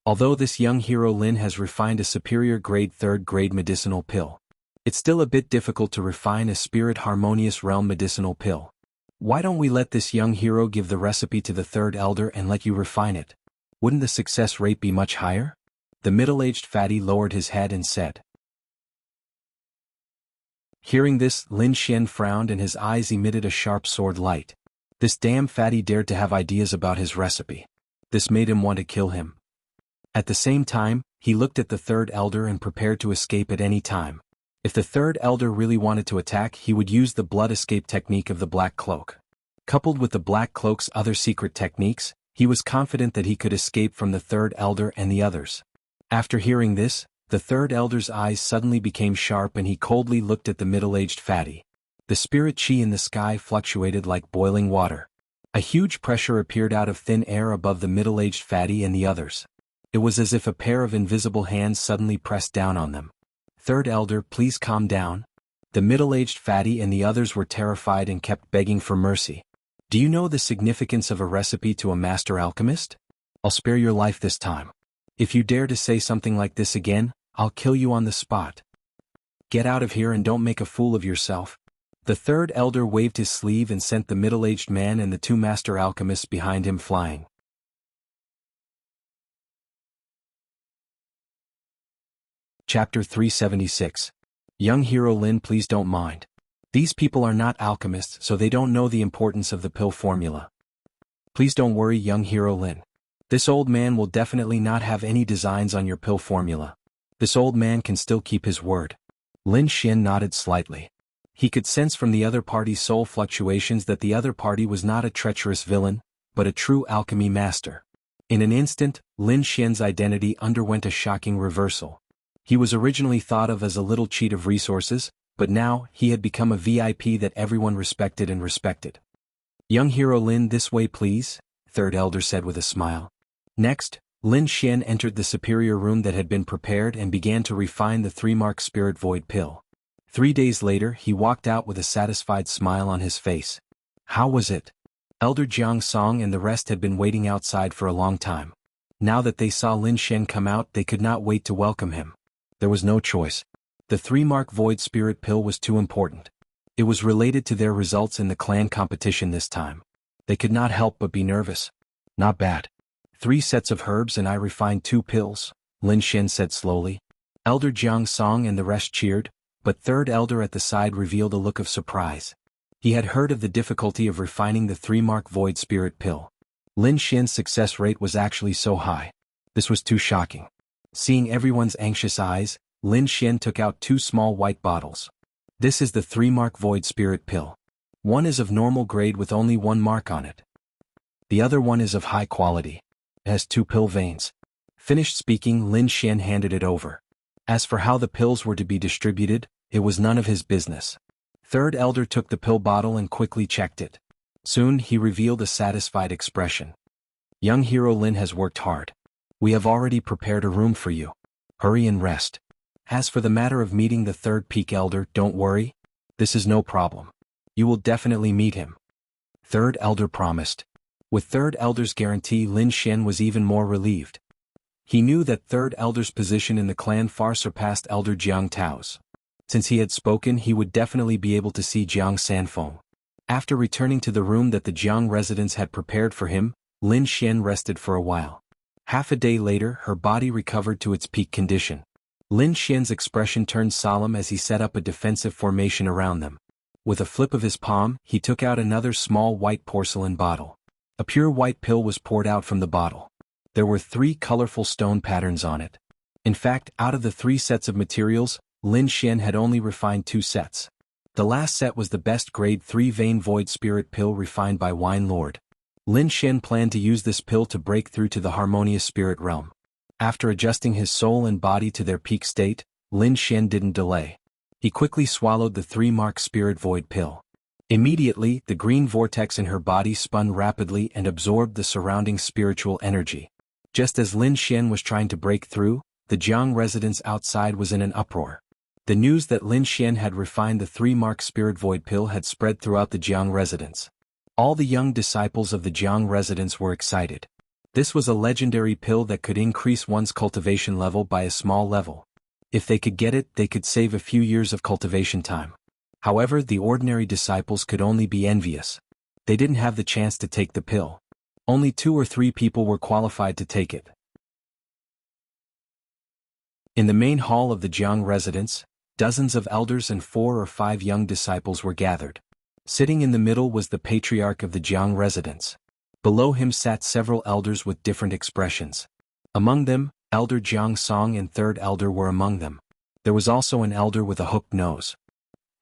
Although this young hero Lin has refined a superior grade third-grade medicinal pill, it's still a bit difficult to refine a spirit harmonious realm medicinal pill. Why don't we let this young hero give the recipe to the third elder and let you refine it? Wouldn't the success rate be much higher? The middle-aged fatty lowered his head and said. Hearing this, Lin Xian frowned and his eyes emitted a sharp sword light. This damn fatty dared to have ideas about his recipe. This made him want to kill him. At the same time, he looked at the third elder and prepared to escape at any time. If the third elder really wanted to attack, he would use the blood escape technique of the Black Cloak. Coupled with the Black Cloak's other secret techniques, he was confident that he could escape from the third elder and the others. After hearing this, the third elder's eyes suddenly became sharp and he coldly looked at the middle-aged fatty. The spirit chi in the sky fluctuated like boiling water. A huge pressure appeared out of thin air above the middle-aged fatty and the others. It was as if a pair of invisible hands suddenly pressed down on them. Third elder, please calm down. The middle-aged fatty and the others were terrified and kept begging for mercy. Do you know the significance of a recipe to a master alchemist? I'll spare your life this time. If you dare to say something like this again, I'll kill you on the spot. Get out of here and don't make a fool of yourself. The third elder waved his sleeve and sent the middle-aged man and the two master alchemists behind him flying. Chapter 376. Young hero Lin, please don't mind. These people are not alchemists, so they don't know the importance of the pill formula. Please don't worry, young hero Lin. This old man will definitely not have any designs on your pill formula. This old man can still keep his word. Lin Xian nodded slightly. He could sense from the other party's soul fluctuations that the other party was not a treacherous villain, but a true alchemy master. In an instant, Lin Xian's identity underwent a shocking reversal. He was originally thought of as a little cheat of resources, but now he had become a VIP that everyone respected and respected. Young hero Lin, this way please, third elder said with a smile. Next, Lin Xian entered the superior room that had been prepared and began to refine the 3-mark spirit void pill. 3 days later, he walked out with a satisfied smile on his face. How was it? Elder Jiang Song and the rest had been waiting outside for a long time. Now that they saw Lin Xian come out, they could not wait to welcome him. There was no choice. The 3-mark void spirit pill was too important. It was related to their results in the clan competition this time. They could not help but be nervous. Not bad. 3 sets of herbs and I refined 2 pills, Lin Xian said slowly. Elder Jiang Song and the rest cheered, but third elder at the side revealed a look of surprise. He had heard of the difficulty of refining the 3-mark void spirit pill. Lin Xian's success rate was actually so high. This was too shocking. Seeing everyone's anxious eyes, Lin Xian took out 2 small white bottles. This is the 3-mark void spirit pill. One is of normal grade with only 1 mark on it. The other one is of high quality. It has 2 pill veins. Finished speaking, Lin Xian handed it over. As for how the pills were to be distributed, it was none of his business. Third elder took the pill bottle and quickly checked it. Soon he revealed a satisfied expression. Young hero Lin has worked hard. We have already prepared a room for you. Hurry and rest. As for the matter of meeting the third peak elder, don't worry. This is no problem. You will definitely meet him. Third elder promised. With third elder's guarantee, Lin Xian was even more relieved. He knew that third elder's position in the clan far surpassed elder Jiang Tao's. Since he had spoken, he would definitely be able to see Jiang Sanfeng. After returning to the room that the Jiang residents had prepared for him, Lin Xian rested for a while. Half a day later, her body recovered to its peak condition. Lin Xian's expression turned solemn as he set up a defensive formation around them. With a flip of his palm, he took out another small white porcelain bottle. A pure white pill was poured out from the bottle. There were 3 colorful stone patterns on it. In fact, out of the 3 sets of materials, Lin Xian had only refined 2 sets. The last set was the best grade 3 Vein Void Spirit pill refined by Wine Lord. Lin Xian planned to use this pill to break through to the harmonious spirit realm. After adjusting his soul and body to their peak state, Lin Xian didn't delay. He quickly swallowed the 3-mark Spirit Void pill. Immediately, the green vortex in her body spun rapidly and absorbed the surrounding spiritual energy. Just as Lin Xian was trying to break through, the Jiang residence outside was in an uproar. The news that Lin Xian had refined the 3-mark Spirit Void pill had spread throughout the Jiang residence. All the young disciples of the Jiang residence were excited. This was a legendary pill that could increase one's cultivation level by a small level. If they could get it, they could save a few years of cultivation time. However, the ordinary disciples could only be envious. They didn't have the chance to take the pill. Only 2 or 3 people were qualified to take it. In the main hall of the Jiang residence, dozens of elders and 4 or 5 young disciples were gathered. Sitting in the middle was the patriarch of the Jiang residence. Below him sat several elders with different expressions. Among them, Elder Jiang Song and 3rd elder were among them. There was also an elder with a hooked nose.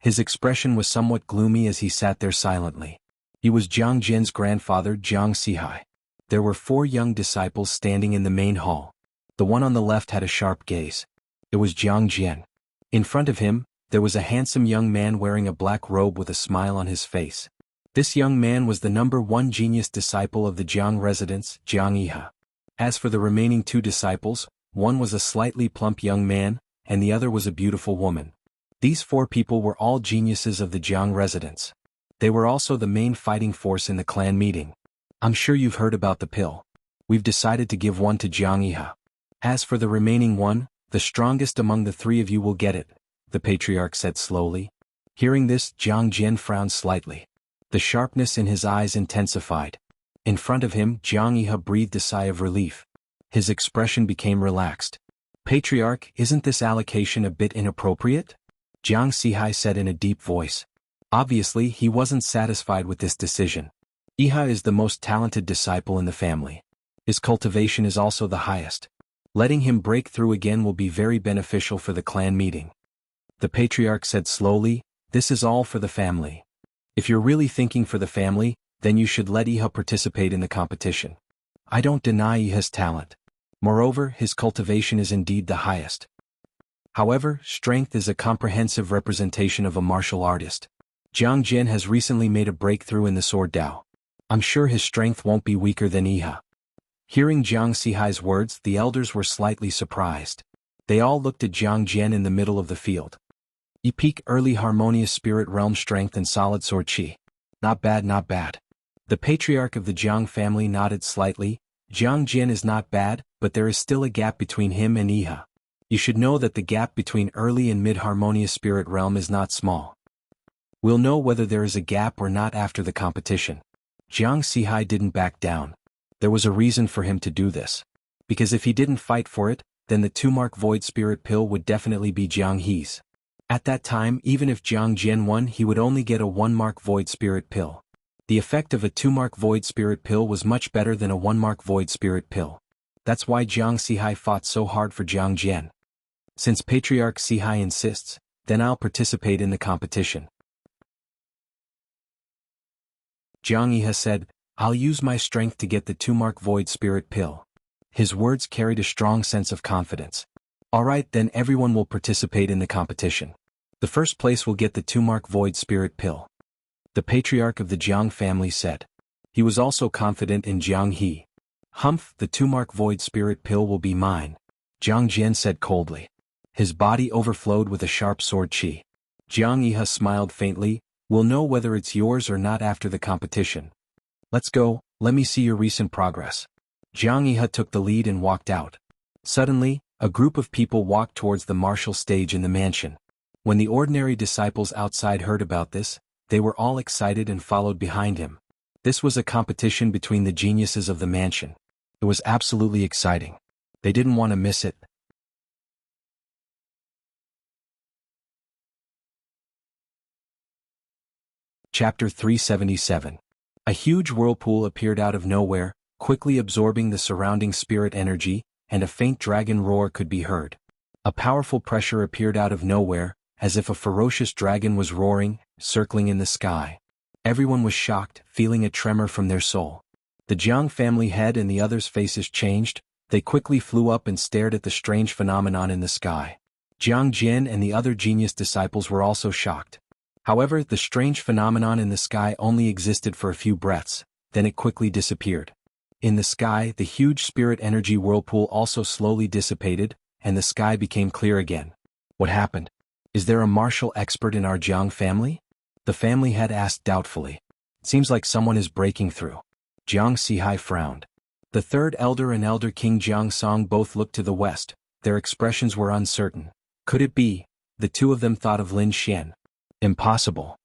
His expression was somewhat gloomy as he sat there silently. He was Jiang Jin's grandfather, Jiang Sihai. There were 4 young disciples standing in the main hall. The one on the left had a sharp gaze. It was Jiang Jin. In front of him, there was a handsome young man wearing a black robe with a smile on his face. This young man was the number 1 genius disciple of the Jiang residence, Jiang Yihe. As for the remaining 2 disciples, one was a slightly plump young man, and the other was a beautiful woman. These 4 people were all geniuses of the Jiang residence. They were also the main fighting force in the clan meeting. I'm sure you've heard about the pill. We've decided to give one to Jiang Yihe. As for the remaining one, the strongest among the 3 of you will get it, the patriarch said slowly. Hearing this, Jiang Jin frowned slightly. The sharpness in his eyes intensified. In front of him, Jiang Yihe breathed a sigh of relief. His expression became relaxed. Patriarch, isn't this allocation a bit inappropriate? Jiang Sihai said in a deep voice. Obviously, he wasn't satisfied with this decision. Yihe is the most talented disciple in the family. His cultivation is also the highest. Letting him break through again will be very beneficial for the clan meeting. The patriarch said slowly, this is all for the family. If you're really thinking for the family, then you should let Yihe participate in the competition. I don't deny Yihe's talent. Moreover, his cultivation is indeed the highest. However, strength is a comprehensive representation of a martial artist. Jiang Jin has recently made a breakthrough in the sword Dao. I'm sure his strength won't be weaker than Yihe. Hearing Jiang Sihai's words, the elders were slightly surprised. They all looked at Jiang Jin in the middle of the field. Peak early harmonious spirit realm strength and solid sword chi. Not bad, not bad. The patriarch of the Jiang family nodded slightly. Jiang Jin is not bad, but there is still a gap between him and Yihe. You should know that the gap between early and mid-harmonious spirit realm is not small. We'll know whether there is a gap or not after the competition. Jiang Sihai didn't back down. There was a reason for him to do this. Because if he didn't fight for it, then the 2-mark Void Spirit pill would definitely be Jiang He's. At that time, even if Jiang Jin won, he would only get a 1-mark Void Spirit pill. The effect of a 2-mark Void Spirit pill was much better than a 1-mark Void Spirit pill. That's why Jiang Sihai fought so hard for Jiang Jin. Since Patriarch Sihai insists, then I'll participate in the competition. Jiang Yihe said, I'll use my strength to get the 2-mark Void Spirit pill. His words carried a strong sense of confidence. Alright, then everyone will participate in the competition. The first place will get the 2-mark Void Spirit pill. The patriarch of the Jiang family said. He was also confident in Jiang He. Humph, the 2-mark Void Spirit pill will be mine. Jiang Jin said coldly. His body overflowed with a sharp sword chi. Jiang Yihe smiled faintly, we'll know whether it's yours or not after the competition. Let's go, let me see your recent progress. Jiang Yihe took the lead and walked out. Suddenly, a group of people walked towards the martial stage in the mansion. When the ordinary disciples outside heard about this, they were all excited and followed behind him. This was a competition between the geniuses of the mansion. It was absolutely exciting. They didn't want to miss it. Chapter 377. A huge whirlpool appeared out of nowhere, quickly absorbing the surrounding spirit energy, and a faint dragon roar could be heard. A powerful pressure appeared out of nowhere, as if a ferocious dragon was roaring, circling in the sky. Everyone was shocked, feeling a tremor from their soul. The Jiang family head and the others' faces changed. They quickly flew up and stared at the strange phenomenon in the sky. Jiang Jin and the other genius disciples were also shocked. However, the strange phenomenon in the sky only existed for a few breaths, then it quickly disappeared. In the sky, the huge spirit energy whirlpool also slowly dissipated, and the sky became clear again. What happened? Is there a martial expert in our Jiang family? The family head asked doubtfully. Seems like someone is breaking through. Jiang Sihai frowned. The third elder and elder King Jiang Song both looked to the west. Their expressions were uncertain. Could it be? The two of them thought of Lin Xian. Impossible.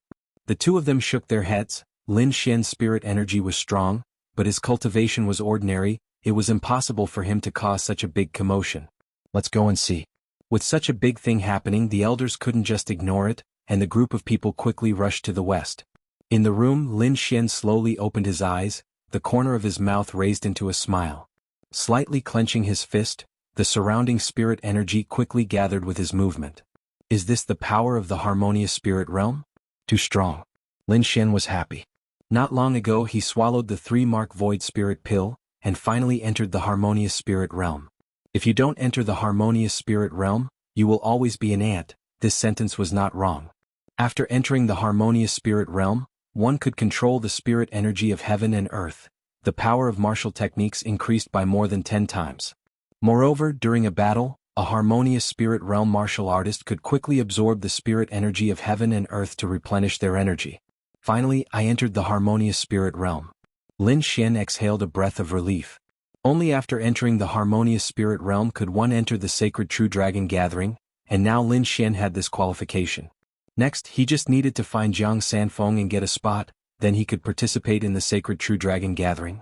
The two of them shook their heads. Lin Xian's spirit energy was strong, but his cultivation was ordinary. It was impossible for him to cause such a big commotion. Let's go and see. With such a big thing happening, the elders couldn't just ignore it, and the group of people quickly rushed to the west. In the room, Lin Xian slowly opened his eyes, the corner of his mouth raised into a smile. Slightly clenching his fist, the surrounding spirit energy quickly gathered with his movement. Is this the power of the harmonious spirit realm? Too strong. Lin Xian was happy. Not long ago he swallowed the 3-mark void spirit pill, and finally entered the harmonious spirit realm. If you don't enter the harmonious spirit realm, you will always be an ant. This sentence was not wrong. After entering the harmonious spirit realm, one could control the spirit energy of heaven and earth. The power of martial techniques increased by more than 10 times. Moreover, during a battle, a harmonious spirit realm martial artist could quickly absorb the spirit energy of heaven and earth to replenish their energy. Finally, I entered the harmonious spirit realm. Lin Xian exhaled a breath of relief. Only after entering the harmonious spirit realm could one enter the sacred True Dragon Gathering, and now Lin Xian had this qualification. Next, he just needed to find Jiang Sanfeng and get a spot, then he could participate in the sacred True Dragon Gathering.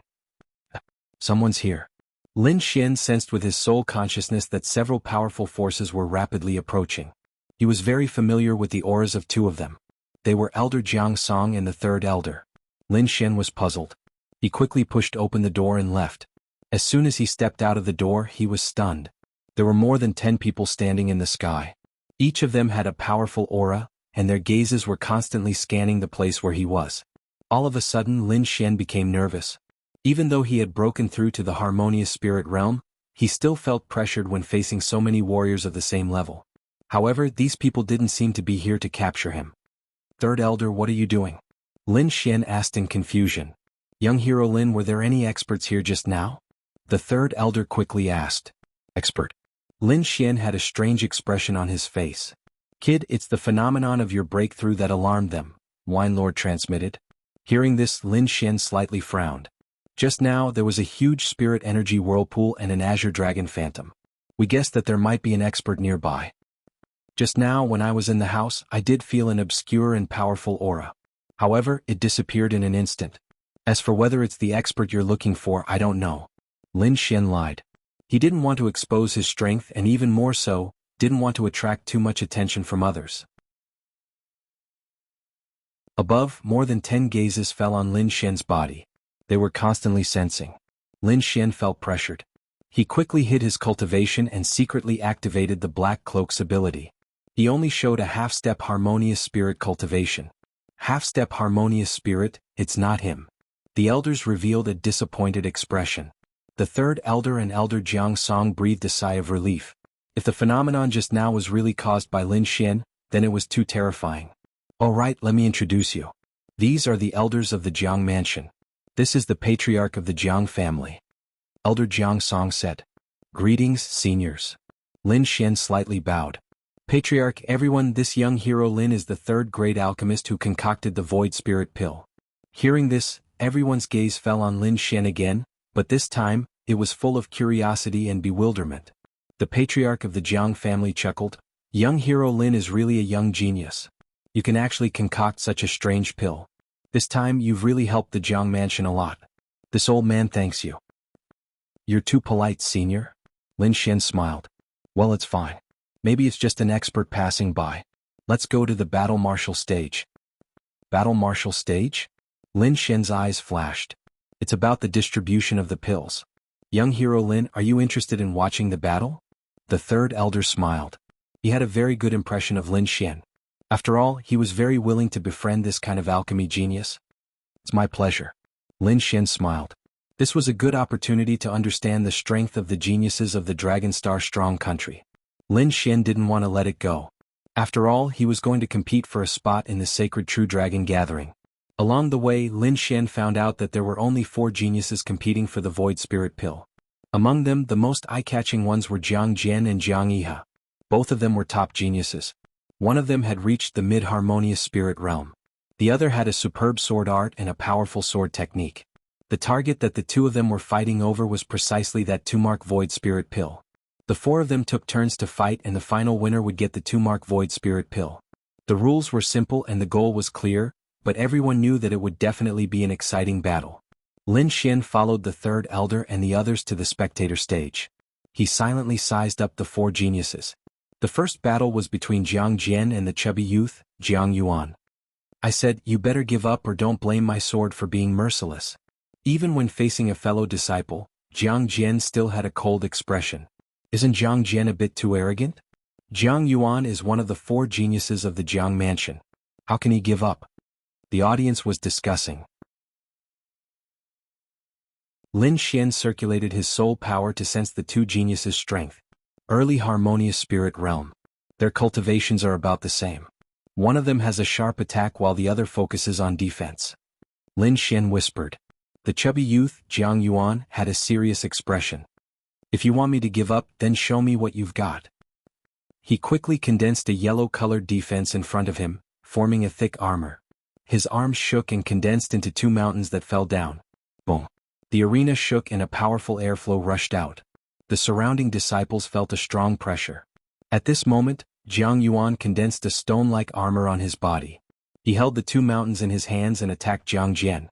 Someone's here. Lin Xian sensed with his soul consciousness that several powerful forces were rapidly approaching. He was very familiar with the auras of two of them. They were Elder Jiang Song and the third elder. Lin Xian was puzzled. He quickly pushed open the door and left. As soon as he stepped out of the door, he was stunned. There were more than 10 people standing in the sky. Each of them had a powerful aura, and their gazes were constantly scanning the place where he was. All of a sudden, Lin Xian became nervous. Even though he had broken through to the harmonious spirit realm, he still felt pressured when facing so many warriors of the same level. However, these people didn't seem to be here to capture him. Third elder, what are you doing? Lin Xian asked in confusion. Young hero Lin, were there any experts here just now? The third elder quickly asked. Expert. Lin Xian had a strange expression on his face. Kid, it's the phenomenon of your breakthrough that alarmed them, Wine Lord transmitted. Hearing this, Lin Xian slightly frowned. Just now, there was a huge spirit energy whirlpool and an azure dragon phantom. We guessed that there might be an expert nearby. Just now, when I was in the house, I did feel an obscure and powerful aura. However, it disappeared in an instant. As for whether it's the expert you're looking for, I don't know. Lin Xian lied. He didn't want to expose his strength and even more so, didn't want to attract too much attention from others. Above, more than 10 gazes fell on Lin Xian's body. They were constantly sensing. Lin Xian felt pressured. He quickly hid his cultivation and secretly activated the Black Cloak's ability. He only showed a half-step harmonious spirit cultivation. Half-step harmonious spirit, it's not him. The elders revealed a disappointed expression. The third elder and elder Jiang Song breathed a sigh of relief. If the phenomenon just now was really caused by Lin Xian, then it was too terrifying. All right, let me introduce you. These are the elders of the Jiang mansion. This is the patriarch of the Jiang family. Elder Jiang Song said. Greetings, seniors. Lin Xian slightly bowed. Patriarch, everyone, this young hero Lin is the third great alchemist who concocted the void spirit pill. Hearing this, everyone's gaze fell on Lin Xian again, but this time, it was full of curiosity and bewilderment. The patriarch of the Jiang family chuckled. Young hero Lin is really a young genius. You can actually concoct such a strange pill. This time you've really helped the Jiang mansion a lot. This old man thanks you. You're too polite, senior. Lin Xian smiled. Well, it's fine. Maybe it's just an expert passing by. Let's go to the battle martial stage. Battle martial stage? Lin Xian's eyes flashed. It's about the distribution of the pills. Young hero Lin, are you interested in watching the battle? The third elder smiled. He had a very good impression of Lin Xian. After all, he was very willing to befriend this kind of alchemy genius. It's my pleasure. Lin Xian smiled. This was a good opportunity to understand the strength of the geniuses of the Dragon Star Strong country. Lin Xian didn't want to let it go. After all, he was going to compete for a spot in the sacred True Dragon gathering. Along the way, Lin Xian found out that there were only 4 geniuses competing for the Void Spirit Pill. Among them, the most eye-catching ones were Jiang Jian and Jiang Yihe. Both of them were top geniuses. One of them had reached the mid-harmonious spirit realm. The other had a superb sword art and a powerful sword technique. The target that the two of them were fighting over was precisely that 2-mark Void Spirit Pill. The 4 of them took turns to fight, and the final winner would get the 2-mark Void Spirit Pill. The rules were simple and the goal was clear, but everyone knew that it would definitely be an exciting battle. Lin Xian followed the 3rd elder and the others to the spectator stage. He silently sized up the 4 geniuses. The first battle was between Jiang Jian and the chubby youth, Jiang Yuan. I said, you better give up or don't blame my sword for being merciless. Even when facing a fellow disciple, Jiang Jian still had a cold expression. Isn't Jiang Jian a bit too arrogant? Jiang Yuan is one of the 4 geniuses of the Jiang mansion. How can he give up? The audience was discussing. Lin Xian circulated his soul power to sense the 2 geniuses' strength. Early harmonious spirit realm. Their cultivations are about the same. One of them has a sharp attack while the other focuses on defense. Lin Xian whispered. The chubby youth, Jiang Yuan, had a serious expression. If you want me to give up, then show me what you've got. He quickly condensed a yellow-colored defense in front of him, forming a thick armor. His arms shook and condensed into 2 mountains that fell down. Boom. The arena shook and a powerful airflow rushed out. The surrounding disciples felt a strong pressure. At this moment, Jiang Yuan condensed a stone-like armor on his body. He held the 2 mountains in his hands and attacked Jiang Jian.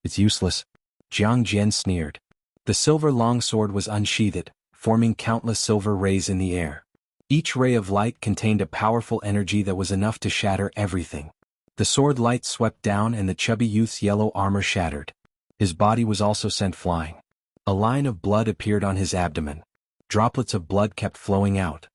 It's useless. Jiang Jian sneered. The silver longsword was unsheathed, forming countless silver rays in the air. Each ray of light contained a powerful energy that was enough to shatter everything. The sword light swept down and the chubby youth's yellow armor shattered. His body was also sent flying. A line of blood appeared on his abdomen. Droplets of blood kept flowing out.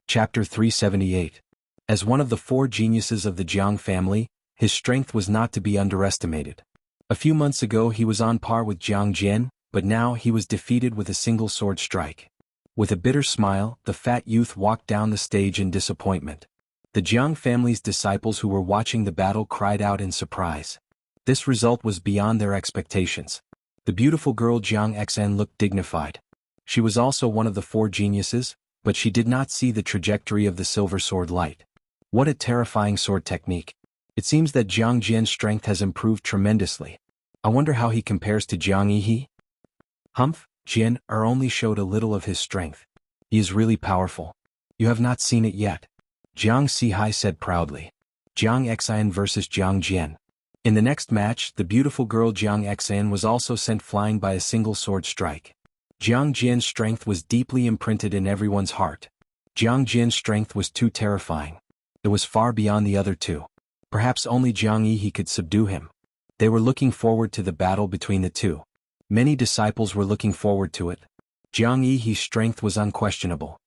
Chapter 378. As one of the 4 geniuses of the Jiang family, his strength was not to be underestimated. A few months ago he was on par with Jiang Jian, but now he was defeated with a single sword strike. With a bitter smile, the fat youth walked down the stage in disappointment. The Jiang family's disciples who were watching the battle cried out in surprise. This result was beyond their expectations. The beautiful girl Jiang Xan looked dignified. She was also one of the 4 geniuses, but she did not see the trajectory of the silver sword light. What a terrifying sword technique. It seems that Jiang Jian's strength has improved tremendously. I wonder how he compares to Jiang Yihe? Humph, Jian only showed a little of his strength. He is really powerful. You have not seen it yet. Jiang Sihai said proudly. Jiang Xian versus Jiang Jian. In the next match, the beautiful girl Jiang Xian was also sent flying by a single sword strike. Jiang Jian's strength was deeply imprinted in everyone's heart. Jiang Jian's strength was too terrifying. It was far beyond the other 2. Perhaps only Jiang Yihe could subdue him. They were looking forward to the battle between the 2. Many disciples were looking forward to it. Jiang Yihe's strength was unquestionable.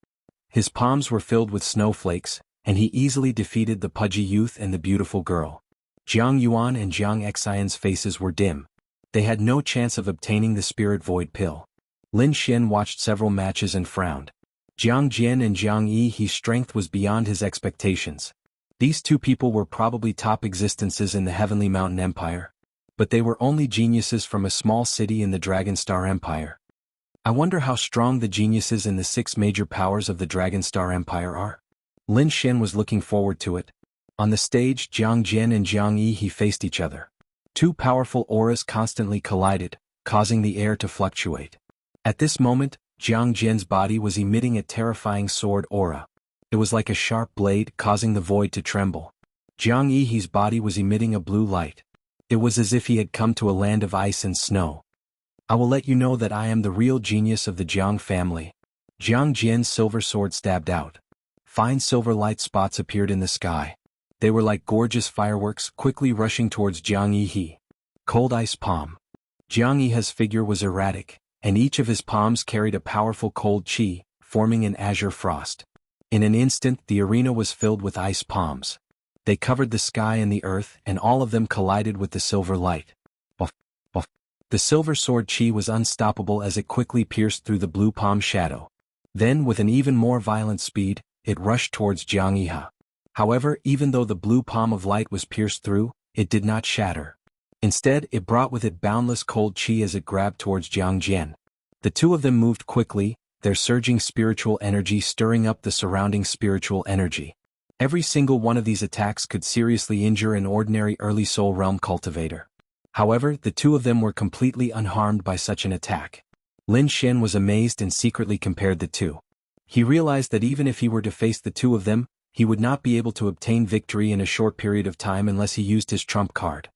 His palms were filled with snowflakes, and he easily defeated the pudgy youth and the beautiful girl. Jiang Yuan and Jiang Xian's faces were dim. They had no chance of obtaining the Spirit Void Pill. Lin Xian watched several matches and frowned. Jiang Jian and Jiang Yihe's strength was beyond his expectations. These 2 people were probably top existences in the Heavenly Mountain Empire. But they were only geniuses from a small city in the Dragon Star Empire. I wonder how strong the geniuses in the 6 major powers of the Dragon Star Empire are. Lin Xian was looking forward to it. On the stage, Jiang Jian and Jiang Yihe faced each other. 2 powerful auras constantly collided, causing the air to fluctuate. At this moment, Jiang Jian's body was emitting a terrifying sword aura. It was like a sharp blade, causing the void to tremble. Jiang Yihe's body was emitting a blue light. It was as if he had come to a land of ice and snow. I will let you know that I am the real genius of the Jiang family. Jiang Jian's silver sword stabbed out. Fine silver light spots appeared in the sky. They were like gorgeous fireworks quickly rushing towards Jiang Yihe. Cold ice palm. Jiang Yihe's figure was erratic, and each of his palms carried a powerful cold chi, forming an azure frost. In an instant the arena was filled with ice palms. They covered the sky and the earth, and all of them collided with the silver light. Buff, buff. The silver sword chi was unstoppable as it quickly pierced through the blue palm shadow. Then, with an even more violent speed, it rushed towards Jianghu. However, even though the blue palm of light was pierced through, it did not shatter. Instead, it brought with it boundless cold chi as it grabbed towards Jiang. The two of them moved quickly, their surging spiritual energy stirring up the surrounding spiritual energy. Every single one of these attacks could seriously injure an ordinary early soul realm cultivator. However, the two of them were completely unharmed by such an attack. Lin Xian was amazed and secretly compared the two. He realized that even if he were to face the two of them, he would not be able to obtain victory in a short period of time unless he used his trump card.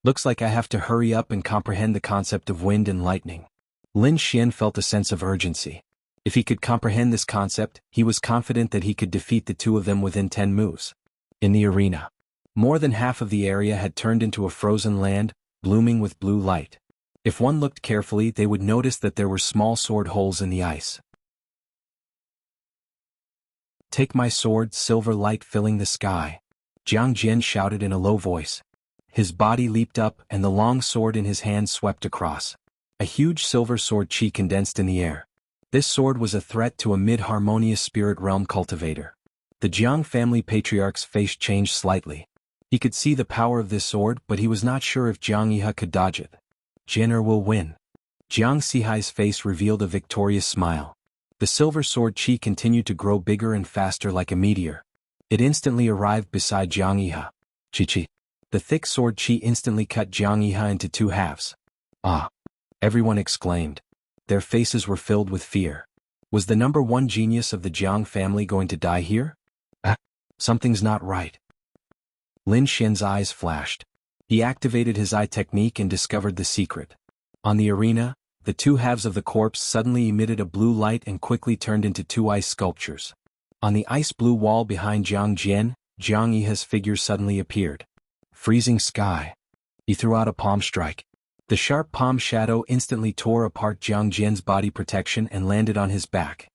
Looks like I have to hurry up and comprehend the concept of wind and lightning. Lin Xian felt a sense of urgency. If he could comprehend this concept, he was confident that he could defeat the two of them within 10 moves. In the arena, more than half of the area had turned into a frozen land, blooming with blue light. If one looked carefully, they would notice that there were small sword holes in the ice. "Take my sword," silver light filling the sky. Jiang Jian shouted in a low voice. His body leaped up and the long sword in his hand swept across. A huge silver sword chi condensed in the air. This sword was a threat to a mid-harmonious spirit realm cultivator. The Jiang family patriarch's face changed slightly. He could see the power of this sword, but he was not sure if Jiang Yihe could dodge it. Jin'er will win. Jiang Sihai's face revealed a victorious smile. The silver sword chi continued to grow bigger and faster like a meteor. It instantly arrived beside Jiang Yihe. Chi. The thick sword chi instantly cut Jiang Yihe into two halves. "Ah!" everyone exclaimed. Their faces were filled with fear. Was the number one genius of the Jiang family going to die here? Something's not right. Lin Xian's eyes flashed. He activated his eye technique and discovered the secret. On the arena, the two halves of the corpse suddenly emitted a blue light and quickly turned into two ice sculptures. On the ice-blue wall behind Jiang Jian, Jiang Yihe's figure suddenly appeared. Freezing sky. He threw out a palm strike. The sharp palm shadow instantly tore apart Jiang Jian's body protection and landed on his back.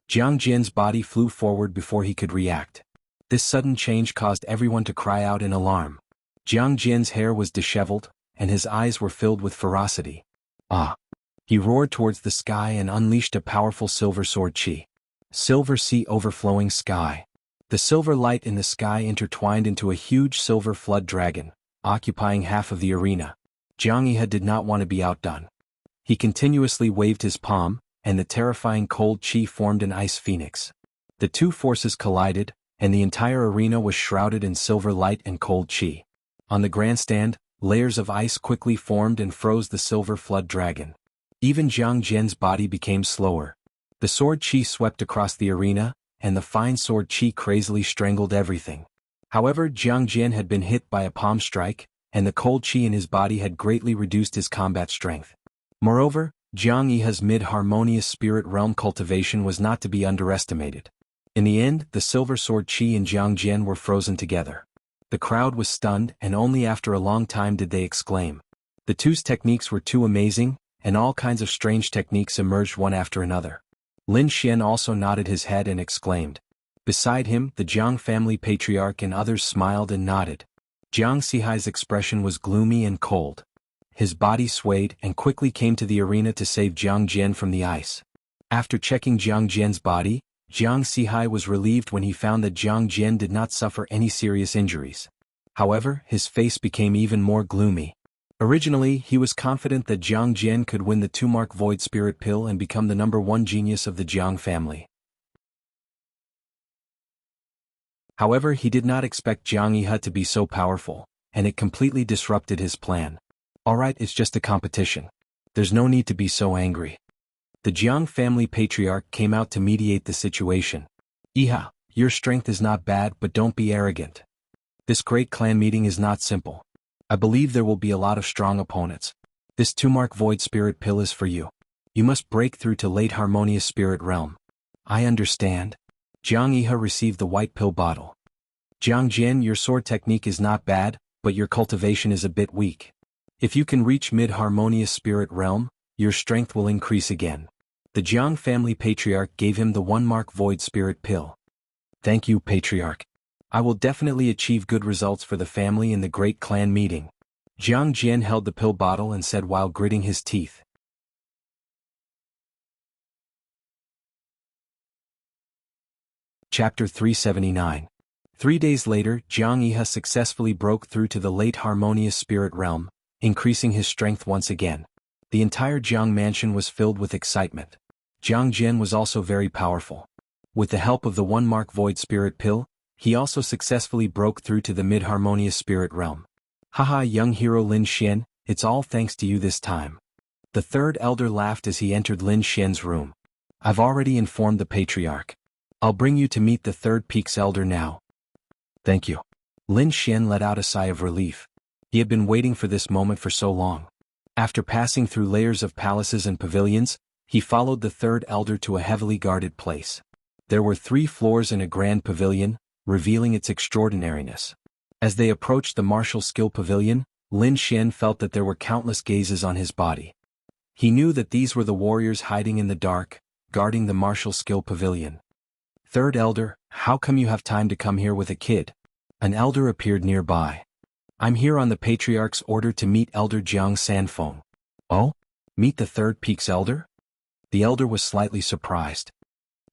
Jiang Jian's body flew forward before he could react. This sudden change caused everyone to cry out in alarm. Jiang Jian's hair was disheveled, and his eyes were filled with ferocity. "Ah!" He roared towards the sky and unleashed a powerful silver sword chi. Silver sea overflowing sky. The silver light in the sky intertwined into a huge silver flood dragon, occupying half of the arena. Jiang Yihe did not want to be outdone. He continuously waved his palm, and the terrifying cold chi formed an ice phoenix. The two forces collided, and the entire arena was shrouded in silver light and cold chi. On the grandstand, layers of ice quickly formed and froze the silver flood dragon. Even Jiang Jian's body became slower. The sword chi swept across the arena, and the fine sword chi crazily strangled everything. However, Jiang Jian had been hit by a palm strike, and the cold chi in his body had greatly reduced his combat strength. Moreover, Jiang Yihe's mid-harmonious spirit realm cultivation was not to be underestimated. In the end, the silver sword chi and Jiang Jian were frozen together. The crowd was stunned, and only after a long time did they exclaim. The two's techniques were too amazing, and all kinds of strange techniques emerged one after another. Lin Xian also nodded his head and exclaimed. Beside him, the Jiang family patriarch and others smiled and nodded. Jiang Sihai's expression was gloomy and cold. His body swayed and quickly came to the arena to save Jiang Jian from the ice. After checking Jiang Jian's body, Jiang Sihai was relieved when he found that Jiang Jian did not suffer any serious injuries. However, his face became even more gloomy. Originally, he was confident that Jiang Jian could win the 2-mark Void Spirit Pill and become the number one genius of the Jiang family. However, he did not expect Jiang Yihe to be so powerful, and it completely disrupted his plan. "Alright, it's just a competition. There's no need to be so angry." The Jiang family patriarch came out to mediate the situation. "Yihe, your strength is not bad, but don't be arrogant. This great clan meeting is not simple. I believe there will be a lot of strong opponents. This 2-mark Void Spirit Pill is for you. You must break through to late harmonious spirit realm." "I understand." Jiang Yihe received the white pill bottle. "Jiang Jian, your sword technique is not bad, but your cultivation is a bit weak. If you can reach mid-harmonious spirit realm, your strength will increase again. The Jiang family patriarch gave him the 1-mark void spirit pill. Thank you, patriarch. I will definitely achieve good results for the family in the great clan meeting. Jiang Jian held the pill bottle and said while gritting his teeth. Chapter 379. 3 days later, Jiang Yihe successfully broke through to the late harmonious spirit realm, increasing his strength once again. The entire Jiang mansion was filled with excitement. Jiang Jian was also very powerful. With the help of the 1-mark void spirit pill, he also successfully broke through to the mid-harmonious spirit realm. Haha, young hero Lin Xian, it's all thanks to you this time. The third elder laughed as he entered Lin Xian's room. I've already informed the patriarch. I'll bring you to meet the third peak's elder now. Thank you. Lin Xian let out a sigh of relief. He had been waiting for this moment for so long. After passing through layers of palaces and pavilions, he followed the third elder to a heavily guarded place. There were 3 floors in a grand pavilion, revealing its extraordinariness. As they approached the martial skill pavilion, Lin Xian felt that there were countless gazes on his body. He knew that these were the warriors hiding in the dark, guarding the martial skill pavilion. Third elder, how come you have time to come here with a kid? An elder appeared nearby. I'm here on the patriarch's order to meet Elder Jiang Sanfeng. Oh? Meet the third peak's elder? The elder was slightly surprised.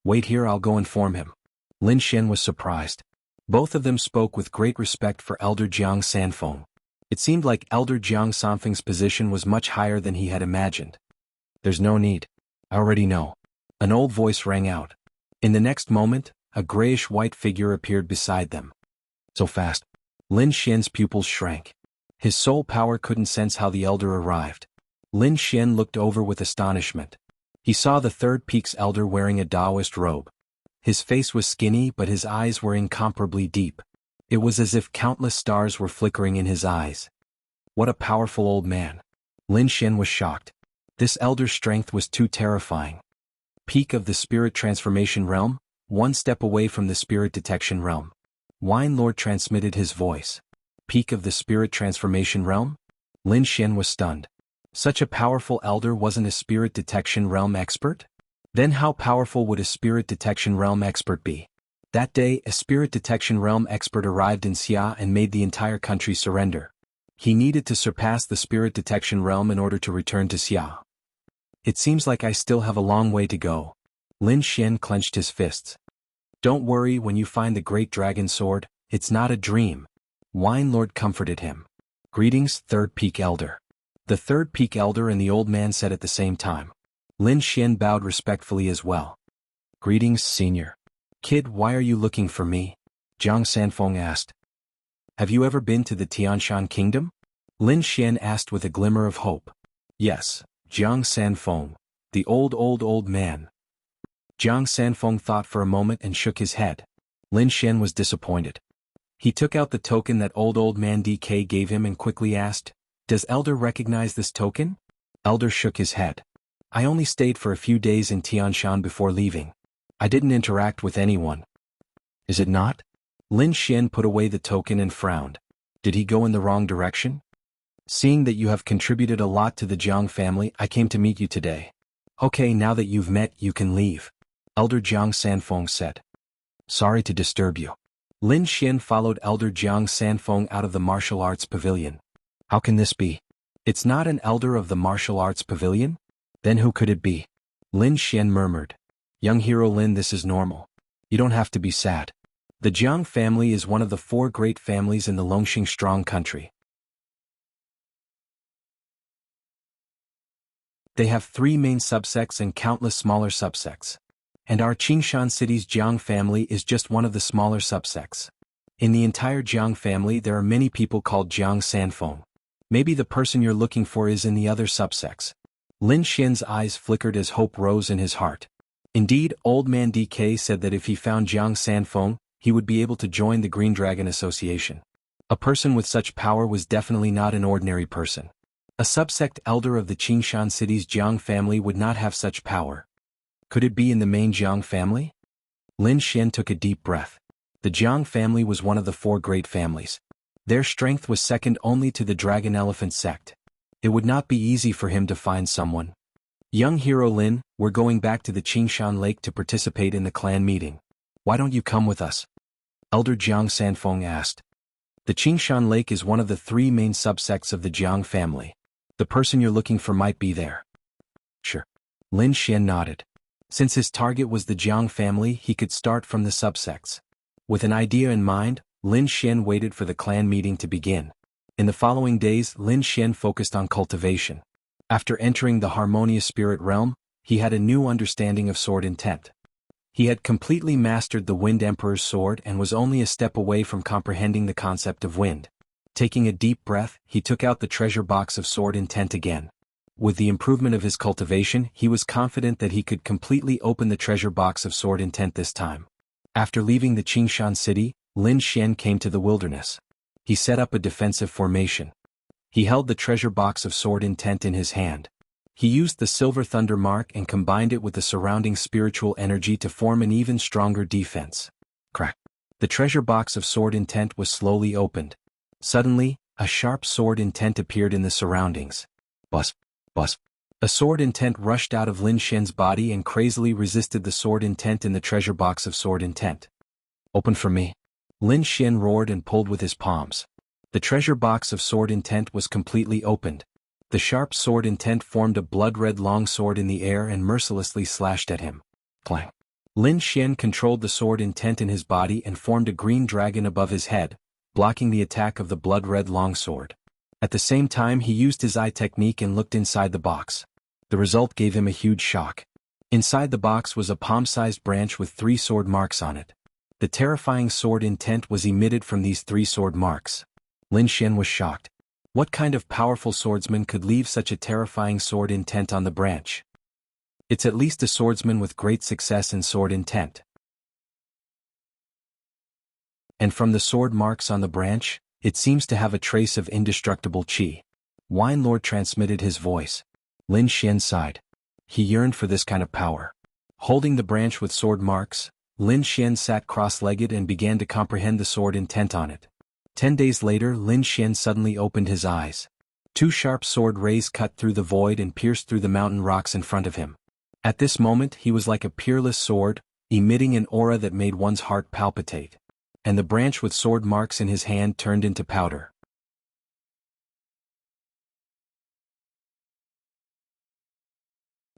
Wait here, I'll go inform him. Lin Xian was surprised. Both of them spoke with great respect for Elder Jiang Sanfeng. It seemed like Elder Jiang Sanfeng's position was much higher than he had imagined. There's no need. I already know. An old voice rang out. In the next moment, a grayish-white figure appeared beside them. So fast. Lin Xian's pupils shrank. His soul power couldn't sense how the elder arrived. Lin Xian looked over with astonishment. He saw the third peak's elder wearing a Taoist robe. His face was skinny but his eyes were incomparably deep. It was as if countless stars were flickering in his eyes. What a powerful old man. Lin Xian was shocked. This elder's strength was too terrifying. Peak of the spirit transformation realm, 1 step away from the spirit detection realm. Wine Lord transmitted his voice. Peak of the spirit transformation realm? Lin Xian was stunned. Such a powerful elder wasn't a spirit detection realm expert? Then how powerful would a spirit detection realm expert be? That day, a spirit detection realm expert arrived in Xia and made the entire country surrender. He needed to surpass the spirit detection realm in order to return to Xia. It seems like I still have a long way to go. Lin Xian clenched his fists. Don't worry, when you find the great dragon sword, it's not a dream. Wine Lord comforted him. Greetings, third peak elder. The third peak elder and the old man said at the same time. Lin Xian bowed respectfully as well. Greetings, senior. Kid, why are you looking for me? Jiang Sanfeng asked. Have you ever been to the Tianshan kingdom? Lin Xian asked with a glimmer of hope. Yes, Jiang Sanfeng, the old man. Jiang Sanfeng thought for a moment and shook his head. Lin Xian was disappointed. He took out the token that old man DK gave him and quickly asked, Does Elder recognize this token? Elder shook his head. I only stayed for a few days in Tianshan before leaving. I didn't interact with anyone. Is it not? Lin Xian put away the token and frowned. Did he go in the wrong direction? Seeing that you have contributed a lot to the Jiang family, I came to meet you today. Okay, now that you've met, you can leave. Elder Jiang Sanfeng said. Sorry to disturb you. Lin Xian followed Elder Jiang Sanfeng out of the martial arts pavilion. How can this be? It's not an elder of the martial arts pavilion? Then who could it be? Lin Xian murmured. Young hero Lin, this is normal. You don't have to be sad. The Jiang family is one of the 4 great families in the Longxing strong country. They have 3 main subsects and countless smaller subsects. And our Qingshan city's Jiang family is just one of the smaller subsects. In the entire Jiang family there are many people called Jiang Sanfeng. Maybe the person you're looking for is in the other subsects. Lin Xian's eyes flickered as hope rose in his heart. Indeed, old man DK said that if he found Jiang Sanfeng, he would be able to join the Green Dragon Association. A person with such power was definitely not an ordinary person. A subsect elder of the Qingshan city's Jiang family would not have such power. Could it be in the main Jiang family? Lin Xian took a deep breath. The Jiang family was one of the 4 great families. Their strength was second only to the Dragon Elephant sect. It would not be easy for him to find someone, Young hero Lin, we're going back to the Qingshan Lake to participate in the clan meeting. Why don't you come with us? Elder Jiang Sanfeng asked. The Qingshan Lake is one of the three main subsects of the Jiang family. The person you're looking for might be there. Sure. Lin Xian nodded. Since his target was the Jiang family, he could start from the subsects. With an idea in mind, Lin Xian waited for the clan meeting to begin. In the following days, Lin Xian focused on cultivation. After entering the harmonious spirit realm, he had a new understanding of sword intent. He had completely mastered the Wind Emperor's sword and was only a step away from comprehending the concept of wind. Taking a deep breath, he took out the treasure box of sword intent again. With the improvement of his cultivation, he was confident that he could completely open the treasure box of sword intent this time. After leaving the Qingshan city, Lin Xian came to the wilderness. He set up a defensive formation. He held the treasure box of sword intent in his hand. He used the silver thunder mark and combined it with the surrounding spiritual energy to form an even stronger defense. Crack. The treasure box of sword intent was slowly opened. Suddenly, a sharp sword intent appeared in the surroundings. Buzz. Buzz. A sword intent rushed out of Lin Xian's body and crazily resisted the sword intent in the treasure box of sword intent. Open for me. Lin Xian roared and pulled with his palms. The treasure box of sword intent was completely opened. The sharp sword intent formed a blood-red longsword in the air and mercilessly slashed at him. Clang. Lin Xian controlled the sword intent in his body and formed a green dragon above his head, blocking the attack of the blood-red longsword. At the same time he used his eye technique and looked inside the box. The result gave him a huge shock. Inside the box was a palm-sized branch with 3 sword marks on it. The terrifying sword intent was emitted from these 3 sword marks. Lin Xian was shocked. What kind of powerful swordsman could leave such a terrifying sword intent on the branch? It's at least a swordsman with great success in sword intent. And from the sword marks on the branch, it seems to have a trace of indestructible qi. Wine Lord transmitted his voice. Lin Xian sighed. He yearned for this kind of power. Holding the branch with sword marks, Lin Xian sat cross-legged and began to comprehend the sword intent on it. 10 days later, Lin Xian suddenly opened his eyes. 2 sharp sword rays cut through the void and pierced through the mountain rocks in front of him. At this moment he was like a peerless sword, emitting an aura that made one's heart palpitate. And the branch with sword marks in his hand turned into powder.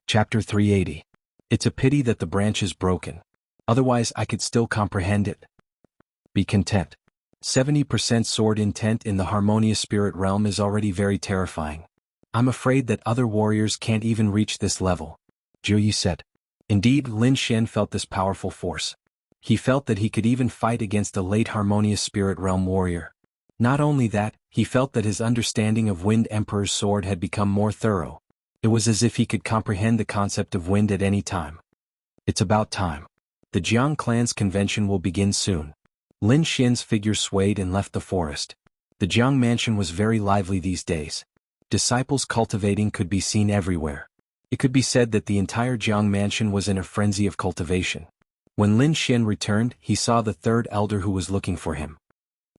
Chapter 380. It's a pity that the branch is broken. Otherwise I could still comprehend it. Be content. 70% sword intent in the harmonious spirit realm is already very terrifying. I'm afraid that other warriors can't even reach this level. Zhu Yi said. Indeed, Lin Xian felt this powerful force. He felt that he could even fight against a late harmonious spirit realm warrior. Not only that, he felt that his understanding of Wind Emperor's sword had become more thorough. It was as if he could comprehend the concept of wind at any time. It's about time. The Jiang clan's convention will begin soon. Lin Xian's figure swayed and left the forest. The Jiang mansion was very lively these days. Disciples cultivating could be seen everywhere. It could be said that the entire Jiang mansion was in a frenzy of cultivation. When Lin Xian returned, he saw the 3rd elder who was looking for him.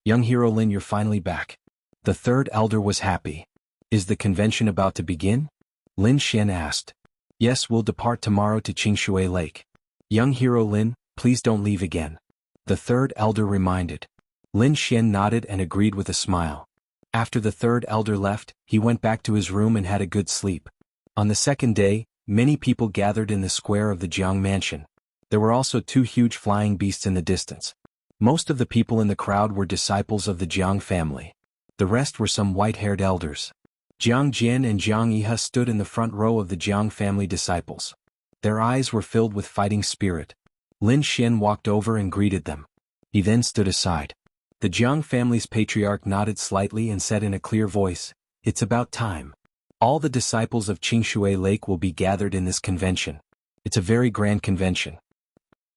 Young hero Lin, you're finally back. The 3rd elder was happy. Is the convention about to begin? Lin Xian asked. Yes, we'll depart tomorrow to Qingshui Lake. Young hero Lin, please don't leave again. The 3rd elder reminded. Lin Xian nodded and agreed with a smile. After the 3rd elder left, he went back to his room and had a good sleep. On the 2nd day, many people gathered in the square of the Jiang mansion. There were also 2 huge flying beasts in the distance. Most of the people in the crowd were disciples of the Jiang family. The rest were some white-haired elders. Jiang Jian and Jiang Yihe stood in the front row of the Jiang family disciples. Their eyes were filled with fighting spirit. Lin Xian walked over and greeted them. He then stood aside. The Jiang family's patriarch nodded slightly and said in a clear voice, "It's about time. All the disciples of Qingshui Lake will be gathered in this convention. It's a very grand convention.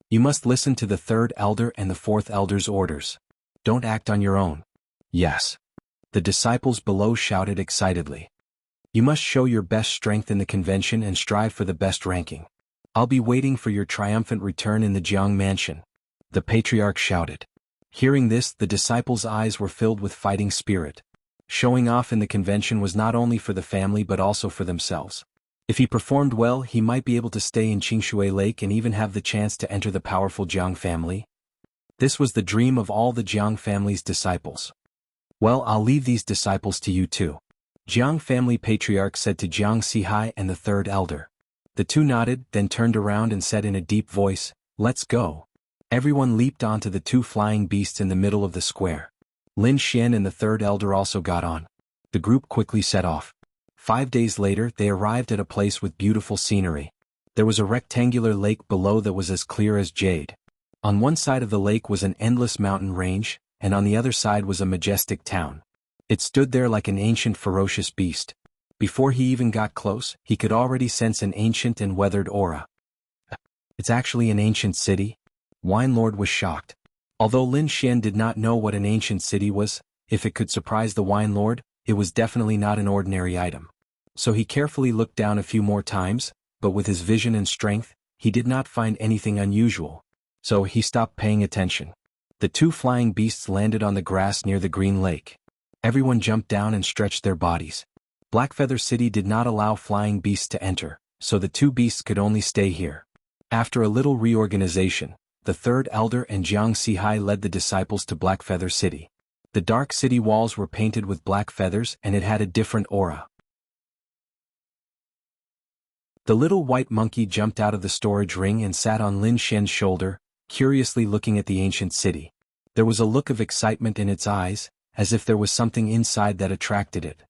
You must listen to the 3rd elder and the 4th elder's orders. Don't act on your own." Yes. The disciples below shouted excitedly. You must show your best strength in the convention and strive for the best ranking. I'll be waiting for your triumphant return in the Jiang mansion. The patriarch shouted. Hearing this, the disciples' eyes were filled with fighting spirit. Showing off in the convention was not only for the family but also for themselves. If he performed well, he might be able to stay in Qingshui Lake and even have the chance to enter the powerful Jiang family. This was the dream of all the Jiang family's disciples. Well, I'll leave these disciples to you too. Jiang family patriarch said to Jiang Sihai and the third elder. The two nodded, then turned around and said in a deep voice, "Let's go." Everyone leaped onto the two flying beasts in the middle of the square. Lin Xian and the third elder also got on. The group quickly set off. 5 days later, they arrived at a place with beautiful scenery. There was a rectangular lake below that was as clear as jade. On one side of the lake was an endless mountain range, and on the other side was a majestic town. It stood there like an ancient ferocious beast. Before he even got close, he could already sense an ancient and weathered aura. It's actually an ancient city? Wine Lord was shocked. Although Lin Xian did not know what an ancient city was, if it could surprise the Wine Lord, it was definitely not an ordinary item. So he carefully looked down a few more times, but with his vision and strength, he did not find anything unusual. So he stopped paying attention. The two flying beasts landed on the grass near the green lake. Everyone jumped down and stretched their bodies. Blackfeather City did not allow flying beasts to enter, so the two beasts could only stay here. After a little reorganization, the third elder and Jiang Sihai led the disciples to Blackfeather City. The dark city walls were painted with black feathers and it had a different aura. The little white monkey jumped out of the storage ring and sat on Lin Xian's shoulder, curiously looking at the ancient city. There was a look of excitement in its eyes, as if there was something inside that attracted it.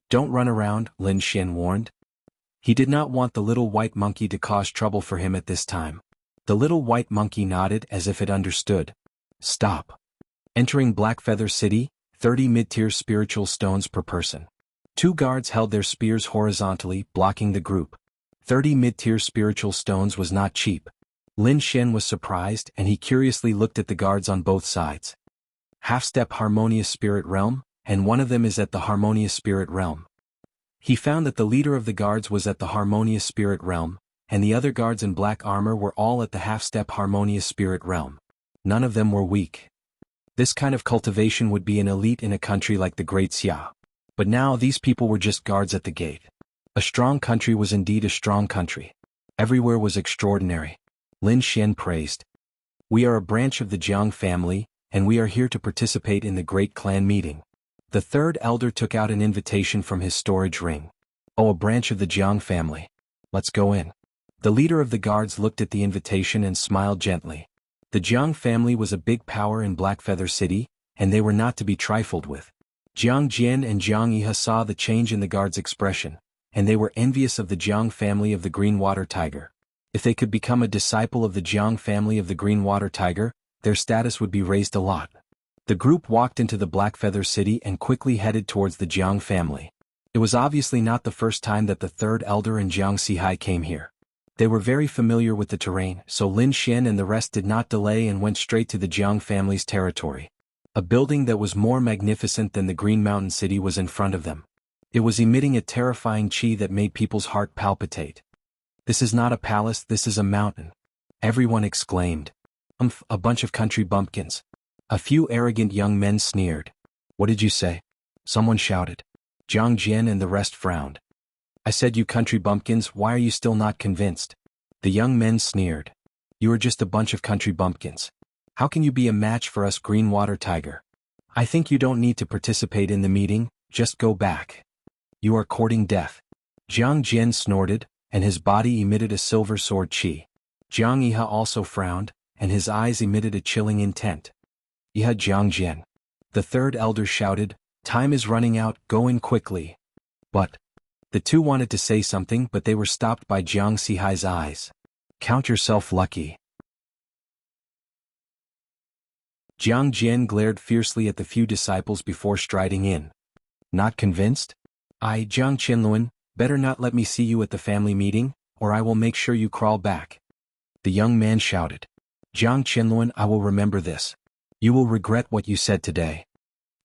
"Don't run around," Lin Xian warned. He did not want the little white monkey to cause trouble for him at this time. The little white monkey nodded as if it understood. "Stop." Entering Blackfeather City, 30 mid-tier spiritual stones per person. 2 guards held their spears horizontally, blocking the group. 30 mid-tier spiritual stones was not cheap. Lin Xian was surprised and he curiously looked at the guards on both sides. Half-step Harmonious Spirit Realm, and one of them is at the Harmonious Spirit Realm. He found that the leader of the guards was at the Harmonious Spirit Realm, and the other guards in black armor were all at the half-step Harmonious Spirit Realm. None of them were weak. This kind of cultivation would be an elite in a country like the Great Xia. But now these people were just guards at the gate. A strong country was indeed a strong country. Everywhere was extraordinary. Lin Xian praised. "We are a branch of the Jiang family, and we are here to participate in the great clan meeting." The third elder took out an invitation from his storage ring. "Oh, a branch of the Jiang family. Let's go in." The leader of the guards looked at the invitation and smiled gently. The Jiang family was a big power in Blackfeather City, and they were not to be trifled with. Jiang Jian and Jiang Yiha saw the change in the guard's expression, and they were envious of the Jiang family of the Green Water Tiger. If they could become a disciple of the Jiang family of the Green Water Tiger, their status would be raised a lot. The group walked into the Blackfeather City and quickly headed towards the Jiang family. It was obviously not the first time that the third elder and Jiang Sihai came here. They were very familiar with the terrain, so Lin Xian and the rest did not delay and went straight to the Jiang family's territory. A building that was more magnificent than the Green Mountain City was in front of them. It was emitting a terrifying chi that made people's heart palpitate. "This is not a palace, this is a mountain," everyone exclaimed. A bunch of country bumpkins." A few arrogant young men sneered. "What did you say?" someone shouted. Jiang Jian and the rest frowned. "I said, you country bumpkins, why are you still not convinced?" The young men sneered. "You are just a bunch of country bumpkins. How can you be a match for us Green Water Tiger? I think you don't need to participate in the meeting, just go back. You are courting death." Jiang Jian snorted, and his body emitted a silver sword chi. Jiang Yiha also frowned, and his eyes emitted a chilling intent. "Yiha Jiang Jian." The third elder shouted, "Time is running out, go in quickly." But the two wanted to say something, but they were stopped by Jiang Sihai's eyes. "Count yourself lucky." Jiang Jian glared fiercely at the few disciples before striding in. "Not convinced? Jiang Qianluan, better not let me see you at the family meeting, or I will make sure you crawl back." The young man shouted. "Jiang Qianluan, I will remember this. You will regret what you said today."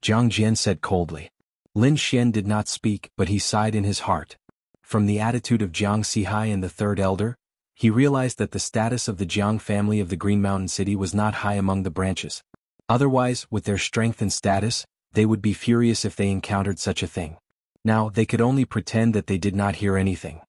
Jiang Jian said coldly. Lin Xian did not speak, but he sighed in his heart. From the attitude of Jiang Sihai and the third elder, he realized that the status of the Jiang family of the Green Mountain City was not high among the branches. Otherwise, with their strength and status, they would be furious if they encountered such a thing. Now, they could only pretend that they did not hear anything.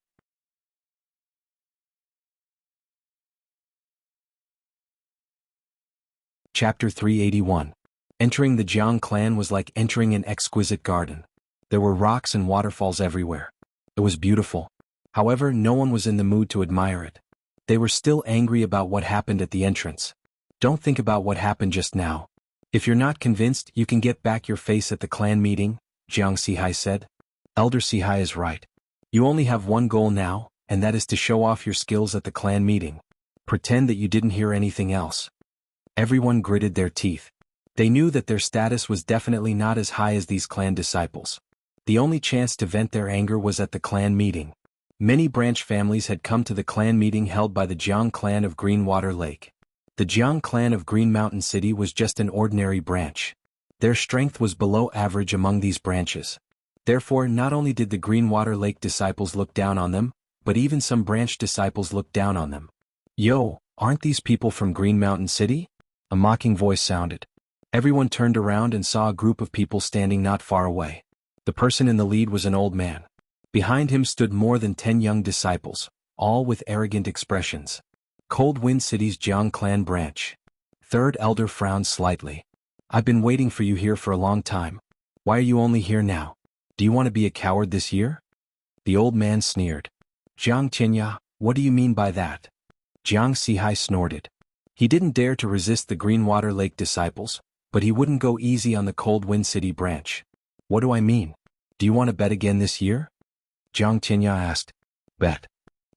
Chapter 381. Entering the Jiang clan was like entering an exquisite garden. There were rocks and waterfalls everywhere. It was beautiful. However, no one was in the mood to admire it. They were still angry about what happened at the entrance. Don't think about what happened just now. If you're not convinced, you can get back your face at the clan meeting, Jiang Sihai said. Elder Sihai is right. You only have one goal now, and that is to show off your skills at the clan meeting. Pretend that you didn't hear anything else. Everyone gritted their teeth. They knew that their status was definitely not as high as these clan disciples. The only chance to vent their anger was at the clan meeting. Many branch families had come to the clan meeting held by the Jiang clan of Greenwater Lake. The Jiang clan of Green Mountain City was just an ordinary branch. Their strength was below average among these branches. Therefore, not only did the Greenwater Lake disciples look down on them, but even some branch disciples looked down on them. Yo, aren't these people from Green Mountain City? A mocking voice sounded. Everyone turned around and saw a group of people standing not far away. The person in the lead was an old man. Behind him stood more than 10 young disciples, all with arrogant expressions. Cold Wind City's Jiang clan branch. Third elder frowned slightly. I've been waiting for you here for a long time. Why are you only here now? Do you want to be a coward this year? The old man sneered. Jiang Qinya, what do you mean by that? Jiang Sihai snorted. He didn't dare to resist the Greenwater Lake disciples, but he wouldn't go easy on the Cold Wind City branch. What do I mean? Do you want to bet again this year? Jiang Qinya asked. Bet.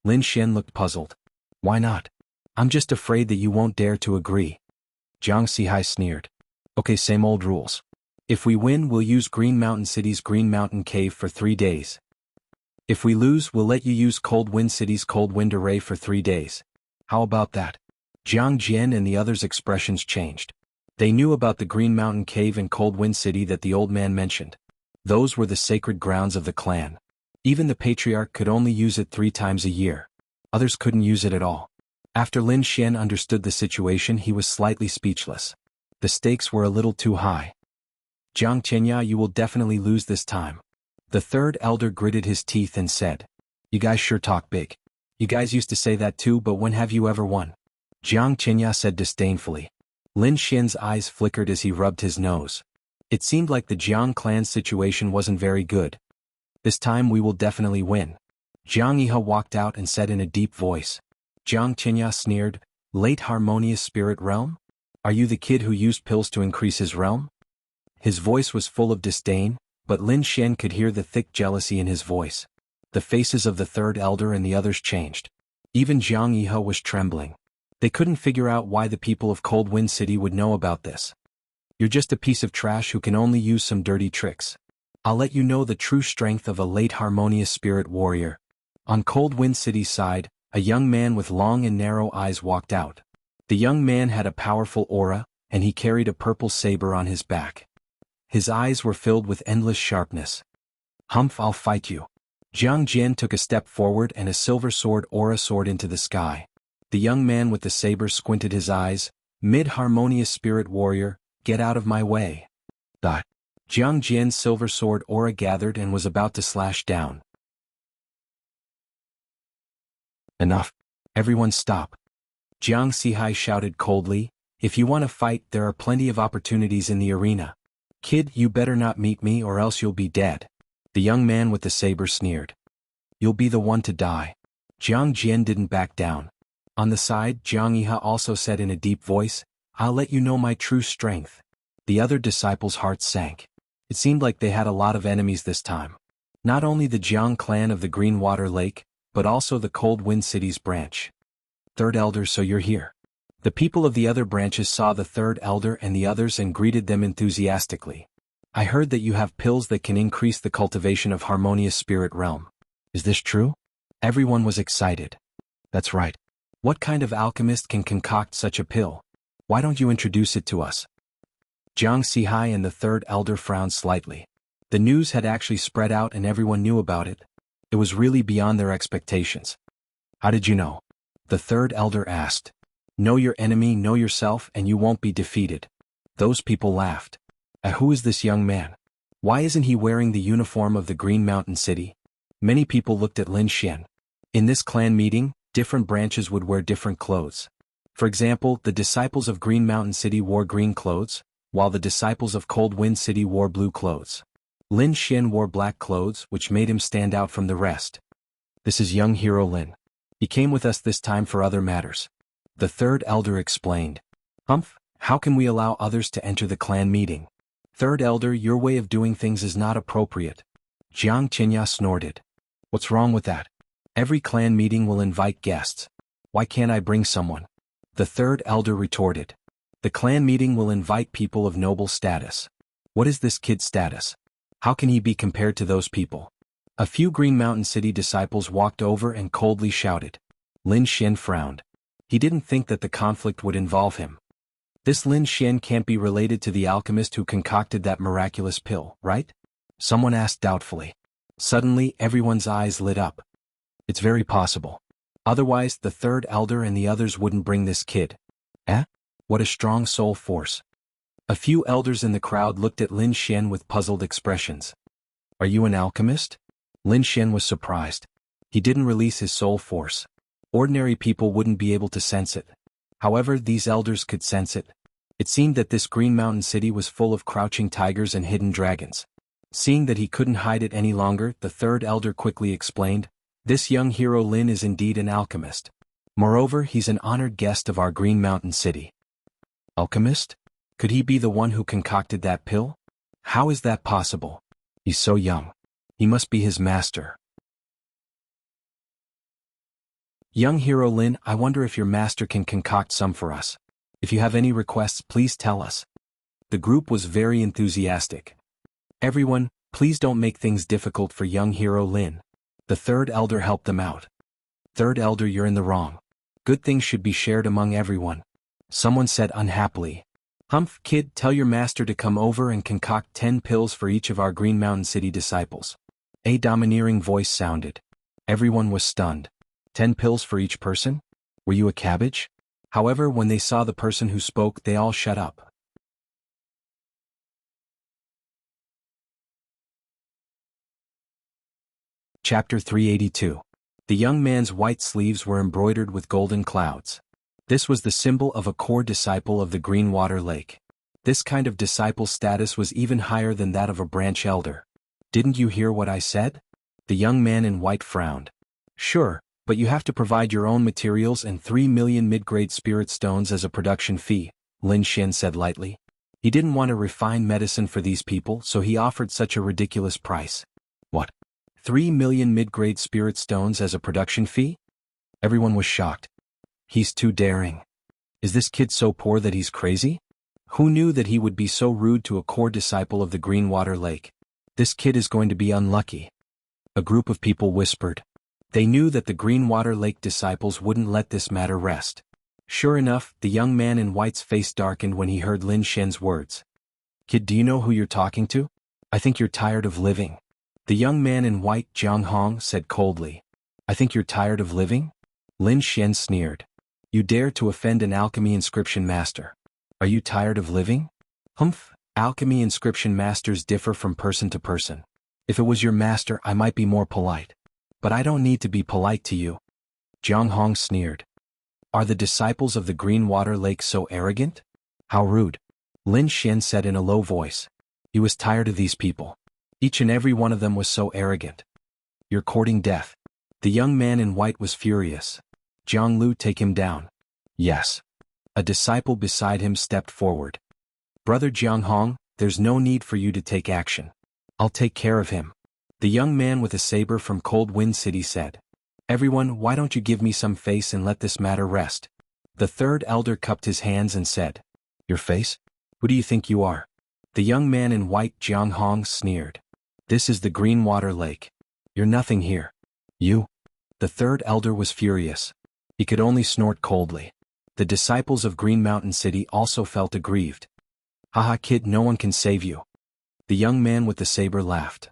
Lin Xian looked puzzled. Why not? I'm just afraid that you won't dare to agree. Jiang Sihai sneered. Okay, same old rules. If we win, we'll use Green Mountain City's Green Mountain Cave for 3 days. If we lose, we'll let you use Cold Wind City's Cold Wind Array for 3 days. How about that? Jiang Jian and the others' expressions changed. They knew about the Green Mountain Cave and Cold Wind City that the old man mentioned. Those were the sacred grounds of the clan. Even the patriarch could only use it 3 times a year. Others couldn't use it at all. After Lin Xian understood the situation, he was slightly speechless. The stakes were a little too high. Jiang Qinya, you will definitely lose this time. The third elder gritted his teeth and said. You guys sure talk big. You guys used to say that too, but when have you ever won? Jiang Qinya said disdainfully. Lin Xian's eyes flickered as he rubbed his nose. It seemed like the Jiang clan's situation wasn't very good. This time we will definitely win. Jiang Yihe walked out and said in a deep voice. Jiang Qinya sneered, Late Harmonious Spirit Realm? Are you the kid who used pills to increase his realm? His voice was full of disdain, but Lin Xian could hear the thick jealousy in his voice. The faces of the third elder and the others changed. Even Jiang Yihe was trembling. They couldn't figure out why the people of Cold Wind City would know about this. You're just a piece of trash who can only use some dirty tricks. I'll let you know the true strength of a late harmonious spirit warrior. On Cold Wind City's side, a young man with long and narrow eyes walked out. The young man had a powerful aura, and he carried a purple saber on his back. His eyes were filled with endless sharpness. Humph, I'll fight you. Jiang Jian took a step forward and a silver sword aura soared into the sky. The young man with the saber squinted his eyes. Mid-harmonious spirit warrior, get out of my way. Jiang Jian's silver sword aura gathered and was about to slash down. Enough. Everyone stop. Jiang Sihai shouted coldly, if you want to fight, there are plenty of opportunities in the arena. Kid, you better not meet me or else you'll be dead. The young man with the saber sneered. You'll be the one to die. Jiang Jian didn't back down. On the side, Jiang Yihe also said in a deep voice, I'll let you know my true strength. The other disciples' hearts sank. It seemed like they had a lot of enemies this time. Not only the Jiang clan of the Greenwater Lake, but also the Cold Wind City's branch. Third elder, so you're here. The people of the other branches saw the third elder and the others and greeted them enthusiastically. I heard that you have pills that can increase the cultivation of harmonious spirit realm. Is this true? Everyone was excited. That's right. What kind of alchemist can concoct such a pill? Why don't you introduce it to us? Jiang Sihai and the third elder frowned slightly. The news had actually spread out and everyone knew about it. It was really beyond their expectations. How did you know? The third elder asked. Know your enemy, know yourself, and you won't be defeated. Those people laughed. Who is this young man? Why isn't he wearing the uniform of the Green Mountain City? Many people looked at Lin Xian. In this clan meeting, different branches would wear different clothes. For example, the disciples of Green Mountain City wore green clothes, while the disciples of Cold Wind City wore blue clothes. Lin Xian wore black clothes, which made him stand out from the rest. This is young hero Lin. He came with us this time for other matters. The third elder explained. Humph, how can we allow others to enter the clan meeting? Third elder, your way of doing things is not appropriate. Jiang Qinya snorted. What's wrong with that? Every clan meeting will invite guests. Why can't I bring someone? The third elder retorted. The clan meeting will invite people of noble status. What is this kid's status? How can he be compared to those people? A few Green Mountain City disciples walked over and coldly shouted. Lin Xian frowned. He didn't think that the conflict would involve him. This Lin Xian can't be related to the alchemist who concocted that miraculous pill, right? Someone asked doubtfully. Suddenly, everyone's eyes lit up. It's very possible. Otherwise, the third elder and the others wouldn't bring this kid. Eh? What a strong soul force. A few elders in the crowd looked at Lin Xian with puzzled expressions. Are you an alchemist? Lin Xian was surprised. He didn't release his soul force. Ordinary people wouldn't be able to sense it. However, these elders could sense it. It seemed that this Green Mountain City was full of crouching tigers and hidden dragons. Seeing that he couldn't hide it any longer, the third elder quickly explained, this young hero Lin is indeed an alchemist. Moreover, he's an honored guest of our Green Mountain City. Alchemist? Could he be the one who concocted that pill? How is that possible? He's so young. He must be his master. Young hero Lin, I wonder if your master can concoct some for us. If you have any requests, please tell us. The group was very enthusiastic. Everyone, please don't make things difficult for young hero Lin. The third elder helped them out. Third elder, you're in the wrong. Good things should be shared among everyone. Someone said unhappily. Humph, kid, tell your master to come over and concoct 10 pills for each of our Green Mountain City disciples. A domineering voice sounded. Everyone was stunned. 10 pills for each person? Were you a cabbage? However, when they saw the person who spoke, they all shut up. Chapter 382. The young man's white sleeves were embroidered with golden clouds. This was the symbol of a core disciple of the Green Water Lake. This kind of disciple status was even higher than that of a branch elder. Didn't you hear what I said? The young man in white frowned. Sure, but you have to provide your own materials and 3 million mid-grade spirit stones as a production fee, Lin Xian said lightly. He didn't want to refine medicine for these people, so he offered such a ridiculous price. What? 3 million mid-grade spirit stones as a production fee? Everyone was shocked. He's too daring. Is this kid so poor that he's crazy? Who knew that he would be so rude to a core disciple of the Green Water Lake? This kid is going to be unlucky. A group of people whispered. They knew that the Green Water Lake disciples wouldn't let this matter rest. Sure enough, the young man in white's face darkened when he heard Lin Xian's words. Kid, do you know who you're talking to? I think you're tired of living. The young man in white, Jianghu, said coldly. I think you're tired of living? Lin Xian sneered. You dare to offend an alchemy inscription master. Are you tired of living? Humph, alchemy inscription masters differ from person to person. If it was your master, I might be more polite. But I don't need to be polite to you. Jianghu sneered. Are the disciples of the Green Water Lake so arrogant? How rude. Lin Xian said in a low voice. He was tired of these people. Each and every one of them was so arrogant. You're courting death. The young man in white was furious. Jianglu, take him down. Yes. A disciple beside him stepped forward. Brother Jianghu, there's no need for you to take action. I'll take care of him. The young man with a saber from Cold Wind City said. Everyone, why don't you give me some face and let this matter rest? The third elder cupped his hands and said. Your face? Who do you think you are? The young man in white, Jianghu, sneered. This is the Green Water Lake. You're nothing here. You? The third elder was furious. He could only snort coldly. The disciples of Green Mountain City also felt aggrieved. Haha, kid, no one can save you. The young man with the saber laughed.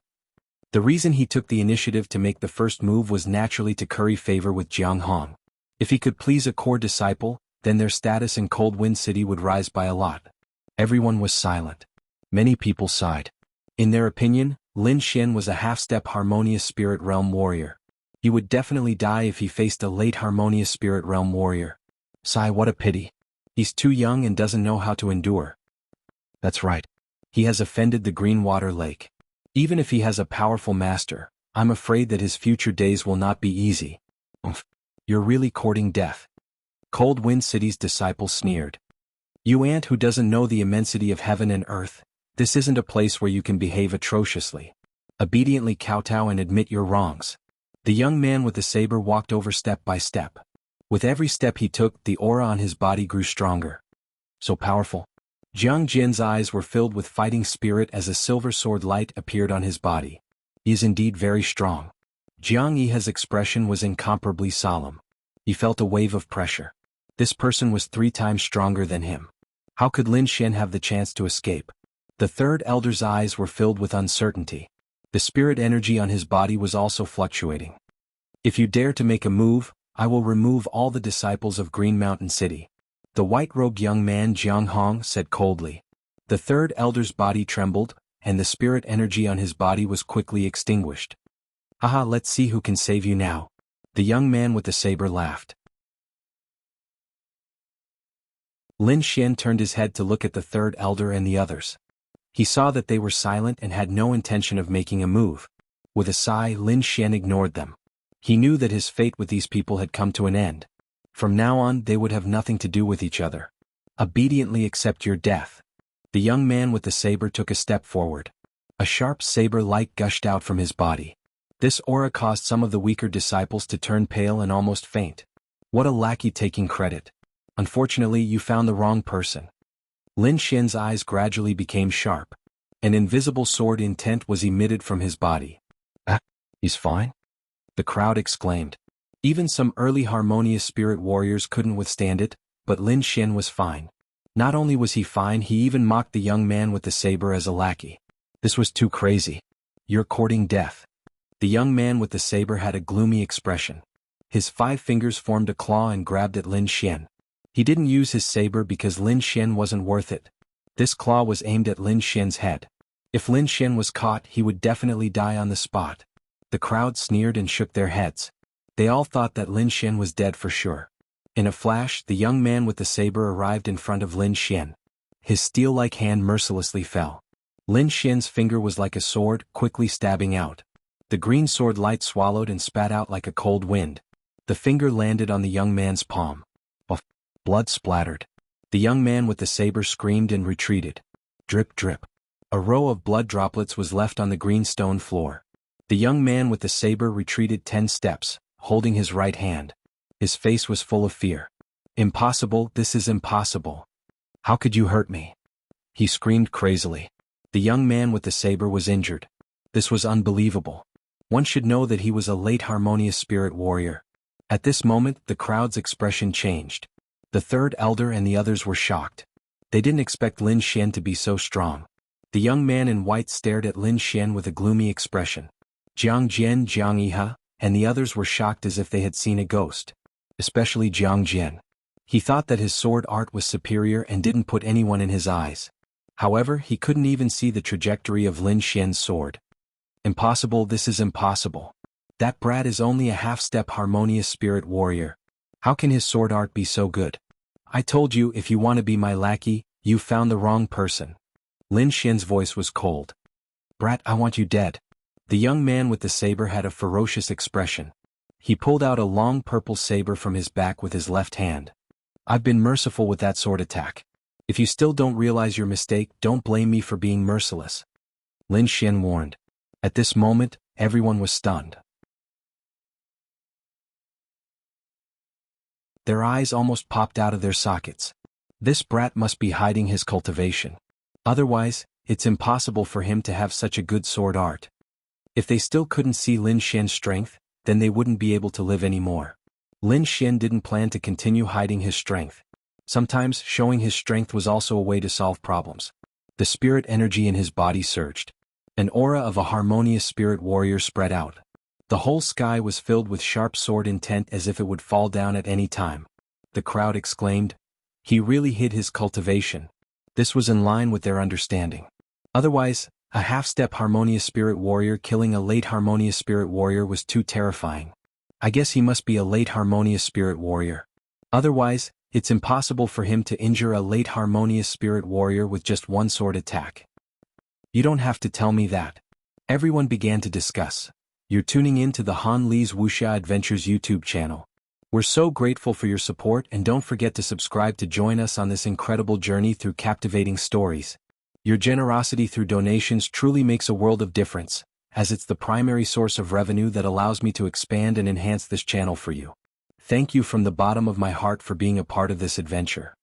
The reason he took the initiative to make the first move was naturally to curry favor with Jianghu. If he could please a core disciple, then their status in Cold Wind City would rise by a lot. Everyone was silent. Many people sighed. In their opinion, Lin Xian was a half-step harmonious spirit realm warrior. He would definitely die if he faced a late harmonious spirit realm warrior. Sigh, what a pity. He's too young and doesn't know how to endure. That's right. He has offended the Green Water Lake. Even if he has a powerful master, I'm afraid that his future days will not be easy. Umph. You're really courting death. Cold Wind City's disciple sneered. You ant who doesn't know the immensity of heaven and earth, this isn't a place where you can behave atrociously. Obediently kowtow and admit your wrongs. The young man with the saber walked over step by step. With every step he took, the aura on his body grew stronger. So powerful. Jiang Jin's eyes were filled with fighting spirit as a silver sword light appeared on his body. He is indeed very strong. Jiang Yi's expression was incomparably solemn. He felt a wave of pressure. This person was 3 times stronger than him. How could Lin Xian have the chance to escape? The third elder's eyes were filled with uncertainty. The spirit energy on his body was also fluctuating. If you dare to make a move, I will remove all the disciples of Green Mountain City. The white-robed young man Jianghong said coldly. The third elder's body trembled, and the spirit energy on his body was quickly extinguished. Haha, let's see who can save you now. The young man with the saber laughed. Lin Xian turned his head to look at the third elder and the others. He saw that they were silent and had no intention of making a move. With a sigh, Lin Xian ignored them. He knew that his fate with these people had come to an end. From now on, they would have nothing to do with each other. Obediently accept your death. The young man with the saber took a step forward. A sharp saber light gushed out from his body. This aura caused some of the weaker disciples to turn pale and almost faint. What a lackey taking credit. Unfortunately, you found the wrong person. Lin Xian's eyes gradually became sharp. An invisible sword intent was emitted from his body. Ah, he's fine? The crowd exclaimed. Even some early harmonious spirit warriors couldn't withstand it, but Lin Xian was fine. Not only was he fine, he even mocked the young man with the saber as a lackey. This was too crazy. You're courting death. The young man with the saber had a gloomy expression. His 5 fingers formed a claw and grabbed at Lin Xian. He didn't use his saber because Lin Xian wasn't worth it. This claw was aimed at Lin Xian's head. If Lin Xian was caught, he would definitely die on the spot. The crowd sneered and shook their heads. They all thought that Lin Xian was dead for sure. In a flash, the young man with the saber arrived in front of Lin Xian. His steel-like hand mercilessly fell. Lin Xian's finger was like a sword, quickly stabbing out. The green sword light swallowed and spat out like a cold wind. The finger landed on the young man's palm. Blood splattered. The young man with the saber screamed and retreated. Drip, drip. A row of blood droplets was left on the green stone floor. The young man with the saber retreated 10 steps, holding his right hand. His face was full of fear. Impossible, this is impossible. How could you hurt me? He screamed crazily. The young man with the saber was injured. This was unbelievable. One should know that he was a late harmonious spirit warrior. At this moment, the crowd's expression changed. The third elder and the others were shocked. They didn't expect Lin Xian to be so strong. The young man in white stared at Lin Xian with a gloomy expression. Jiang Jin, Jiang Yiha, and the others were shocked as if they had seen a ghost. Especially Jiang Jin. He thought that his sword art was superior and didn't put anyone in his eyes. However, he couldn't even see the trajectory of Lin Xian's sword. Impossible, this is impossible. That brat is only a half-step harmonious spirit warrior. How can his sword art be so good? I told you, if you want to be my lackey, you found the wrong person. Lin Xian's voice was cold. Brat, I want you dead. The young man with the saber had a ferocious expression. He pulled out a long purple saber from his back with his left hand. I've been merciful with that sword attack. If you still don't realize your mistake, don't blame me for being merciless. Lin Xian warned. At this moment, everyone was stunned. Their eyes almost popped out of their sockets. This brat must be hiding his cultivation. Otherwise, it's impossible for him to have such a good sword art. If they still couldn't see Lin Xian's strength, then they wouldn't be able to live anymore. Lin Xian didn't plan to continue hiding his strength. Sometimes, showing his strength was also a way to solve problems. The spirit energy in his body surged. An aura of a harmonious spirit warrior spread out. The whole sky was filled with sharp sword intent as if it would fall down at any time. The crowd exclaimed. He really hid his cultivation. This was in line with their understanding. Otherwise, a half-step harmonious spirit warrior killing a late harmonious spirit warrior was too terrifying. I guess he must be a late harmonious spirit warrior. Otherwise, It's impossible for him to injure a late harmonious spirit warrior with just one sword attack. You don't have to tell me that. Everyone began to discuss. You're tuning in to the Han Li's Wuxia Adventures YouTube channel. We're so grateful for your support, and don't forget to subscribe to join us on this incredible journey through captivating stories. Your generosity through donations truly makes a world of difference, as it's the primary source of revenue that allows me to expand and enhance this channel for you. Thank you from the bottom of my heart for being a part of this adventure.